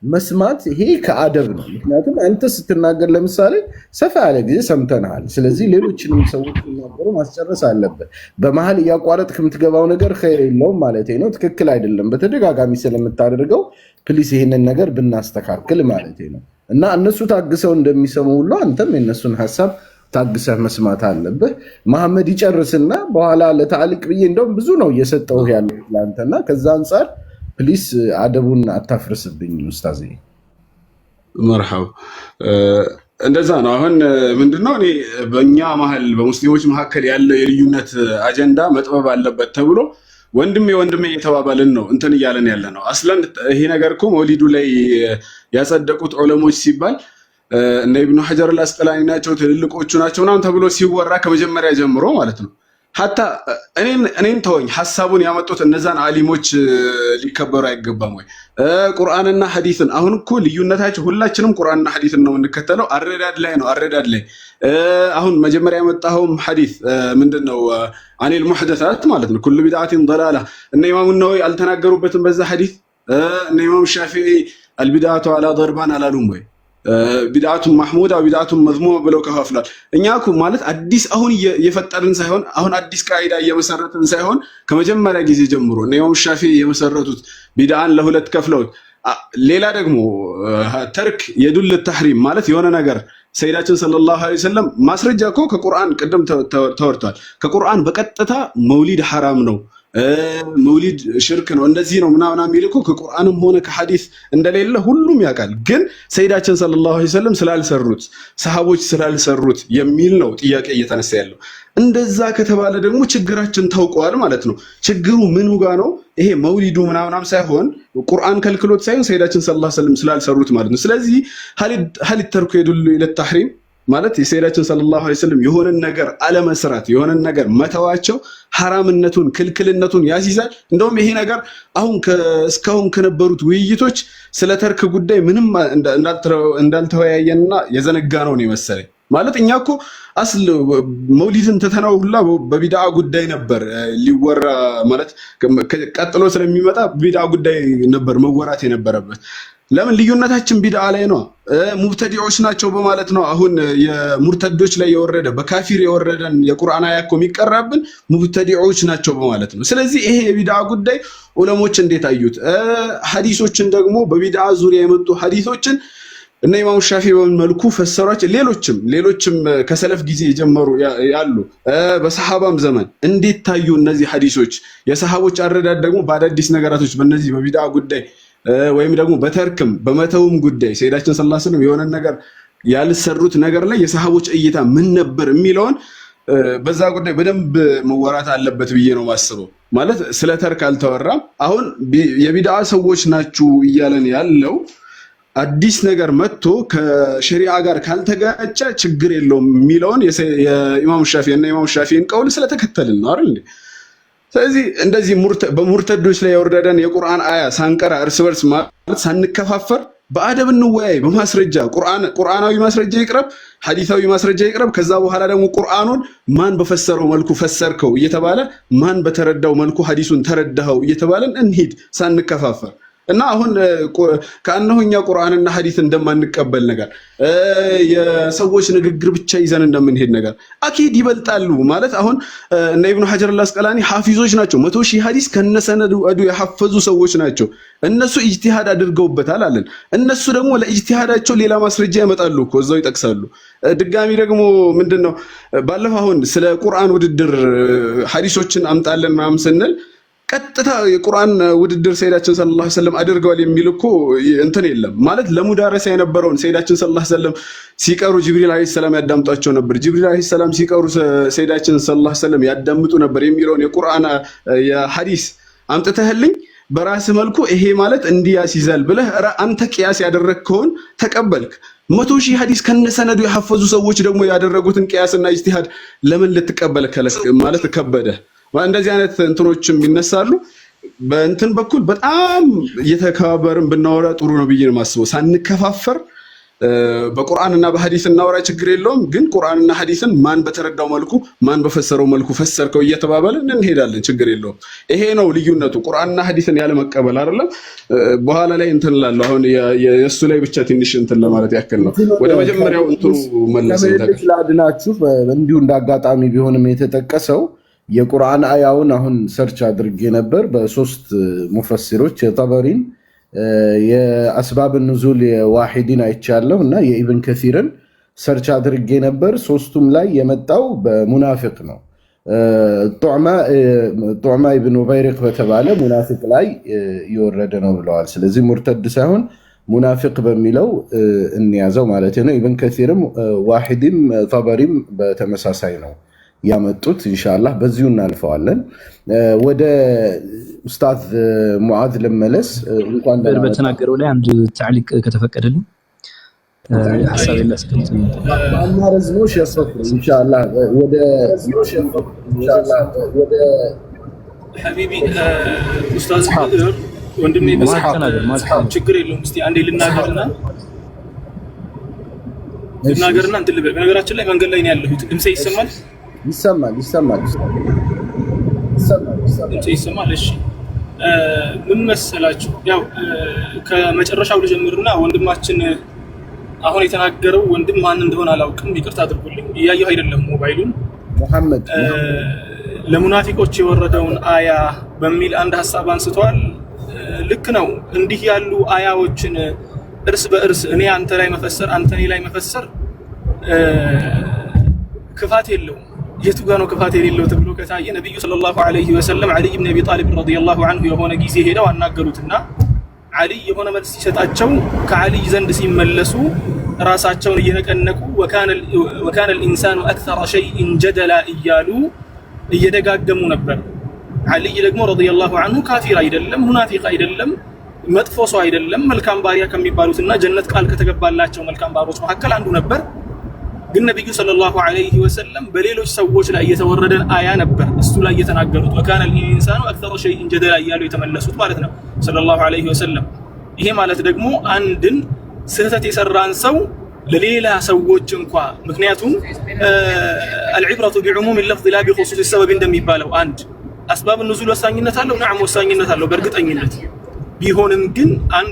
መስማት ይሄ ከአደብ ነው። ምክንያቱም አንተ ስትናገር ለምሳሌ ሰፋ ያለ ጊዜ ሰምተናል። ስለዚህ ሌሎችንም ሰዎች ሲናገሩ ማስጨረስ አለበት። በመሀል እያቋረጥክ የምትገባው ነገር ኸይር የለውም ማለት ነው። ትክክል አይደለም። በተደጋጋሚ ስለምታደርገው ፕሊስ ይህንን ነገር ብናስተካክል ማለት ነው። እና እነሱ ታግሰው እንደሚሰሙ ሁሉ አንተም የነሱን ሀሳብ ታግሰህ መስማት አለብህ። መሐመድ ይጨርስና በኋላ ለታሊቅ ብዬ እንደውም ብዙ ነው እየሰጠው ያለው ለአንተና ከዛ አንጻር ፕሊስ አደቡን አታፍርስብኝ ኡስታዝ። መርሐባ እንደዛ ነው። አሁን ምንድነው እኔ በእኛ መሀል በሙስሊሞች መካከል ያለው የልዩነት አጀንዳ መጥበብ አለበት ተብሎ ወንድሜ እየተባባልን ነው እንትን እያለን ያለ ነው። አስለን ይሄ ነገር እኮ መውሊዱ ላይ ያጸደቁት ዑለሞች ሲባል እነ ኢብኑ ሐጀር አልአስቀላኒ ናቸው ትልልቆቹ ናቸው ምናምን ተብሎ ሲወራ ከመጀመሪያ ጀምሮ ማለት ነው። ሀታ እኔን ተወኝ ሐሳቡን ያመጡት እነዛን አሊሞች ሊከበሩ አይገባም ወይ? ቁርአንና ሐዲስን አሁን እኮ ልዩነታቸው ሁላችንም ቁርአንና ሐዲስን ነው የምንከተለው። አረዳድ ላይ አሁን መጀመሪያ የመጣውም ሐዲስ ምንድነው? አኒል ሙህደሳት ማለት ነው። ኩሉ ቢድዓቲን ضላላ እነ ኢማሙ ነወዊ አልተናገሩበትም በዛ ሐዲስ። እነ ኢማሙ ሻፊዒ አልቢድዓቱ አላ ضርባን አላሉም ወይ? ቢድዓቱን ማህሙዳ ቢድዓቱን መዝሙማ ብለው ከፋፍሏል። እኛ እኮ ማለት አዲስ አሁን የፈጠርን ሳይሆን አሁን አዲስ ቃይዳ እየመሰረትን ሳይሆን ከመጀመሪያ ጊዜ ጀምሮ ነው ኢማሙ ሻፊዒ የመሰረቱት ቢድዓን ለሁለት ከፍለውት። ሌላ ደግሞ ተርክ የዱል ተሕሪም ማለት የሆነ ነገር ሰይዳችን ሰለላሁ ዐለይሂ ወሰለም ማስረጃ እኮ ከቁርአን ቅድም ተወርቷል። ከቁርአን በቀጥታ መውሊድ ሐራም ነው መውሊድ ሽርክ ነው እንደዚህ ነው ምናምን የሚል እኮ ከቁርአንም ሆነ ከሐዲስ እንደሌለ ሁሉም ያውቃል። ግን ሰይዳችን ሰለላሁ ዐለይሂ ወሰለም ስላልሰሩት ሰሃቦች ስላልሰሩት የሚል ነው ጥያቄ እየተነሳ ያለው። እንደዛ ከተባለ ደግሞ ችግራችን ታውቀዋል ማለት ነው። ችግሩ ምኑ ጋር ነው? ይሄ መውሊዱ ምናምናም ሳይሆን ቁርአን ከልክሎት ሳይሆን ሰይዳችን ሰለላሁ ዐለይሂ ወሰለም ስላልሰሩት ማለት ነው። ስለዚህ ሀል ተርኩ የዱሉ ኢለ ተሕሪም ማለት የሰይዳችን ሰለላሁ ዐለይሂ ወሰለም የሆነን ነገር አለመስራት የሆነን ነገር መተዋቸው ሐራምነቱን ክልክልነቱን ያስይዛል። እንደውም ይሄ ነገር አሁን እስካሁን ከነበሩት ውይይቶች ስለ ተርክ ጉዳይ ምንም እንዳልተወያየንና የዘነጋ ነው መሰለኝ። ማለት እኛ እኮ አስል መውሊድን ተተናው ሁላ በቢድዓ ጉዳይ ነበር ሊወራ ማለት ቀጥሎ ስለሚመጣ ቢድዓ ጉዳይ ነበር መወራት የነበረበት። ለምን ልዩነታችን ቢድዓ ላይ ነው። ሙብተዲዖች ናቸው በማለት ነው። አሁን የሙርተዶች ላይ የወረደ በካፊር የወረደን የቁርአን አያ እኮ የሚቀራብን ሙብተዲዖች ናቸው በማለት ነው። ስለዚህ ይሄ የቢድዓ ጉዳይ ዑለሞች እንዴት አዩት? ሐዲሶችን ደግሞ በቢድዓ ዙሪያ የመጡ ሐዲሶችን እነ ኢማሙ ሻፊዒ በምን መልኩ ፈሰሯቸው? ሌሎችም ከሰለፍ ጊዜ የጀመሩ ያሉ በሰሃባም ዘመን እንዴት ታዩ እነዚህ ሐዲሶች? የሰሃቦች አረዳድ ደግሞ በአዳዲስ ነገራቶች በእነዚህ በቢድዓ ጉዳይ ወይም ደግሞ በተርክም በመተውም ጉዳይ ሰይዳችን ሰለላሁ ዐለይሂ ወሰለም የሆነ ነገር ያልሰሩት ነገር ላይ የሰሃቦች እይታ ምን ነበር የሚለውን በዛ ጉዳይ በደንብ መወራት አለበት ብዬ ነው ማስበው። ማለት ስለ ተርክ አልተወራም። አሁን የቢድዓ ሰዎች ናችሁ እያለን ያለው አዲስ ነገር መጥቶ ከሸሪዓ ጋር ካልተጋጨ ችግር የለውም የሚለውን የኢማሙ ሻፊዒ እና ኢማሙ ሻፊዒን ቀውል ስለተከተልን ነው አይደል? ስለዚህ እንደዚህ በሙርተዶች ላይ የወረደን የቁርአን አያ ሳንቀራ እርስ በርስ ማለት ሳንከፋፈር በአደብ እንወያይ። በማስረጃ ቁርአናዊ ማስረጃ ይቅረብ፣ ሐዲሳዊ ማስረጃ ይቅረብ። ከዛ በኋላ ደግሞ ቁርአኑን ማን በፈሰረው መልኩ ፈሰርከው እየተባለ ማን በተረዳው መልኩ ሐዲሱን ተረዳኸው እየተባለን እንሂድ ሳንከፋፈር እና አሁን ከአንሁ እኛ ቁርአንና ሐዲስ እንደማንቀበል ነገር የሰዎች ንግግር ብቻ ይዘን እንደምንሄድ ነገር አኪድ ይበልጣሉ ማለት አሁን እነ ኢብኑ ሐጀር አልአስቀላኒ ሐፊዞች ናቸው። 100,000 ሐዲስ ከነሰነዱ የሐፈዙ ሰዎች ናቸው። እነሱ ኢጅቲሃድ አድርገውበታል አለን። እነሱ ደግሞ ለኢጅቲሃዳቸው ሌላ ማስረጃ ያመጣሉ እኮ እዛው ይጠቅሳሉ። ድጋሚ ደግሞ ምንድነው ባለፈው አሁን ስለ ቁርአን ውድድር ሐዲሶችን አምጣለን ምናምን ስንል ቀጥታ የቁርአን ውድድር ሰይዳችን ሰለላሁ ዐለይሂ ወሰለም አድርገዋል የሚል እኮ እንትን የለም። ማለት ለሙዳረሳ የነበረውን ሰይዳችን ሰለላሁ ዐለይሂ ወሰለም ሲቀሩ ጅብሪል አለይሂ ሰላም ያዳምጧቸው ነበር፣ ጅብሪል አለይሂ ሰላም ሲቀሩ ሰይዳችን ሰለላሁ ዐለይሂ ወሰለም ያዳምጡ ነበር የሚለውን የቁርአን የሐዲስ አምጥተህልኝ በራስ መልኩ ይሄ ማለት እንዲህ ያስይዛል ብለህ አንተ ቂያስ ያደረግከውን ተቀበልክ። 100,000 ሐዲስ ከነሰነዱ የሐፈዙ ሰዎች ደግሞ ያደረጉትን ቂያስና ኢጅቲሃድ ለምን ልትቀበል ማለት ከበደ? እንደዚህ አይነት እንትኖችም ይነሳሉ። በእንትን በኩል በጣም እየተከባበርን ብናወራ ጥሩ ነው ብዬ ነው የማስበው። ሳንከፋፈር በቁርአንና በሐዲስ እናወራ ችግር የለውም። ግን ቁርአንና ሐዲስን ማን በተረዳው መልኩ ማን በፈሰረው መልኩ ፈሰርከው እየተባባልን እንሄዳለን። ችግር የለውም። ይሄ ነው ልዩነቱ፣ ቁርአንና ሐዲስን ያለ መቀበል አይደለም። በኋላ ላይ እንትን እላለሁ። አሁን የእሱ ላይ ብቻ ትንሽ እንትን ለማለት ያክል ነው። ወደ መጀመሪያው እንትኑ መለሰኝ። ላድናችሁ እንዲሁ እንዳጋጣሚ ቢሆንም የተጠቀሰው የቁርአን አያውን አሁን ሰርች አድርጌ ነበር በሶስት ሙፈሲሮች የጠበሪን የአስባብ ኑዙል የዋሂዲን አይቻለሁ እና የኢብን ከሲርን ሰርች አድርጌ ነበር። ሶስቱም ላይ የመጣው በሙናፊቅ ነው። ጡዕማ ኢብኑ ኡበይሪቅ በተባለ ሙናፊቅ ላይ የወረደ ነው ብለዋል። ስለዚህ ሙርተድ ሳይሆን ሙናፊቅ በሚለው እንያዘው ማለት ነው። ኢብን ከሲርም ዋሂዲም ጠበሪም በተመሳሳይ ነው ያመጡት። ኢንሻአላህ በዚሁ እናልፈዋለን። ወደ ኡስታዝ ሙዓዝ ልመለስ። እንኳን በተናገረው ላይ አንድ ታዕሊቅ ከተፈቀደልኝ ሐሳብ ላስቀምጥ። ማማረዝሞ ሸፈፍ ኢንሻአላህ ወደ ሐቢቢ ኡስታዝ ወንድሜ ችግር የለውም። እስቲ አንዴ ልናገርና እንትን ልበል። በነገራችን ላይ መንገድ ላይ ነው ያለሁት። ድምጼ ይሰማል? ይሰማል። እሺ ምን መሰላችሁ፣ ያው ከመጨረሻው ልጀምርና ወንድማችን አሁን የተናገረው ወንድም ማን እንደሆነ አላውቅም፣ ይቅርታ አድርጉልኝ። እያየሁ አይደለም ሞባይሉን። መሐመድ ለሙናፊቆች የወረደውን አያ በሚል አንድ ሐሳብ አንስተዋል። ልክ ነው። እንዲህ ያሉ አያዎችን እርስ በእርስ እኔ አንተ ላይ መፈሰር አንተ እኔ ላይ መፈሰር ክፋት የለውም። የቱ ጋር ነው ክፋት የሌለው ተብሎ ከታየ ነብዩ ሰለላሁ ዐለይሂ ወሰለም አሊ ኢብኑ አቢ ጣሊብ ረዲየላሁ ዐንሁ የሆነ ጊዜ ሄደው አናገሩትና አሊ የሆነ መልስ ሲሰጣቸው ከአሊ ዘንድ ሲመለሱ ራሳቸውን እየነቀነቁ ወካነ الانسان اكثر شيء جدلا እያሉ እየደጋገሙ ነበር። አሊ ደግሞ ረዲየላሁ ዐንሁ ካፊር አይደለም፣ ሙናፊቅ አይደለም፣ መጥፎ ሰው አይደለም፣ መልካም ባሪያ ከሚባሉትና ጀነት ቃል ከተገባላቸው መልካም ባሮች መካከል አንዱ ነበር። ግን ነብዩ ሰለላሁ ዐለይሂ ወሰለም በሌሎች ሰዎች ላይ የተወረደን አያ ነበር እሱ ላይ የተናገሩት ወካነ الانسان اكثر شيء جدلا እያሉ የተመለሱት ማለት ነው ሰለላሁ ዐለይሂ ወሰለም። ይሄ ማለት ደግሞ አንድን ስህተት የሰራን ሰው ለሌላ ሰዎች እንኳን ምክንያቱም العبرة بعموم اللفظ لا بخصوص السبب እንደሚባለው አንድ አስባብ ኑዙል ወሳኝነት አለው። ነዓም ወሳኝነት አለው በእርግጠኝነት ቢሆንም ግን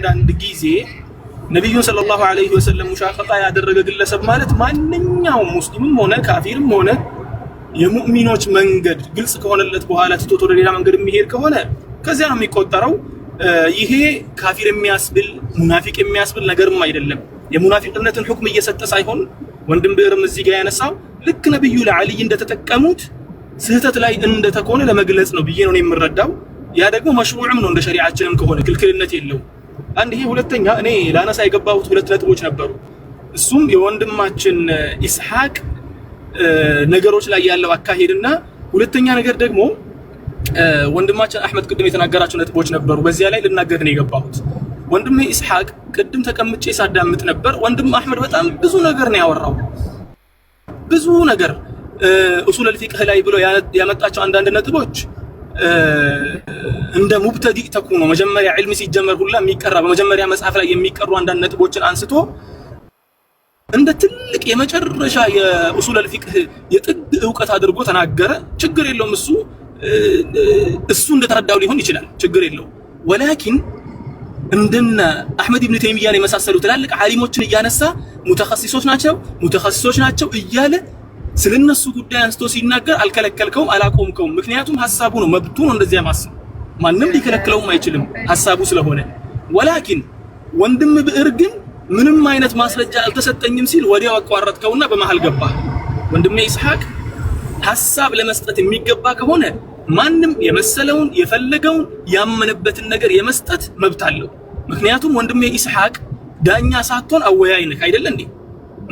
አንድ ጊዜ ነብዩን ሰለላሁ ዐለይሂ ወሰለም ሙሻፈቃ ያደረገ ግለሰብ ማለት ማንኛውም ሙስሊምም ሆነ ካፊርም ሆነ የሙእሚኖች መንገድ ግልጽ ከሆነለት በኋላ ትቶት ወደ ሌላ መንገድ የሚሄድ ከሆነ ከዚያ ነው የሚቆጠረው። ይሄ ካፊር የሚያስብል ሙናፊቅ የሚያስብል ነገርም አይደለም። የሙናፊቅነትን ሁክም እየሰጠ ሳይሆን ወንድም ብዕርም እዚህ ጋር ያነሳው ልክ ነብዩ ለዓሊ እንደተጠቀሙት ስህተት ላይ እንደተኮነ ለመግለጽ ነው ብዬ ነው የምረዳው። ያ ደግሞ መሽሩዕም ነው እንደ ሸሪዓችንም ከሆነ ክልክልነት የለው። አንድ ይሄ ሁለተኛ እኔ ላነሳ የገባሁት ሁለት ነጥቦች ነበሩ። እሱም የወንድማችን ኢስሐቅ ነገሮች ላይ ያለው አካሄድና ሁለተኛ ነገር ደግሞ ወንድማችን አህመድ ቅድም የተናገራቸው ነጥቦች ነበሩ። በዚያ ላይ ልናገር ነው የገባሁት። ወንድሜ ኢስሐቅ ቅድም ተቀምጬ ሳዳምጥ ነበር። ወንድም አህመድ በጣም ብዙ ነገር ነው ያወራው። ብዙ ነገር ኡሱል الفقه ላይ ብሎ ያመጣቸው አንዳንድ ነጥቦች እንደ ሙብተዲእ ተኩኖ መጀመሪያ ዒልም ሲጀመር ሁላ የሚቀራ በመጀመሪያ መጽሐፍ ላይ የሚቀሩ አንዳንድ ነጥቦችን አንስቶ እንደ ትልቅ የመጨረሻ የኡሱል الفقه የጥግ ዕውቀት አድርጎ ተናገረ። ችግር የለውም እሱ እንደተረዳው ሊሆን ይችላል፣ ችግር የለውም። ወላኪን እንደነ አህመድ ኢብኑ ተይሚያን የመሳሰሉ ትላልቅ ዓሊሞችን እያነሳ ሙተኸሲሶች ናቸው እያለ ስለነሱ ጉዳይ አንስቶ ሲናገር አልከለከልከውም፣ አላቆምከውም። ምክንያቱም ሐሳቡ ነው፣ መብቱ ነው። እንደዚያ ማሰብ ማንም ሊከለክለውም አይችልም ሐሳቡ ስለሆነ። ወላኪን ወንድም ብዕር ግን ምንም አይነት ማስረጃ አልተሰጠኝም ሲል ወዲያው አቋረጥከውና በመሃል ገባ። ወንድሜ ኢስሐቅ ሐሳብ ለመስጠት የሚገባ ከሆነ ማንም የመሰለውን የፈለገውን ያመነበትን ነገር የመስጠት መብት አለው። ምክንያቱም ወንድሜ ኢስሐቅ ዳኛ ሳትሆን አወያይ ነህ አይደለ እንዴ?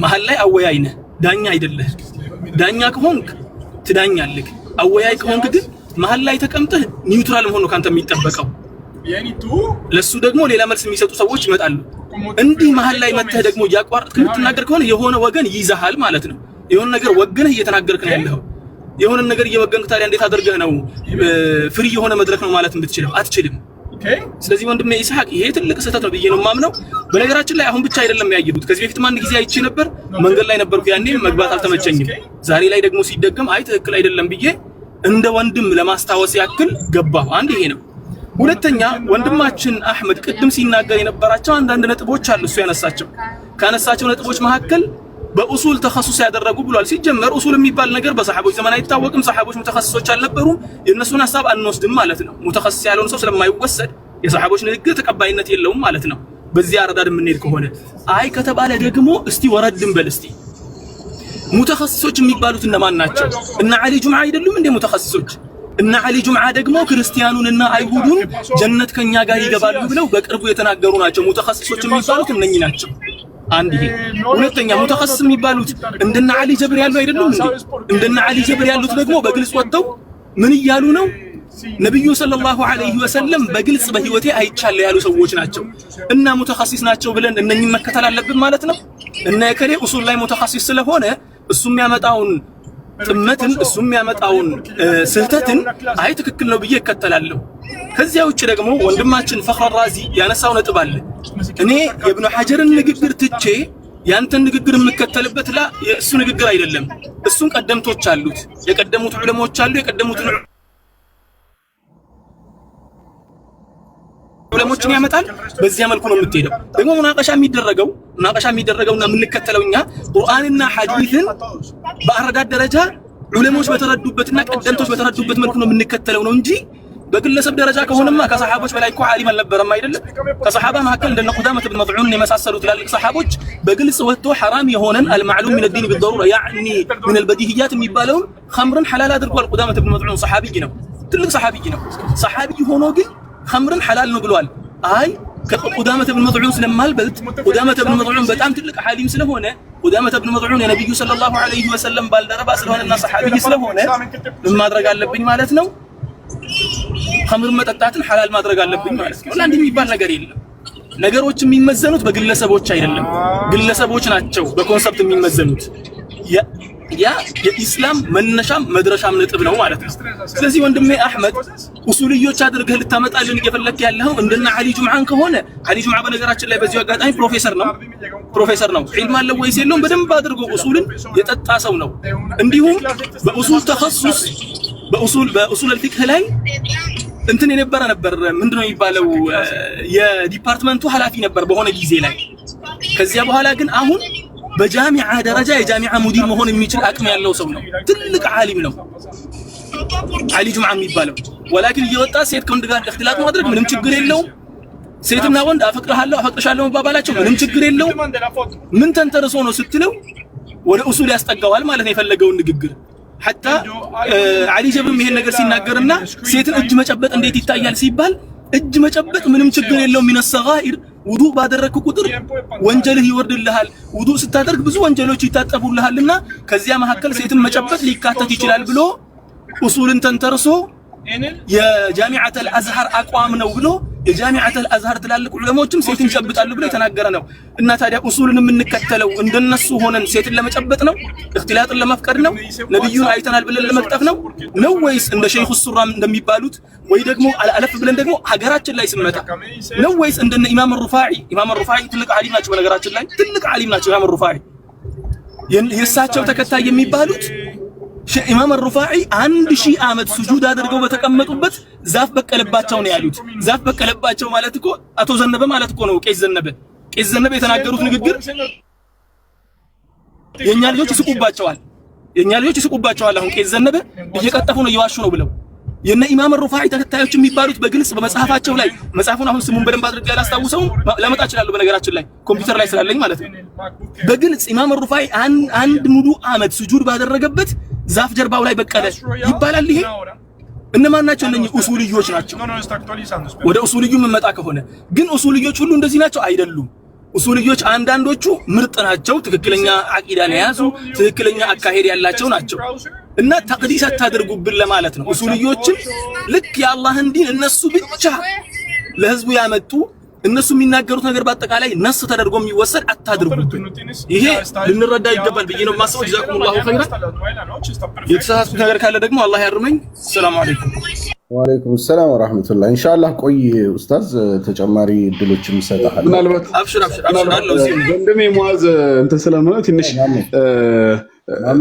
መሃል ላይ አወያይ ነህ፣ ዳኛ አይደለህ። ዳኛ ከሆንክ ትዳኛለህ። አወያይ ከሆንክ ግን መሃል ላይ ተቀምጠህ ኒውትራል መሆን ነው ካንተ የሚጠበቀው። ለሱ ደግሞ ሌላ መልስ የሚሰጡ ሰዎች ይመጣሉ። እንዲህ መሃል ላይ መተህ ደግሞ እያቋረጥክ የምትናገር ከሆነ የሆነ ወገን ይይዛሃል ማለት ነው። የሆነ ነገር ወገንህ እየተናገርክ ነው ያለኸው። የሆነ ነገር እየወገንክ ታዲያ እንዴት አድርገህ ነው ፍሪ የሆነ መድረክ ነው ማለት የምትችለው? አትችልም። ስለዚህ ወንድሜ ኢስሐቅ ይሄ ትልቅ ስህተት ነው ብዬ ነው የማምነው። በነገራችን ላይ አሁን ብቻ አይደለም ያየሁት፣ ከዚህ በፊት አንድ ጊዜ አይቼ ነበር። መንገድ ላይ ነበርኩ ያኔ መግባት አልተመቸኝም። ዛሬ ላይ ደግሞ ሲደገም አይ ትክክል አይደለም ብዬ እንደ ወንድም ለማስታወስ ያክል ገባሁ። አንድ ይሄ ነው። ሁለተኛ ወንድማችን አህመድ ቅድም ሲናገር የነበራቸው አንዳንድ ነጥቦች አሉ። እሱ ካነሳቸው ነጥቦች መካከል በኡሱል ተኸሱስ ያደረጉ ብሏል። ሲጀመር ኡሱል የሚባል ነገር በሰሃቦች ዘመን አይታወቅም። ሰሃቦች ሙተኸሲሶች አልነበሩም። የነሱን ሐሳብ አንወስድም ማለት ነው። ሙተኸሲስ ያለውን ሰው ስለማይወሰድ የሰሃቦች ንግግር ተቀባይነት የለውም ማለት ነው። በዚህ አረዳድ የምንሄድ ከሆነ አይ ከተባለ ደግሞ እስቲ ወረድን በል እስቲ ሙተኸሲሶች የሚባሉት እነማን ናቸው? እነ አሊ ጁምዓ አይደሉም እንደ ሙተኸሲሶች? እነ አሊ ጁምዓ ደግሞ ክርስቲያኑንና አይሁዱን ጀነት ከኛ ጋር ይገባሉ ብለው በቅርቡ የተናገሩ ናቸው። ሙተኸሲሶች የሚባሉት እነኚህ ናቸው። አንድ ይሄ። ሁለተኛ ሙተኸሲስ የሚባሉት እንደነ አሊ ጀብር ያሉ አይደሉም እንዴ? እንደነ አሊ ጀብር ያሉት ደግሞ በግልጽ ወጥተው ምን እያሉ ነው? ነብዩ ሰለላሁ ዐለይሂ ወሰለም በግልጽ በህይወቴ አይቻለሁ ያሉ ሰዎች ናቸው። እና ሙተኸሲስ ናቸው ብለን እነኚህን መከተል አለብን ማለት ነው። እና የከሌ ኡሱል ላይ ሙተኸሲስ ስለሆነ እሱ የሚያመጣውን ጥመትን እሱ የሚያመጣውን ስህተትን አይ ትክክል ነው ብዬ እከተላለሁ። ከዚያ ውጭ ደግሞ ወንድማችን ፈኽር ራዚ ያነሳው ነጥብ አለ። እኔ የኢብኑ ሐጀርን ንግግር ትቼ ያንተን ንግግር የምከተልበት ላ የእሱ ንግግር አይደለም። እሱን ቀደምቶች አሉት፣ የቀደሙት ዑለሞች አሉ። የቀደሙት ዑለሞችን ያመጣል። በዚያ መልኩ ነው የምትሄደው። ደግሞ ሙናቀሻ የሚደረገውና የምንከተለው እኛ ቁርአንና ሐዲስን በአረዳድ ደረጃ ዑለሞች በተረዱበትና ቀደምቶች በተረዱበት መልኩ ነው የምንከተለው ነው እንጂ በግለሰብ ደረጃ ከሆነማ ከሰሃቦች በላይ እኮ ዓሊም አልነበረም አይደለም። ከሰሃባ መካከል እንደነ ቁዳመት ብን መጥዑን የመሳሰሉ ትላልቅ ሰሃቦች በግልጽ ወጥቶ ሐራም የሆነን አልማዕሉም ሚን الدين بالضروره يعني من البديهيات የሚባለውን ኸምርን ሐላል አድርጓል። ቁዳመት ብን መጥዑን ሰሃቢይ ነው፣ ትልቅ ሰሃቢይ ነው። ሰሃቢይ ሆኖ ግን ኸምርን ሐላል ነው ብሏል። አይ ከቁዳመት ብን መጥዑን ስለማልበልጥ ቁዳመት ብን መጥዑን በጣም ትልቅ ዓሊም ስለሆነ ቁዳመት ብን መጥዑን የነብዩ ሰለላሁ ዐለይሂ ወሰለም ባልደረባ ስለሆነና ሰሃቢይ ስለሆነ ምን ማድረግ አለብኝ ማለት ነው? ኸምር መጠጣትን ሐላል ማድረግ አለብኝ ማለት ነው። አንድ የሚባል ነገር የለም። ነገሮች የሚመዘኑት በግለሰቦች አይደለም። ግለሰቦች ናቸው በኮንሰፕት የሚመዘኑት። ያ የኢስላም መነሻም መድረሻም ነጥብ ነው ማለት ነው። ስለዚህ ወንድሜ አህመድ ኡሱልዮች አድርገህ ልታመጣልን እየፈለክ ያለው እንደና አሊ ጁምዓን ከሆነ አሊ ጁምዓ በነገራችን ላይ በዚሁ አጋጣሚ ፕሮፌሰር ነው። ዒልም አለው ወይስ የለውም? በደንብ አድርጎ ኡሱልን የጠጣ ሰው ነው። እንዲሁም በኡሱል ተኸሱስ በኡሱል አልፊቅህ ላይ እንትን የነበረ ነበር። ምንድነው የሚባለው? የዲፓርትመንቱ ኃላፊ ነበር በሆነ ጊዜ ላይ። ከዚያ በኋላ ግን አሁን በጃሚዓ ደረጃ የጃሚዓ ሙዲር መሆን የሚችል አቅም ያለው ሰው ነው። ትልቅ ዓሊም ነው አሊ ጁምዓ የሚባለው። ወላኪን እየወጣ ሴት ከወንድ ጋር እክትላጥ ማድረግ ምንም ችግር የለውም። ሴትና ወንድ አፈቅርሃለሁ አፈቅርሻለሁ መባባላቸው ምንም ችግር የለውም። ምን ተንተርሶ ነው ስትለው ወደ ኡሱል ያስጠጋዋል ማለት ነው የፈለገውን ንግግር። ሐታ አሊ ጀብርም ይሄን ነገር ሲናገርና ሴትን እጅ መጨበጥ እንዴት ይታያል ሲባል እጅ መጨበጥ ምንም ችግር የለውም። ሚነ ሰጋኢር ውዱእ ባደረግክ ቁጥር ወንጀልህ ይወርድልሃል። ውዱእ ስታደርግ ብዙ ወንጀሎች ይታጠቡልሃልና ከዚያ መካከል ሴትን መጨበጥ ሊካተት ይችላል ብሎ ኡሱልን ተንተርሶ የጃሚዓተል አዝሃር አቋም ነው ብሎ የጃሚዓተል አዝሃር ትላልቅ ዑለሞችም ሴትን ይጨብጣሉ ብሎ የተናገረ ነው። እና ታዲያ ኡሱልን የምንከተለው እንደነሱ ሆነን ሴትን ለመጨበጥ ነው? እክትላጥን ለመፍቀድ ነው? ነብዩን አይተናል ብለን ለመቅጠፍ ነው ወይስ እንደ ሸይኹ ሱራም እንደሚባሉት ወይ ደግሞ አለፍ ብለን ደግሞ ሀገራችን ላይ ስመጣ ነው ወይስ እንደነ ኢማም ሩፋዒ ትልቅ ዓሊም ናቸው። በነገራችን ላይ ትልቅ ዓሊም ናቸው ኢማም ሩፋዒ። የእሳቸው ተከታይ የሚባሉት ኢማም ሩፋዒ 1000 ዓመት ሱጁድ አድርገው በተቀመጡበት ዛፍ በቀለባቸው ነው ያሉት። ዛፍ በቀለባቸው ማለት እኮ አቶ ዘነበ ማለት እኮ ነው። ቄስ ዘነበ የተናገሩት ንግግር የኛ ልጆች ይስቁባቸዋል። አሁን ቄስ ዘነበ እየቀጠፉ ነው እየዋሹ ነው ብለው የነ ኢማም ሩፋዒ ተከታዮች የሚባሉት በግልጽ በመጽሐፋቸው ላይ መጽሐፉን አሁን ስሙን በደንብ አድርጌ ያላስታውሰውም ለመጣ እችላለሁ በነገራችን ላይ ኮምፒውተር ላይ ስላለኝ ማለት ነው። በግልጽ ኢማም ሩፋዒ አንድ ሙሉ ዓመት ሱጁድ ባደረገበት ዛፍ ጀርባው ላይ በቀለ ይባላል። ይሄ እነማን ናቸው? እነኚህ ኡሱልዮች ናቸው። ወደ ኡሱልዩ መመጣ ከሆነ ግን ኡሱልዮች ሁሉ እንደዚህ ናቸው አይደሉም። ኡሱልዮች አንዳንዶቹ ምርጥ ናቸው፣ ትክክለኛ አቂዳን የያዙ ትክክለኛ አካሄድ ያላቸው ናቸው። እና ተቅዲስ አታድርጉብን ለማለት ነው። ኡሱልዮችን ልክ የአላህን ዲን እነሱ ብቻ ለህዝቡ ያመጡ እነሱ የሚናገሩት ነገር በአጠቃላይ ነስ ተደርጎ የሚወሰድ አታድርጉብን። ይሄ ልንረዳ ይገባል ብዬ ነው የማስበው። ጀዛኩሙላሁ ኸይራን። የተሳሳትኩት ነገር ካለ ደግሞ አላህ ያርመኝ። ሰላም አለይኩም። ወአለይኩም ሰላም ወራህመቱላህ። ኢንሻአላህ ቆይ ኡስታዝ ተጨማሪ እድሎችን እንሰጣለን። ምናልባት ወንድሜ ሙአዝ እንትን ስለሆነ ትንሽ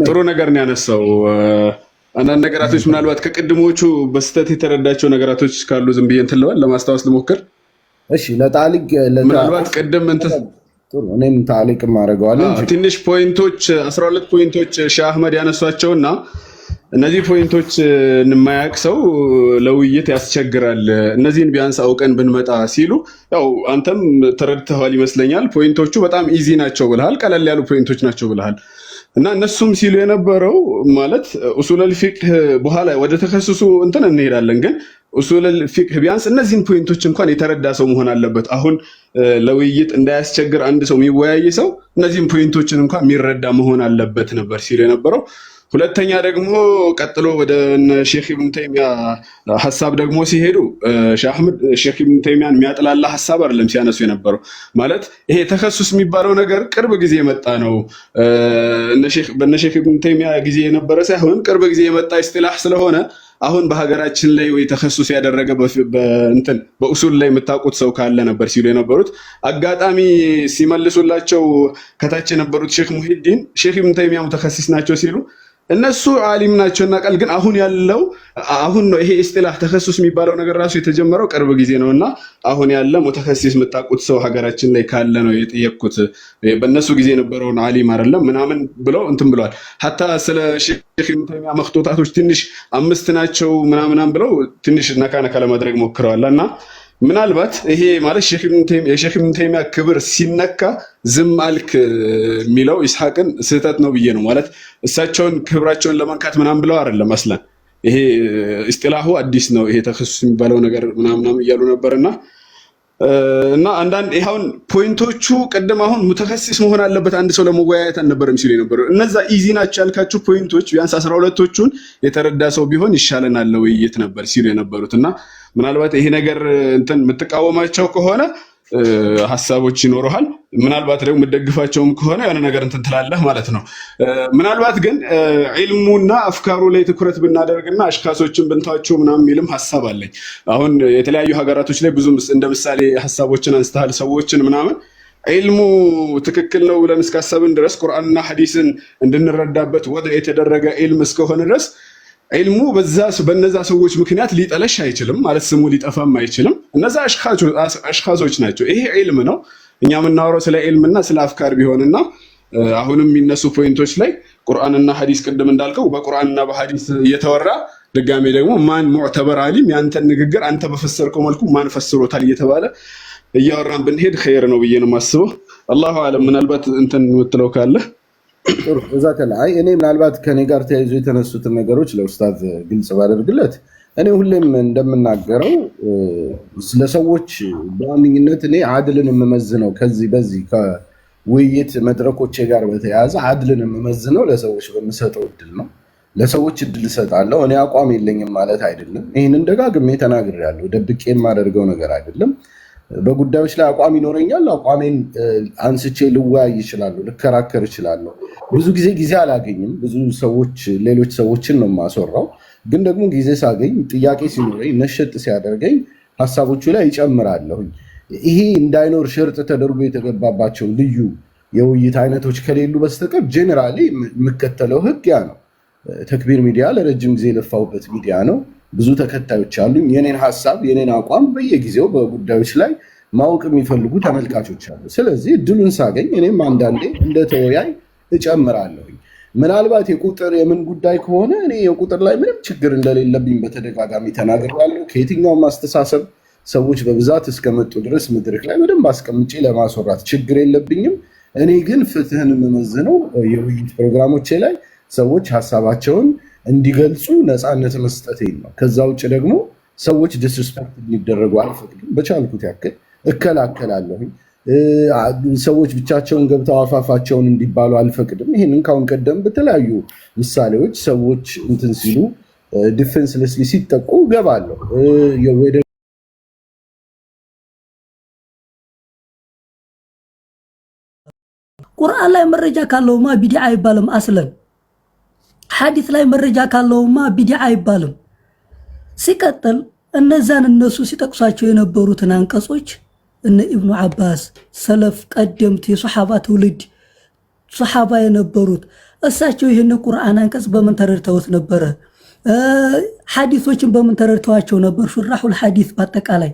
ጥሩ ነገር ነው ያነሳው። አንዳንድ ነገራቶች ምናልባት ከቅድሞቹ በስተት የተረዳቸው ነገራቶች ካሉ ዝም ብዬ እንትን ለማስታወስ ልሞክር። እሺ ለታሊቅ ምናልባት ቅድም እንትን ጥሩ እኔም ታሊቅ ማድረጋለሁ ትንሽ ፖይንቶች 12 ፖይንቶች ሼህ አህመድ ያነሷቸውና እነዚህ ፖይንቶች የማያውቅ ሰው ለውይይት ያስቸግራል። እነዚህን ቢያንስ አውቀን ብንመጣ ሲሉ ያው አንተም ተረድተዋል ይመስለኛል። ፖይንቶቹ በጣም ኢዚ ናቸው ብለሃል፣ ቀለል ያሉ ፖይንቶች ናቸው ብለሃል። እና እነሱም ሲሉ የነበረው ማለት ኡሱለል ፊቅህ በኋላ ወደ ተከሰሱ እንትን እንሄዳለን፣ ግን ኡሱለል ፊቅህ ቢያንስ እነዚህን ፖይንቶች እንኳን የተረዳ ሰው መሆን አለበት። አሁን ለውይይት እንዳያስቸግር አንድ ሰው የሚወያይ ሰው እነዚህን ፖይንቶችን እንኳን የሚረዳ መሆን አለበት ነበር ሲሉ የነበረው። ሁለተኛ ደግሞ ቀጥሎ ወደ ሼክ ኢብኑ ተይሚያ ሐሳብ ደግሞ ሲሄዱ ሼህ አህመድ ሼክ ኢብኑ ተይሚያን የሚያጥላላ ሐሳብ አይደለም ሲያነሱ የነበረው። ማለት ይሄ ተከሱስ የሚባለው ነገር ቅርብ ጊዜ የመጣ ነው። በነ ሼክ ኢብኑ ተይሚያ ጊዜ የነበረ ሳይሆን ቅርብ ጊዜ የመጣ ኢስጢላህ ስለሆነ አሁን በሀገራችን ላይ ወይ ተከሱስ ያደረገ በእንትን በኡሱል ላይ የምታውቁት ሰው ካለ ነበር ሲሉ የነበሩት። አጋጣሚ ሲመልሱላቸው ከታች የነበሩት ሼክ ሙሂዲን ሼክ ኢብኑ ተይሚያ ሙተከሲስ ናቸው ሲሉ እነሱ ዓሊም ናቸውና ቃል ግን አሁን ነው ይሄ ኢስጢላህ ተከሱስ የሚባለው ነገር ራሱ የተጀመረው ቅርብ ጊዜ ነውና አሁን ያለ ሙተከሲስ የምታውቁት ሰው ሀገራችን ላይ ካለ ነው የጠየቅኩት። በእነሱ ጊዜ የነበረውን ዓሊም አይደለም ምናምን ብለው እንትን ብለዋል። ሐታ ስለ ሼክ ኢብኑ ተይሚያ መክቶታቶች ትንሽ 5 ናቸው ምናምን ብለው ትንሽ ነካ ለማድረግ ሞክረዋልና ምናልባት ይሄ ማለት የሼክ ኢብኑ ተይሚያ ክብር ሲነካ ዝም አልክ የሚለው ኢስሐቅን ስህተት ነው ብዬ ነው። ማለት እሳቸውን ክብራቸውን ለመንካት ምናምን ብለው አይደለም። አስለን ይሄ ኢስጢላሁ አዲስ ነው ይሄ ተኸሱስ የሚባለው ነገር ምናምን እያሉ ነበርና እና አንዳንድ ይሄውን ፖይንቶቹ ቀደም አሁን ሙተከሲስ መሆን አለበት አንድ ሰው ለመወያየት አልነበረም ሲሉ ነበር። እነዛ ኢዚ ናቸው ያልካችሁ ፖይንቶች ቢያንስ 12ቶቹን የተረዳ ሰው ቢሆን ይሻለናል ለውይይት ነበር ሲሉ የነበሩትና ምናልባት ይሄ ነገር እንትን የምትቃወማቸው ከሆነ ሐሳቦች ይኖርሃል። ምናልባት ደግሞ የምትደግፋቸውም ከሆነ የሆነ ነገር እንትን ትላለህ ማለት ነው። ምናልባት ግን ዒልሙና አፍካሩ ላይ ትኩረት ብናደርግና አሽካሶችን ብንታቸው ምናምን የሚልም ሐሳብ አለኝ። አሁን የተለያዩ ሀገራቶች ላይ ብዙ እንደ ምሳሌ ሐሳቦችን አንስተሃል ሰዎችን ምናምን ዒልሙ ትክክል ነው ብለን እስካሰብን ድረስ ቁርአንና ሐዲስን እንድንረዳበት ወደ የተደረገ ዒልም እስከሆነ ድረስ ዒልሙ በነዛ ሰዎች ምክንያት ሊጠለሽ አይችልም ማለት ስሙ ሊጠፋም አይችልም። እነዛ አሽኻሶች ናቸው። ይሄ ዒልም ነው። እኛ የምናወራው ስለ ዒልምና ስለ አፍካር ቢሆንና አሁንም የሚነሱ ፖይንቶች ላይ ቁርአንና ሐዲስ ቅድም እንዳልከው በቁርአንና በሐዲስ እየተወራ ድጋሜ ደግሞ ማን ሙዕተበር ዓሊም ያንተን ንግግር አንተ በፈሰርከው መልኩ ማን ፈስሮታል እየተባለ እያወራን ብንሄድ ኸይር ነው ብዬ ነው የማስበው። አላሁ አለም። ምናልባት እንትን የምትለው ካለ ጥሩ እዛከላ አይ እኔ ምናልባት ከኔ ጋር ተያይዞ የተነሱትን ነገሮች ለኡስታዝ ግልጽ ባደርግለት እኔ ሁሌም እንደምናገረው ለሰዎች በዋነኝነት እኔ አድልን የምመዝነው በዚህ ከውይይት መድረኮቼ ጋር በተያያዘ አድልን የምመዝነው ለሰዎች በምሰጠው እድል ነው። ለሰዎች እድል እሰጣለሁ። እኔ አቋም የለኝም ማለት አይደለም። ይህንን ደጋግሜ ተናግሬያለሁ። ደብቄ የማደርገው ነገር አይደለም። በጉዳዮች ላይ አቋም ይኖረኛል። አቋሜን አንስቼ ልወያይ እችላለሁ፣ ልከራከር እችላለሁ። ብዙ ጊዜ አላገኝም። ብዙ ሰዎች ሌሎች ሰዎችን ነው የማስወራው። ግን ደግሞ ጊዜ ሳገኝ ጥያቄ ሲኖረኝ ነሸጥ ሲያደርገኝ ሀሳቦቹ ላይ ይጨምራለሁኝ። ይሄ እንዳይኖር ሽርጥ ተደርጎ የተገባባቸው ልዩ የውይይት አይነቶች ከሌሉ በስተቀር ጄኔራሊ የምከተለው ህግ ያ ነው። ተክቢር ሚዲያ ለረጅም ጊዜ የለፋሁበት ሚዲያ ነው። ብዙ ተከታዮች አሉኝ። የኔን ሀሳብ የኔን አቋም በየጊዜው በጉዳዮች ላይ ማወቅ የሚፈልጉ ተመልካቾች አሉ። ስለዚህ እድሉን ሳገኝ እኔም አንዳንዴ እንደ ተወያይ እጨምራለሁኝ። ምናልባት የቁጥር የምን ጉዳይ ከሆነ እኔ የቁጥር ላይ ምንም ችግር እንደሌለብኝ በተደጋጋሚ ተናግሬያለሁ። ከየትኛውም አስተሳሰብ ሰዎች በብዛት እስከመጡ ድረስ መድረክ ላይ በደንብ አስቀምጬ ለማስወራት ችግር የለብኝም። እኔ ግን ፍትህን የምመዝነው የውይይት ፕሮግራሞቼ ላይ ሰዎች ሀሳባቸውን እንዲገልጹ ነፃነት መስጠቴን ነው። ከዛ ውጭ ደግሞ ሰዎች ዲስሪስፔክት እንዲደረጉ አልፈቅድም። በቻልኩት ያክል እከላከላለሁኝ። ሰዎች ብቻቸውን ገብተው አፋፋቸውን እንዲባሉ አልፈቅድም። ይህንን ካሁን ቀደም በተለያዩ ምሳሌዎች ሰዎች እንትን ሲሉ ዲፌንስለስሊ ሲጠቁ ገባለሁ። ቁርአን ላይ መረጃ ካለውማ ቢድዓ አይባልም። አስለን ሐዲስ ላይ መረጃ ካለውማ ቢድዓ አይባልም። ሲቀጥል እነዛን እነሱ ሲጠቅሷቸው የነበሩትን አንቀጾች እነ ኢብኑ አባስ ሰለፍ ቀደምት የሱሐባ ትውልድ ሱሐባ የነበሩት እሳቸው ይህን ቁርአን አንቀጽ በምን ተረድተውት ነበረ? ሐዲሶችን በምን ተረድተዋቸው ነበር? ሹራሁል ሐዲስ በአጠቃላይ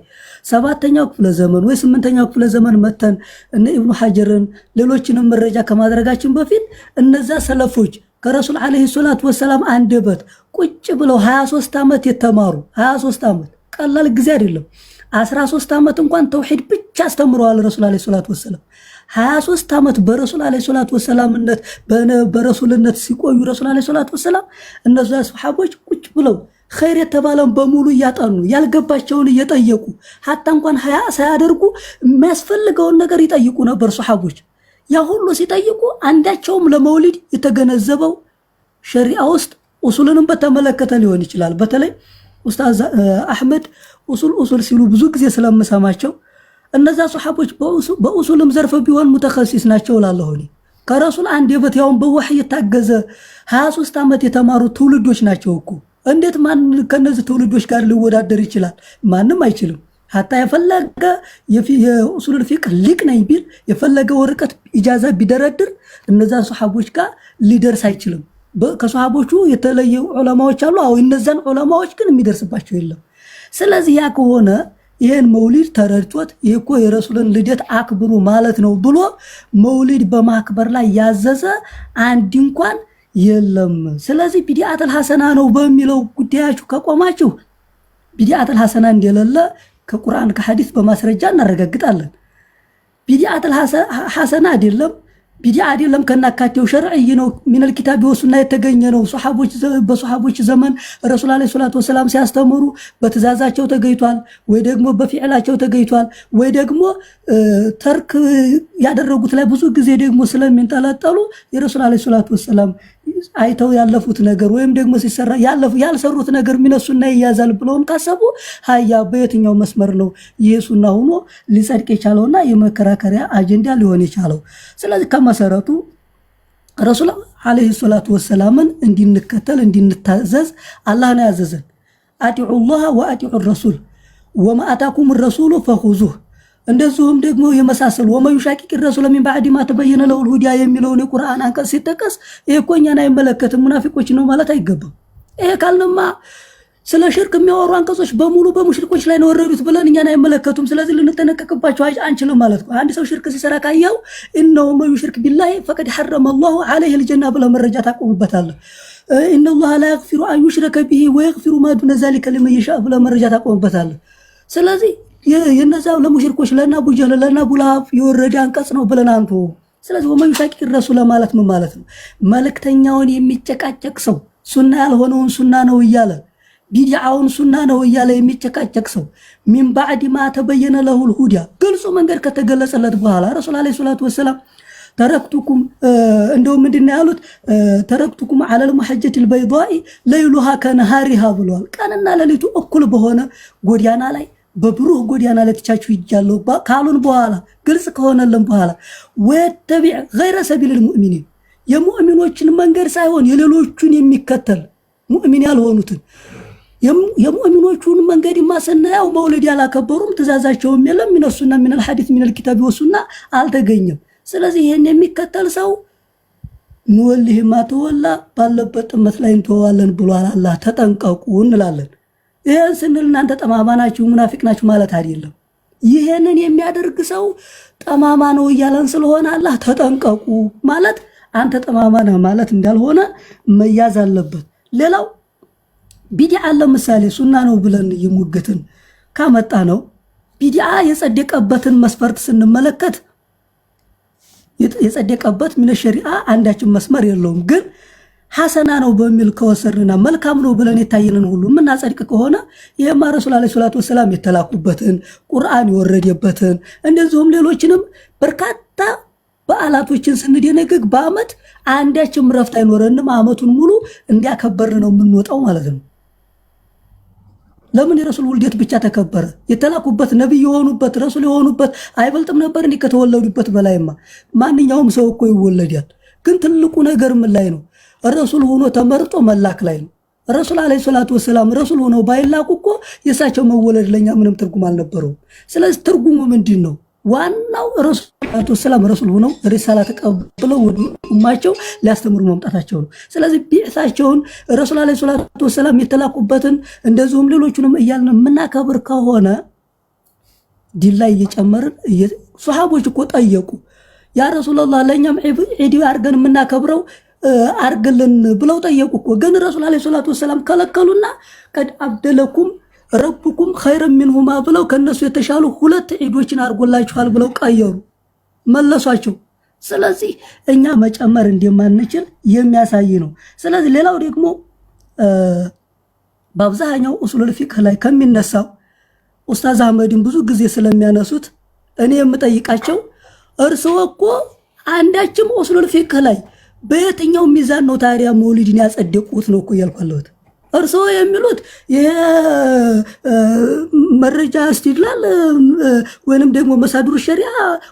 7ኛው ክፍለ ዘመን ወይ 8ኛው ክፍለ ዘመን መተን እነ ኢብኑ ሐጀርን ሌሎችንም መረጃ ከማድረጋችን በፊት እነዛ ሰለፎች ከረሱል አለይሂ ሰላቱ ወሰላም አንደበት ቁጭ ብለው 23 ዓመት የተማሩ 23 ዓመት ቀላል ጊዜ አይደለም። 13 ዓመት እንኳን ተውሂድ ብቻ አስተምረዋል ረሱል አለይሂ ሰላቱ ወሰላም። 23 ዓመት በረሱል አለይሂ ሰላቱ ወሰላምነት በረሱልነት ሲቆዩ ረሱል አለይሂ ሰላቱ ወሰላም እነዛ ሱሐቦች ቁጭ ብለው ኸይር የተባለን በሙሉ እያጠኑ ያልገባቸውን እየጠየቁ ሐታ እንኳን ሀያ ሳያደርጉ የሚያስፈልገውን ነገር ይጠይቁ ነበር ሱሐቦች። ያ ሁሉ ሲጠይቁ አንዳቸውም ለመውሊድ የተገነዘበው ሸሪዓ ውስጥ ኡሱልንም በተመለከተ ሊሆን ይችላል። በተለይ ኡስታዝ አህመድ ኡሱል ሲሉ ብዙ ጊዜ ስለምሰማቸው እነዛ ሱሐቦች በኡሱልም ዘርፍ ቢሆን ሙተኸሲስ ናቸው እላለሁ እኔ። ከረሱል አንደበት ያውን በወህይ የታገዘ 23 ዓመት የተማሩ ትውልዶች ናቸው እኮ። እንዴት ማን ከነዚህ ትውልዶች ጋር ሊወዳደር ይችላል? ማንም አይችልም። ሐታ የፈለገ የኡሱል ፊቅህ ሊቅ ነኝ ቢል የፈለገ ወረቀት ኢጃዛ ቢደረድር እነዛ ሱሐቦች ጋር ሊደርስ አይችልም። ከሱሐቦቹ የተለየ ዑለማዎች አሉ። አዎ እነዛን ዑለማዎች ግን የሚደርስባቸው የለም። ስለዚህ ያ ከሆነ ይሄን መውሊድ ተረድቶት ይሄኮ የረሱልን ልደት አክብሩ ማለት ነው ብሎ መውሊድ በማክበር ላይ ያዘዘ አንድ እንኳን የለም። ስለዚህ ቢድዓተል ሐሰና ነው በሚለው ጉዳያችሁ ከቆማችሁ ቢድዓተል ሐሰና እንደሌለ ከቁርአን ከሐዲስ በማስረጃ እናረጋግጣለን። ቢድዓተል ሐሰና አይደለም ቢድዓ አይደለም ከናካቴው ሸርዒ ነው ሚነል ኪታብ ወሱና የተገኘ ነው። በሱሐቦች ዘመን ረሱል አለይሂ ሰላቱ ወሰላም ሲያስተምሩ በትእዛዛቸው ተገይቷል ወይ ደግሞ በፊዕላቸው ተገይቷል ወይ ደግሞ ተርክ ያደረጉት ላይ ብዙ ጊዜ ደግሞ ስለሚንጠለጠሉ የረሱል አለይሂ ሰላቱ ወሰላም አይተው ያለፉት ነገር ወይም ደግሞ ሲሰራ ያልሰሩት ነገር ሚነሱና ይያዛል ብለውም ካሰቡ ሃያ በየትኛው መስመር ነው ይሄ ሱና ሆኖ ሊጸድቅ የቻለውና የመከራከሪያ አጀንዳ ሊሆን የቻለው? ስለዚህ ከመሰረቱ ረሱል አለይሂ ሰላቱ ወሰላምን እንድንከተል እንድንታዘዝ አላህ ነው ያዘዘን። አጢዑላህ ወአጢዑ ረሱል ወማ አታኩም ረሱሉ ፈኹዙህ። እንደዚሁም ደግሞ የመሳሰሉ ወመዩሻቂቅ ረሱል ሚን ባዕድ ማ ተበየነ ለሁል ሁዳ የሚለውን የቁርአን አንቀጽ ሲጠቀስ ይሄ እኮ እኛን አይመለከትም ሙናፊቆች ነው ማለት አይገባም። ይሄ ካልንማ ስለ ሽርክ የሚያወሩ አንቀጾች በሙሉ በሙሽሪኮች ላይ ነው ወረዱት ብለን እኛን አይመለከቱም። ስለዚህ ልንጠነቀቅባቸው አንችልም ማለት ነው። አንድ ሰው ሽርክ ሲሰራ ካየው ኢነሁ መዩሽሪክ ቢላሂ ፈቀድ ሐረመ አላሁ ዐለይሂ አልጀና ብለ መረጃ ታቆምበታለህ። ኢነላህ ላ የግፊሩ አን ዩሽረከ ቢሂ ወየግፊሩ ማ ዱነ ዛሊከ ሊመን የሻእ ብለ መረጃ ታቆምበታለህ። ስለዚህ የነዛው ለሙሽሪኮች ለና አቡ ጀህል ለና አቡ ለሃብ የወረደ አንቀጽ ነው ብለን አንተ። ስለዚህ ወመዩሻቂቅ ረሱል ማለት ነው ማለት ነው መልእክተኛውን የሚጨቃጨቅ ሰው ሱና ያልሆነውን ሱና ነው እያለ ቢድዓውን ሱና ነው እያለ የሚጨቃጨቅ ሰው ሚን ባዕድ ማ ተበየነ ለሁል ሁዳ ግልጹ መንገድ ከተገለጸለት በኋላ ረሱል አለይሂ ሰላቱ ወሰላም ተረክቱኩም እንደው ምንድነው ያሉት? ተረክቱኩም ዐለል ሙሐጀቲል በይዳኢ ለይሉሃ ከነሃሪሃ ብለዋል። ቀንና ሌሊቱ እኩል በሆነ ጎዳና ላይ በብሩህ ጎዳና ላይ ተቻቹ ይጃለው ካሉን በኋላ ግልጽ ከሆነልን በኋላ ወተቢዕ ገይረ ሰቢልል ሙእሚኒን የሙእሚኖችን መንገድ ሳይሆን የሌሎቹን የሚከተል ሙእሚን ያልሆኑትን የሙእሚኖቹን መንገድ ማሰናያው መውሊድ ያላከበሩም ትእዛዛቸውም የለም ሚነሱና ሚነል ሐዲስ ሚነል ኪታብ ወሱና አልተገኘም። ስለዚህ ይሄን የሚከተል ሰው ንወልህ ማተወላ ባለበት ጥመት ላይ እንተዋለን ብሏል አላህ። ተጠንቀቁ እንላለን። ይሄን ስንል እናንተ ጠማማ ናችሁ ሙናፊቅ ናችሁ ማለት አይደለም። ይሄንን የሚያደርግ ሰው ጠማማ ነው እያለን ስለሆነ አላህ ተጠንቀቁ ማለት አንተ ጠማማ ነህ ማለት እንዳልሆነ መያዝ አለበት። ሌላው ቢድዓ ለምሳሌ ሱና ነው ብለን የሙገትን ካመጣ ነው ቢድዓ የጸደቀበትን መስፈርት ስንመለከት የጸደቀበት ምን ሸሪዓ አንዳችን መስመር የለውም። ግን ሐሰና ነው በሚል ከወሰድና መልካም ነው ብለን የታየንን ሁሉ ምናጸድቅ ከሆነ ይሄማ ረሱል አለይሂ ሰላቱ ወሰላም የተላኩበትን ቁርአን የወረደበትን እንደዚሁም ሌሎችንም በርካታ በዓላቶችን ስንደነግግ በአመት አንዳችም ረፍት አይኖረንም። አመቱን ሙሉ እንዲያከበር ነው የምንወጣው ማለት ነው። ለምን የረሱል ውልደት ብቻ ተከበረ? የተላኩበት ነብይ የሆኑበት ረሱል የሆኑበት አይበልጥም ነበር እንዴ? ከተወለዱበት በላይማ ማንኛውም ሰው እኮ ይወለዳል። ግን ትልቁ ነገር ምን ላይ ነው? ረሱል ሆኖ ተመርጦ መላክ ላይ ነው። ረሱል አለይሂ ሰላቱ ወሰላም ረሱል ሆነው ባይላቁ እኮ የእሳቸው መወለድ ለኛ ምንም ትርጉም አልነበረውም። ስለዚህ ትርጉሙ ምንድነው? ዋናው ረሱል አለይሂ ሰላም ረሱል ሆነው ሪሳላ ተቀብለው ወደ ኡማቸው ሊያስተምሩ መምጣታቸው ነው። ስለዚህ ቢዕሳቸውን ረሱል አለይሂ ሰላቱ ወሰላም የተላቁበትን እንደዚሁም ሌሎቹንም እያልን የምናከብር ከሆነ ዲን ላይ እየጨመርን ሱሐቦች እኮ ጠየቁ፣ ያ ረሱላህ ለኛም ዒድ አድርገን የምናከብረው አርግልን ብለው ጠየቁ እኮ። ግን ረሱል አለይሂ ሰላቱ ወሰላም ከለከሉና ቀድ አብደለኩም ረብኩም ኸይረን ሚንሁማ ብለው ከነሱ የተሻሉ 2 ዒዶችን አርጎላችኋል ብለው ቀየሩ መለሷቸው። ስለዚህ እኛ መጨመር እንደማንችል የሚያሳይ ነው። ስለዚህ ሌላው ደግሞ በአብዛኛው ኡሱሉል ፊቅህ ላይ ከሚነሳው ኡስታዝ አህመድን ብዙ ጊዜ ስለሚያነሱት እኔ የምጠይቃቸው እርስዎ እኮ አንዳችም ኡሱሉል ፊቅህ ላይ በየትኛው ሚዛን ነው ታዲያ መውሊድን ያጸደቁት ነው እኮ ያልኳለሁት። እርስዎ የሚሉት ይሄ መረጃ እስቲድላል ወይንም ደግሞ መሳድሩ ሸሪዓ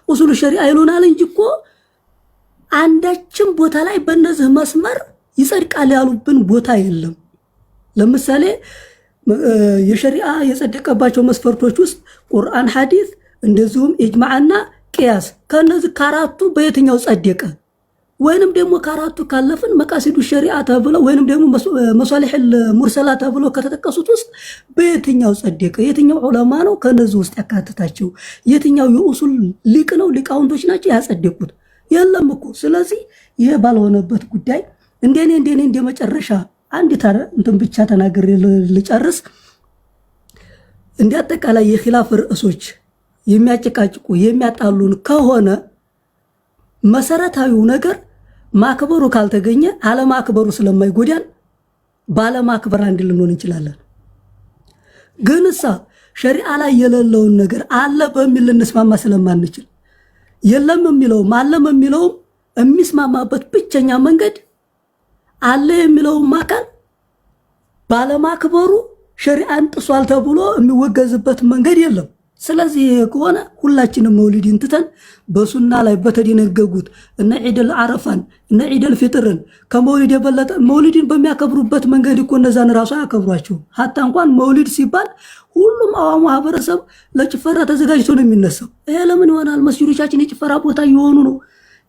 ኡሱሉ ሸሪዓ ይሉናል እንጂ እኮ አንዳችም ቦታ ላይ በእነዚህ መስመር ይጸድቃል ያሉብን ቦታ የለም። ለምሳሌ የሸሪዓ የጸደቀባቸው መስፈርቶች ውስጥ ቁርአን፣ ሐዲስ እንደዚሁም ኢጅማዕና ቅያስ ከነዚህ ከአራቱ በየትኛው ጸደቀ? ወይንም ደግሞ ከአራቱ ካለፍን መቃሲዱ ሸሪዓ ተብለው ወይንም ደግሞ መሷሊህ ሙርሰላ ተብለው ከተጠቀሱት ውስጥ በየትኛው ጸደቀ? የትኛው ዑለማ ነው ከነዚህ ውስጥ ያካተታቸው? የትኛው የኡሱል ሊቅ ነው ሊቃውንቶች ናቸው ያጸደቁት? የለም እኮ። ስለዚህ ይሄ ባልሆነበት ጉዳይ እንደኔ እንደመጨረሻ አንድ እንትን ብቻ ተናግሬ ልጨርስ። እንደ አጠቃላይ የኺላፍ ርዕሶች የሚያጨቃጭቁ የሚያጣሉን ከሆነ መሰረታዊው ነገር ማክበሩ ካልተገኘ አለማክበሩ ስለማይጎዳን ባለማክበር አንድ ልንሆን እንችላለን። ግን ሸሪዓ ላይ የሌለውን ነገር አለ በሚል ልንስማማ ስለማንችል የለም የሚለውም አለም የሚለውም የሚስማማበት ብቸኛ መንገድ አለ የሚለውም አካል ባለማክበሩ ሸሪዓን ጥሷል ተብሎ የሚወገዝበት መንገድ የለም። ስለዚህ ከሆነ ሁላችንም መውሊድን ትተን በሱና ላይ በተደነገጉት እነ ዒድል አረፋን እነ ዒድል ፍጥርን ከመውሊድ የበለጠ መውሊድን በሚያከብሩበት መንገድ እኮ እነዛን ራሱ አያከብሯቸው። ሀታ እንኳን መውሊድ ሲባል ሁሉም አዋሙ ማህበረሰብ ለጭፈራ ተዘጋጅቶ ነው የሚነሳው። ይሄ ለምን ይሆናል? መስጂዶቻችን የጭፈራ ቦታ እየሆኑ ነው።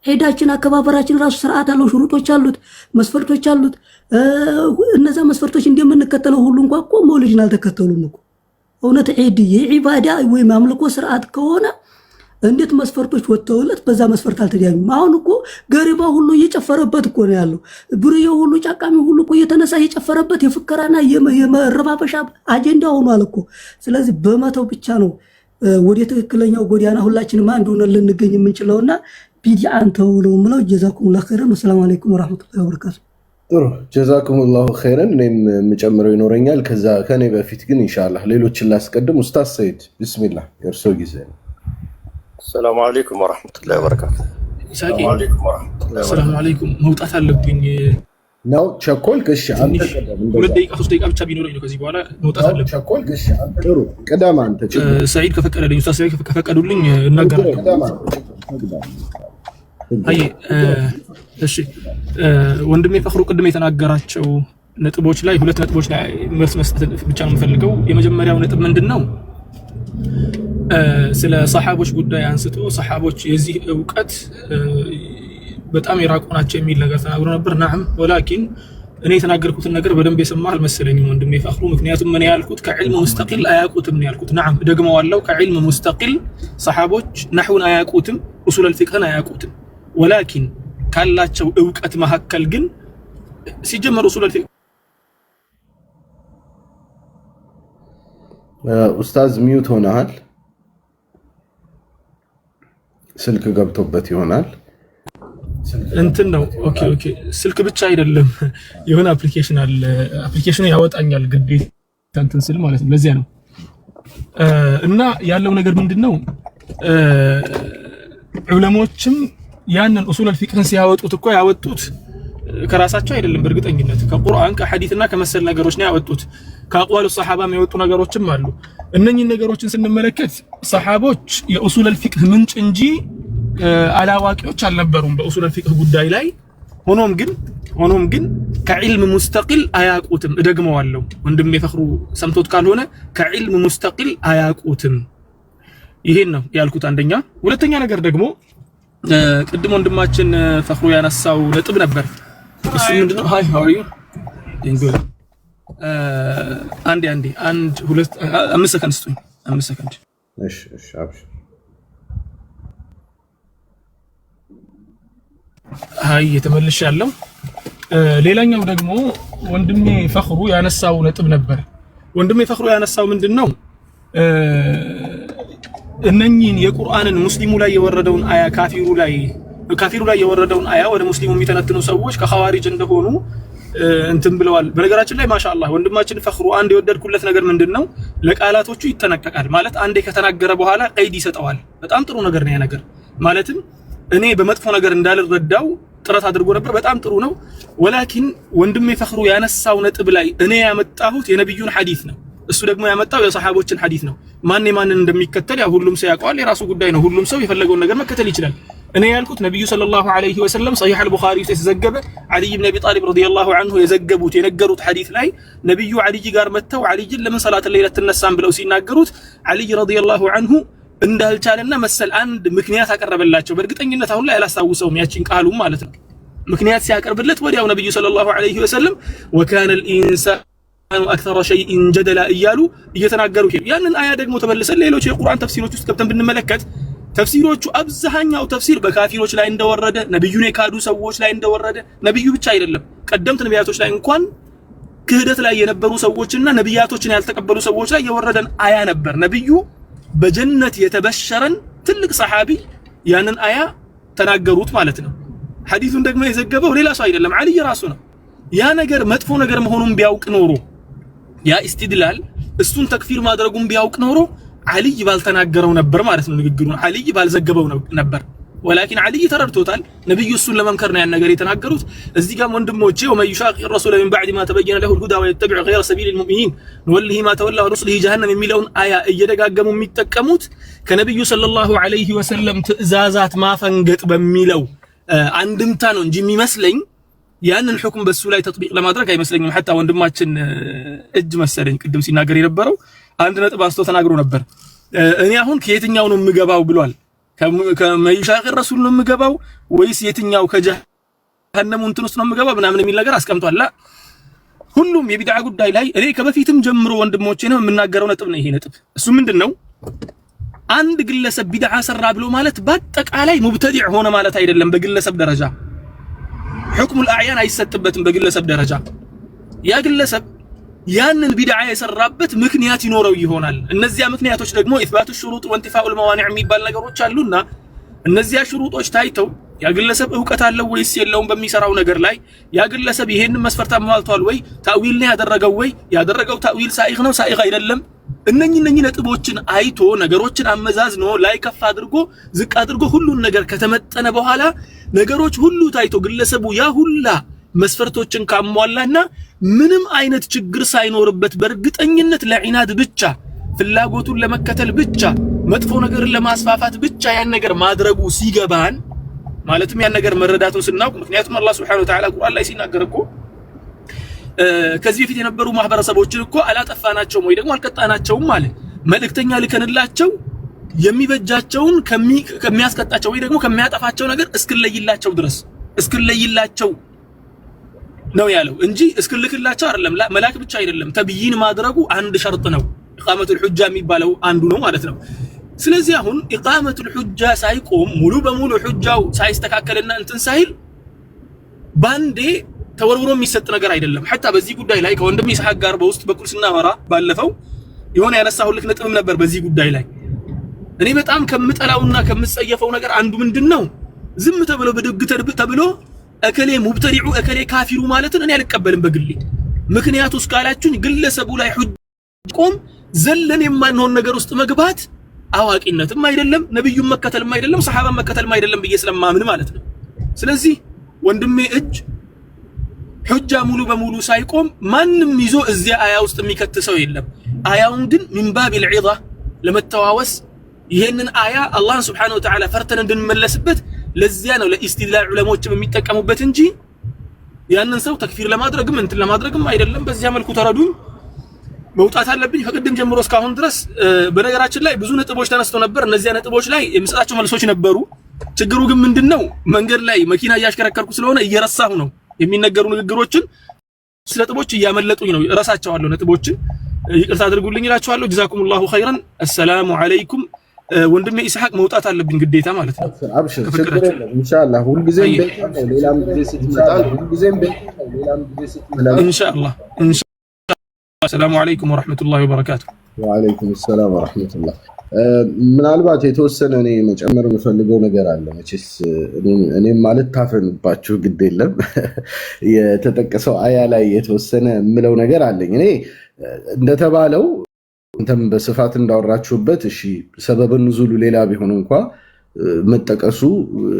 ዒዳችን አከባበራችን ራሱ ስርዓት አለው፣ ሽሩጦች አሉት፣ መስፈርቶች አሉት። እነዛ መስፈርቶች እንደምንከተለው ሁሉ እንኳን እኮ መውሊድን አልተከተሉም እኮ። እውነት ዒድ የዒባዳ ወይም አምልኮ ስርዓት ከሆነ እንዴት መስፈርቶች ወጥተውለት በዛ መስፈርት አልተዳኙም? አሁን እኮ ገሪባ ሁሉ እየጨፈረበት እኮ ነው ያለው። ዱርዬው ሁሉ ጫቃሚ ሁሉ እኮ እየተነሳ እየጨፈረበት የፍከራና የመረባበሻ አጀንዳ ሆኗል እኮ። ስለዚህ በመተው ብቻ ነው ወደ ትክክለኛው ጎዳና ሁላችንም አንድ ሆነን ልንገኝ የምንችለውና ቢድዓን ተው ነው የምለው። ጀዛኩሙላሁ ኸይረን። ወሰላሙ አለይኩም ወራህመቱላሂ ወበረካቱ። ጥሩ ጀዛኩሙላሁ ኸይረን። እኔም የምጨምረው ይኖረኛል። ከኔ በፊት ግን ኢንሻአላህ ሌሎችን ላስቀድም። ኡስታዝ ሰይድ ቢስሚላህ የእርሶ ጊዜ ነው። ሰላም አለይኩም ወራህመቱላሂ ወበረካቱ። ሰላም አለይኩም። መውጣት አለብኝ ነው ቸኮልክ? እሺ አንተ ቀደም። 2 ደቂቃ 3 ደቂቃ ብቻ ቢኖረኝ ነው ከዚህ በኋላ መውጣት አለብኝ። ቸኮልክ? እሺ አንተ ጥሩ ቀደም። አንተ ሰይድ ከፈቀደልኝ ኡስታዝ ሰይድ ከፈቀዱልኝ እናገራለሁ። አይ እሺ ወንድሜ ፈኽሩ ቅድም የተናገራቸው ነጥቦች ላይ 2 ነጥቦች ላይ መልስ መስጠት ብቻ ነው የምፈልገው። የመጀመሪያው ነጥብ ምንድነው? ስለ ሰሃቦች ጉዳይ አንስቶ ሰሃቦች የዚህ ዕውቀት በጣም የራቁ ናቸው የሚል ነገር ተናግሮ ነበር። ናም ወላኪን እኔ የተናገርኩትን ነገር በደንብ የሰማህ አልመሰለኝም ወንድሜ ፈኽሩ። ምክንያቱም ምን ያልኩት ከዕልም ሙስተቂል አያውቁትም ነው ያልኩት። ናም ደግመዋለሁ። ከዕልም ሙስተቂል ሰሃቦች ነህውን አያውቁትም፣ ኡሱል ፊቅህን አያውቁትም። ወላኪን ካላቸው ዕውቀት መካከል ግን ሲጀመር ኡሱል ፊቅህ ኡስታዝ ሚውት ሆነሃል። ስልክ ገብቶበት ይሆናል። እንትን ነው። ኦኬ ስልክ ብቻ አይደለም የሆነ አፕሊኬሽን አለ። አፕሊኬሽኑ ያወጣኛል ግዴታ እንትን ስል ማለት ነው። ለዚያ ነው እና ያለው ነገር ምንድነው ዑለሞችም ያንን ኡሱል ፊቅህን ሲያወጡት እኮ ያወጡት ከራሳቸው አይደለም። በእርግጠኝነት ከቁርአን ከሐዲስና ከመሰል ነገሮች ነው ያወጡት። ከአቅዋሉ ሰሃባ የሚወጡ ነገሮችም አሉ። እነኚህ ነገሮችን ስንመለከት ሰሃቦች የኡሱል ፊቅህ ምንጭ እንጂ አላዋቂዎች አልነበሩም በኡሱል ፊቅህ ጉዳይ ላይ። ሆኖም ግን ሆኖም ግን ከዕልም ሙስተቂል አያቁትም። እደግመዋለሁ ወንድሜ ፈኽሩ ሰምቶት ካልሆነ ከዕልም ሙስተቂል አያቁትም። ይሄን ነው ያልኩት አንደኛ። ሁለተኛ ነገር ደግሞ ቅድም ወንድማችን ፈኽሩ ያነሳው ነጥብ ነበር። እሱ ምንድነው? ሃይ ሃው አር ዩ ዶይንግ ጉድ። አንዴ 5 ሰከንድ ስጡኝ። 5 ሰከንድ። እሺ አብሽር። ሃይ የተመልሻለሁ። ሌላኛው ደግሞ ወንድሜ ፈኽሩ ያነሳው ነጥብ ነበር። ወንድሜ ፈኽሩ ያነሳው ምንድነው? እነኚህን የቁርአንን ሙስሊሙ ላይ የወረደውን አያ ካፊሩ ላይ የወረደውን አያ ወደ ሙስሊሙ የሚተነትኑ ሰዎች ከኸዋሪጅ እንደሆኑ እንትን ብለዋል። በነገራችን ላይ ማሻአላህ ወንድማችን ፈኽሩ አንድ የወደድኩለት ነገር ምንድነው? ለቃላቶቹ ይጠነቀቃል። ማለት አንዴ ከተናገረ በኋላ ቀይድ ይሰጠዋል። በጣም ጥሩ ነገር ነው ያ ነገር። ማለትም እኔ በመጥፎ ነገር እንዳልረዳው ጥረት አድርጎ ነበር። በጣም ጥሩ ነው። ወላኪን ወንድሜ ፈኽሩ ያነሳው ነጥብ ላይ እኔ ያመጣሁት የነብዩን ሐዲስ ነው። እሱ ደግሞ ያመጣው የሰሃቦችን ሐዲስ ነው። ማንን እንደሚከተል ያው ሁሉም ሰው ያውቀዋል። የራሱ ጉዳይ ነው። ሁሉም ሰው የፈለገውን ነገር መከተል ይችላል። እኔ ያልኩት ነብዩ ሰለላሁ ዐለይሂ ወሰለም ሰሒህ አል-ቡኻሪ ውስጥ የተዘገበ ዓሊ ኢብኑ አቢ ጣሊብ ረዲየላሁ ዐንሁ የነገሩት ሐዲስ ላይ ነብዩ ዓሊይ ጋር መጥተው ዓሊይን ለምን ሰላት ላይ ተነሳን ብለው ሲናገሩት ዓሊይ ረዲየላሁ ዐንሁ እንዳልቻለና መሰል አንድ ምክንያት አቀረበላቸው። በእርግጠኝነት አሁን ላይ አላስታውሰውም ያቺን ቃሉም ማለት ነው። ምክንያት ሲያቀርብለት ወዲያው ነብዩ ሰለላሁ ዐለይሂ ወሰለም ወካነ الانسان اكثر شيء جدلا እያሉ እየተናገሩ ያንን አያ ደግሞ ተመልሰን ሌሎች የቁርአን ተፍሲሮች ውስጥ ገብተን ብንመለከት ተፍሲሮቹ አብዛኛው ተፍሲር በካፊሮች ላይ እንደወረደ ነብዩን የካዱ ሰዎች ላይ እንደወረደ ነብዩ ብቻ አይደለም ቀደምት ነቢያቶች ላይ እንኳን ክህደት ላይ የነበሩ ሰዎችና ነቢያቶችን ያልተቀበሉ ሰዎች ላይ የወረደን አያ ነበር። ነብዩ በጀነት የተበሸረን ትልቅ ሰሃቢ ያንን አያ ተናገሩት ማለት ነው። ሐዲሱን ደግሞ የዘገበው ሌላ ሰው አይደለም ዓሊ ራሱ ነው። ያ ነገር መጥፎ ነገር መሆኑን ቢያውቅ ኖሮ ያ ኢስቲድላል እሱን ተክፊር ማድረጉን ቢያውቅ ኖሮ ዓሊ ባልተናገረው ነበር ማለት ነው። ንግግሩን ዓሊ ባልዘገበው ነበር። ወላኪን ዓሊ ተረድቶታል። ነብዩ እሱን ለመምከር ነው ያን ነገር የተናገሩት። እዚህ ጋር ወንድሞቼ ወመን ይሻቂ ረሱለ ሚን ባዕድ ማ ተበየነ ለሁ الهدى ويتبع غير سبيل المؤمنين نوله ما تولى ونصله جهنم የሚለውን አያ እየደጋገሙ የሚጠቀሙት ከነብዩ ሰለላሁ ዐለይሂ ወሰለም ትእዛዛት ማፈንገጥ በሚለው አንድምታ ነው እንጂ የሚመስለኝ ያንን ሁክም በሱ ላይ ተጥቢቅ ለማድረግ አይመስለኝም። ሐታ ወንድማችን እጅ መሰለኝ ቅድም ሲናገር የነበረው አንድ ነጥብ አስቶ ተናግሮ ነበር። እኔ አሁን ከየትኛው ነው የምገባው ብሏል። ከመይሻቅ ረሱል ነው የምገባው ወይስ የትኛው ከጀሃነም እንትን ውስጥ ነው የምገባው ምናምን የሚል ነገር አስቀምጧል። ሁሉም የቢድዓ ጉዳይ ላይ እኔ ከበፊትም ጀምሮ ወንድሞቼ ነው የምናገረው ነጥብ ነው ይሄ ነጥብ። እሱ ምንድነው? አንድ ግለሰብ ቢድዓ ሰራ ብሎ ማለት በአጠቃላይ ሙብተዲዕ ሆነ ማለት አይደለም። በግለሰብ ደረጃ ሁክሙል አዕያን አይሰጥበትም። በግለሰብ ደረጃ ያ ግለሰብ ያንን ቢድዓ የሰራበት ምክንያት ይኖረው ይሆናል። እነዚያ ምክንያቶች ደግሞ ኢስባቱ ሹሩጥ ወንቲፋኡል መዋኒዕ የሚባል ነገሮች አሉና እነዚያ ሽሩጦች ታይተው ያ ግለሰብ ዕውቀት አለው ወይስ የለውም በሚሰራው ነገር ላይ ያ ግለሰብ ይሄንን መስፈርት አሟልቷል ወይ ታዊል ነው ያደረገው ወይ ያደረገው ታዊል ሳኢግ ነው ሳኢግ አይደለም እነኚህ ነጥቦችን አይቶ ነገሮችን አመዛዝኖ ላይ ከፍ አድርጎ ዝቅ አድርጎ ሁሉን ነገር ከተመጠነ በኋላ ነገሮች ሁሉ ታይቶ ግለሰቡ ያ ሁላ መስፈርቶችን ካሟላና ምንም አይነት ችግር ሳይኖርበት በእርግጠኝነት ለዒናድ ብቻ ፍላጎቱን ለመከተል ብቻ መጥፎ ነገርን ለማስፋፋት ብቻ ያን ነገር ማድረጉ ሲገባን ማለትም ያን ነገር መረዳቱን ስናውቅ ምክንያቱም አላህ Subhanahu Wa Ta'ala ቁርአን ላይ ሲናገር እኮ ከዚህ በፊት የነበሩ ማህበረሰቦችን እኮ አላጠፋናቸውም ወይ ደግሞ አልቀጣናቸውም ማለት መልእክተኛ ልከንላቸው የሚበጃቸውን ከሚያስቀጣቸው ወይ ደግሞ ከሚያጠፋቸው ነገር እስክለይላቸው ድረስ እስክለይላቸው ነው ያለው እንጂ እስክልክላቸው አይደለም። መላክ ብቻ አይደለም ተብይን ማድረጉ አንድ ሸርጥ ነው። ኢቃመቱል ሁጃ የሚባለው አንዱ ነው ማለት ነው። ስለዚህ አሁን ኢቃመቱል ሁጃ ሳይቆም ሙሉ በሙሉ ሁጃው ሳይስተካከልና እንትን ሳይል ባንዴ ተወርውሮ የሚሰጥ ነገር አይደለም። ሐታ በዚህ ጉዳይ ላይ ከወንድም ይስሐቅ ጋር በውስጥ በኩል ስናወራ ባለፈው የሆነ ያነሳሁልክ ነጥብም ነበር። በዚህ ጉዳይ ላይ እኔ በጣም ከምጠላውና ከምጸየፈው ነገር አንዱ ምንድነው ዝም ተብሎ በድግ ተብሎ እከሌ ሙብተዲዑ እከሌ ካፊሩ ማለትን እኔ አልቀበልም በግሌ። ምክንያቱ እስካላችሁኝ ግለሰቡ ላይ ሁጅ ቆም ዘለን የማንሆን ነገር ውስጥ መግባት አዋቂነትም አይደለም ነብዩን መከተልም አይደለም ሰሃባን መከተልም አይደለም ብዬ ስለማምን ማለት ነው። ስለዚህ ወንድሜ እጅ ሁጃ ሙሉ በሙሉ ሳይቆም ማንም ይዞ እዚያ አያ ውስጥ የሚከተሰው የለም። አያውን ግን ሚን ባቢል ዒዛ ለመተዋወስ ይሄንን አያ አላህ Subhanahu Wa Ta'ala ፈርተን እንድንመለስበት ለዚያ ነው ለኢስቲድላል ዑለሞችም የሚጠቀሙበት እንጂ ያንን ሰው ተክፊር ለማድረግም እንትን ለማድረግም አይደለም። በዚያ መልኩ ተረዱኝ። መውጣት አለብኝ ከቅድም ጀምሮ እስካሁን ድረስ። በነገራችን ላይ ብዙ ነጥቦች ተነስተው ነበር። እነዚያ ነጥቦች ላይ የምሰጣቸው መልሶች ነበሩ። ችግሩ ግን ምንድነው መንገድ ላይ መኪና እያሽከረከርኩ ስለሆነ እየረሳሁ ነው የሚነገሩ ንግግሮችን ነጥቦች እያመለጡኝ ነው። እረሳቸዋለሁ ነጥቦችን። ይቅርታ አድርጉልኝ እላችኋለሁ። ጀዛኩሙላሁ ኸይረን። አሰላሙ አለይኩም። ወንድሜ ኢስሐቅ መውጣት አለብኝ ግዴታ ማለት ነው። አብሽር ችግር የለም ኢንሻአላህ። ሁልጊዜም ቤት ነው። ሌላም ጊዜ ስትመጣ ሁልጊዜም ቤት ነው። ሌላም ጊዜ ስትመጣ ኢንሻአላህ ሰላሙ አለይኩም ወራህመቱላሂ ወበረካቱ። ወአለይኩም ሰላም ወራህመቱላህ። ምናልባት የተወሰነ እኔ መጨመር የምፈልገው ነገር አለ። መቼስ እኔም ማለት ታፈንባችሁ ግድ የለም። የተጠቀሰው አያ ላይ የተወሰነ የምለው ነገር አለኝ። እኔ እንደተባለው እንተም በስፋት እንዳወራችሁበት እሺ ሰበብ ንዙሉ ሌላ ቢሆን እንኳ መጠቀሱ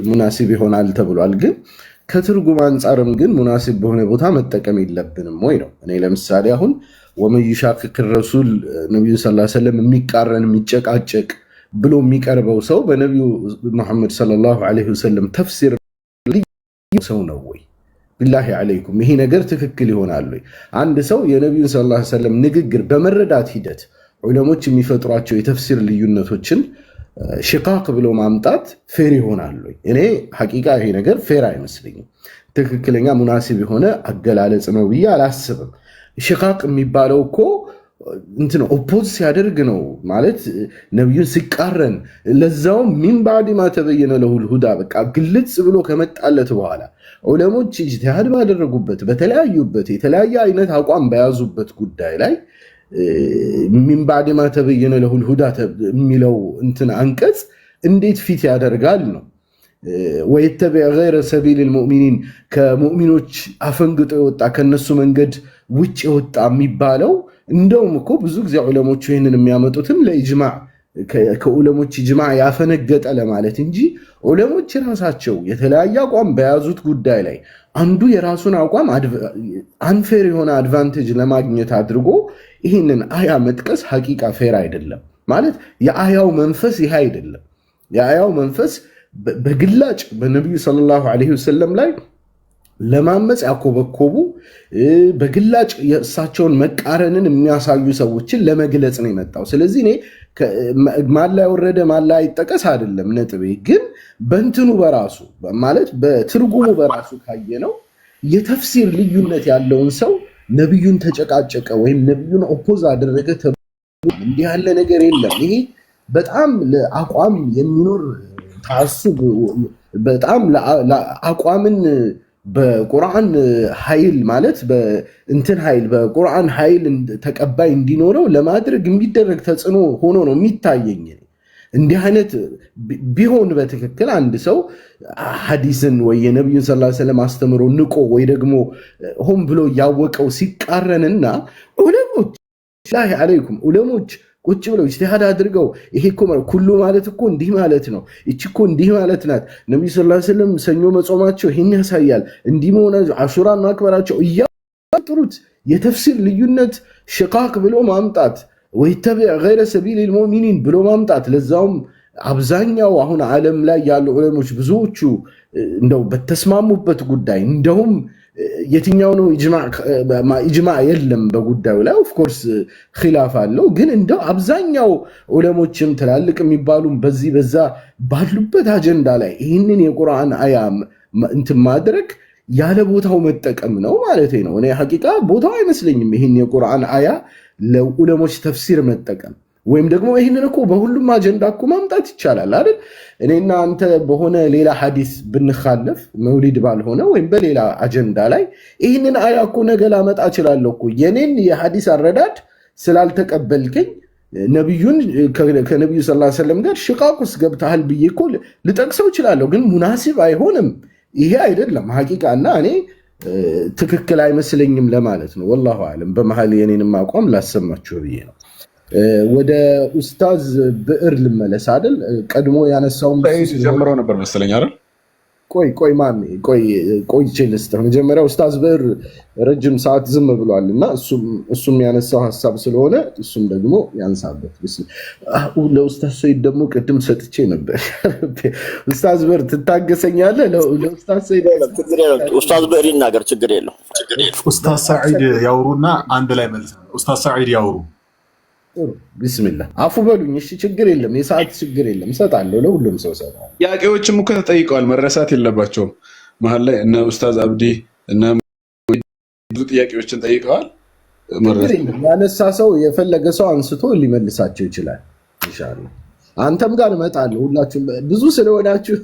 ሙናሲብ ይሆናል ተብሏል። ግን ከትርጉም አንጻርም ግን ሙናሲብ በሆነ ቦታ መጠቀም የለብንም ወይ ነው። እኔ ለምሳሌ አሁን ወመን ይሻቅቅ ረሱል ነብዩ ሰለላሁ ዐለይሂ ወሰለም የሚቃረን የሚጨቃጨቅ ብሎ የሚቀርበው ሰው በነብዩ መሐመድ ሰለላሁ ዐለይሂ ወሰለም ተፍሲር ሰው ነው ወይ? ቢላሂ አለይኩም ይሄ ነገር ትክክል ይሆናል ወይ? አንድ ሰው የነብዩ ሰለላሁ ዐለይሂ ወሰለም ንግግር በመረዳት ሂደት ዑለሞች የሚፈጥሯቸው የተፍሲር ልዩነቶችን ሽቃቅ ብሎ ማምጣት ፌር ይሆናል ወይ? እኔ ሐቂቃ ይሄ ነገር ፌር አይመስለኝም። ትክክለኛ ሙናሲብ የሆነ አገላለጽ ነው ብዬ አላስብም። ሽቃቅ የሚባለው እኮ እንትን ኦፖዝ ሲያደርግ ነው ማለት ነብዩን ሲቃረን፣ ለዛውም ሚን ባዕድ ማ ተበየነ ለሁል ሁዳ በቃ ግልጽ ብሎ ከመጣለት በኋላ ዑለሞች ኢጅቲሃድ ባደረጉበት በተለያዩበት የተለያየ አይነት አቋም በያዙበት ጉዳይ ላይ ሚን ባዕድ ማ ተበየነ ለሁል ሁዳ የሚለው እንትን አንቀጽ እንዴት ፊት ያደርጋል ነው። ወይተቢዕ ገይረ ሰቢል ልሙእሚኒን ከሙእሚኖች አፈንግጦ የወጣ ከነሱ መንገድ ውጭ የወጣ የሚባለው እንደውም እኮ ብዙ ጊዜ ዑለሞቹ ይህንን የሚያመጡትም ለኢጅማዕ ከዑለሞች ኢጅማዕ ያፈነገጠ ለማለት እንጂ ዑለሞች ራሳቸው የተለያየ አቋም በያዙት ጉዳይ ላይ አንዱ የራሱን አቋም አንፌር የሆነ አድቫንቴጅ ለማግኘት አድርጎ ይህንን አያ መጥቀስ ሐቂቃ ፌር አይደለም። ማለት የአያው መንፈስ ይህ አይደለም። የአያው መንፈስ በግላጭ በነቢዩ ሰለላሁ ዐለይሂ ወሰለም ላይ ለማመፅ ያኮበኮቡ በግላጭ የእሳቸውን መቃረንን የሚያሳዩ ሰዎችን ለመግለጽ ነው የመጣው። ስለዚህ እኔ ማን ላይ ወረደ ማን ላይ አይጠቀስ አይደለም ነጥቤ። ግን በእንትኑ በራሱ ማለት በትርጉሙ በራሱ ካየነው የተፍሲር ልዩነት ያለውን ሰው ነብዩን ተጨቃጨቀ ወይም ነብዩን ኦፖዝ አደረገ እንዲህ ያለ ነገር የለም። ይሄ በጣም ለአቋም የሚኖር ታሱብ በጣም አቋምን በቁርአን ኃይል ማለት በእንትን ኃይል በቁርአን ኃይል ተቀባይ እንዲኖረው ለማድረግ የሚደረግ ተጽዕኖ ሆኖ ነው የሚታየኝ። እንዲህ አይነት ቢሆን በትክክል አንድ ሰው ሐዲስን ወይ የነብዩን ሰለላሁ ዐለይሂ ወሰለም አስተምሮ ንቆ ወይ ደግሞ ሆን ብሎ ያወቀው ሲቃረንና ዑለሞች ላሂ አለይኩም ዑለሞች ቁጭ ብለው ኢጅቲሃድ አድርገው ይሄ እኮ ኩሉ ማለት እኮ እንዲህ ማለት ነው፣ እቺ እኮ እንዲህ ማለት ናት፣ ነብዩ ሰለላሁ ዐለይሂ ወሰለም ሰኞ መጾማቸው ይሄን ያሳያል፣ እንዲህ መሆነ አሹራን ማክበራቸው እያጥሩት የተፍሲር ልዩነት ሽቃቅ ብሎ ማምጣት ወይተቢዕ ገይረ ሰቢሊል ሙእሚኒን ብሎ ማምጣት ለዛውም አብዛኛው አሁን ዓለም ላይ ያሉ ዑለሞች ብዙዎቹ እንደው በተስማሙበት ጉዳይ እንደውም የትኛው ነው ኢጅማዕ የለም በጉዳዩ ላይ ኦፍ ኮርስ ኺላፍ አለው። ግን እንደው አብዛኛው ዑለሞችም ትላልቅ የሚባሉ በዚህ በዛ ባሉበት አጀንዳ ላይ ይህንን የቁርአን አያ እንትን ማድረግ ያለ ቦታው መጠቀም ነው ማለት ነው። እኔ ሐቂቃ ቦታው አይመስለኝም ይህን የቁርአን አያ ለዑለሞች ተፍሲር መጠቀም። ወይም ደግሞ ይህንን እኮ በሁሉም አጀንዳ እኮ ማምጣት ይቻላል አይደል? እኔና አንተ በሆነ ሌላ ሐዲስ ብንኻለፍ መውሊድ ባልሆነ ወይም በሌላ አጀንዳ ላይ ይህንን አያ እኮ ነገ ላመጣ እችላለሁ እኮ የኔን የሐዲስ አረዳድ ስላልተቀበልከኝ ነብዩን ከነብዩ ሰለላሁ ዐለይሂ ወሰለም ጋር ሽቃቅ ውስጥ ገብተሃል ብዬ እኮ ልጠቅሰው እችላለሁ። ግን ሙናሲብ አይሆንም። ይሄ አይደለም ሐቂቃና እኔ ትክክል አይመስለኝም ለማለት ነው። ወላሁ አለም። በመሃል የኔንም አቋም ላሰማችሁ ብዬ ነው። ወደ ኡስታዝ ብዕር ልመለስ አይደል? ቀድሞ ያነሳውን ጀምረው ነበር መሰለኝ አይደል? ቆይ ማሜ ቆይ ልስጥህ። መጀመሪያ ኡስታዝ በር ረጅም ሰዓት ዝም ብሏል እና እሱም ያነሳው ሀሳብ ስለሆነ እሱም ደግሞ ያንሳበት። ለኡስታዝ ሰይድ ደግሞ ቅድም ሰጥቼ ነበር። ኡስታዝ በር ትታገሰኛለህ? ለኡስታዝ ሰይድ ኡስታዝ በር ይናገር፣ ችግር የለው። ኡስታዝ ሰዒድ ያውሩና አንድ ላይ መልስ። ኡስታዝ ሰዒድ ያውሩ። ቢስሚላህ አፉ በሉኝ። እሺ ችግር የለም፣ የሰዓት ችግር የለም፣ እሰጣለሁ፣ ለሁሉም ሰው እሰጣለሁ። ጥያቄዎችም እኮ ተጠይቀዋል፣ መረሳት የለባቸውም። መሀል ላይ እነ ኡስታዝ አብዲ እነ ብዙ ጥያቄዎችን ጠይቀዋል። ያነሳ ሰው የፈለገ ሰው አንስቶ ሊመልሳቸው ይችላል። ኢንሻአላህ አንተም ጋር እመጣለሁ። ሁላችሁም ብዙ ስለሆናችሁ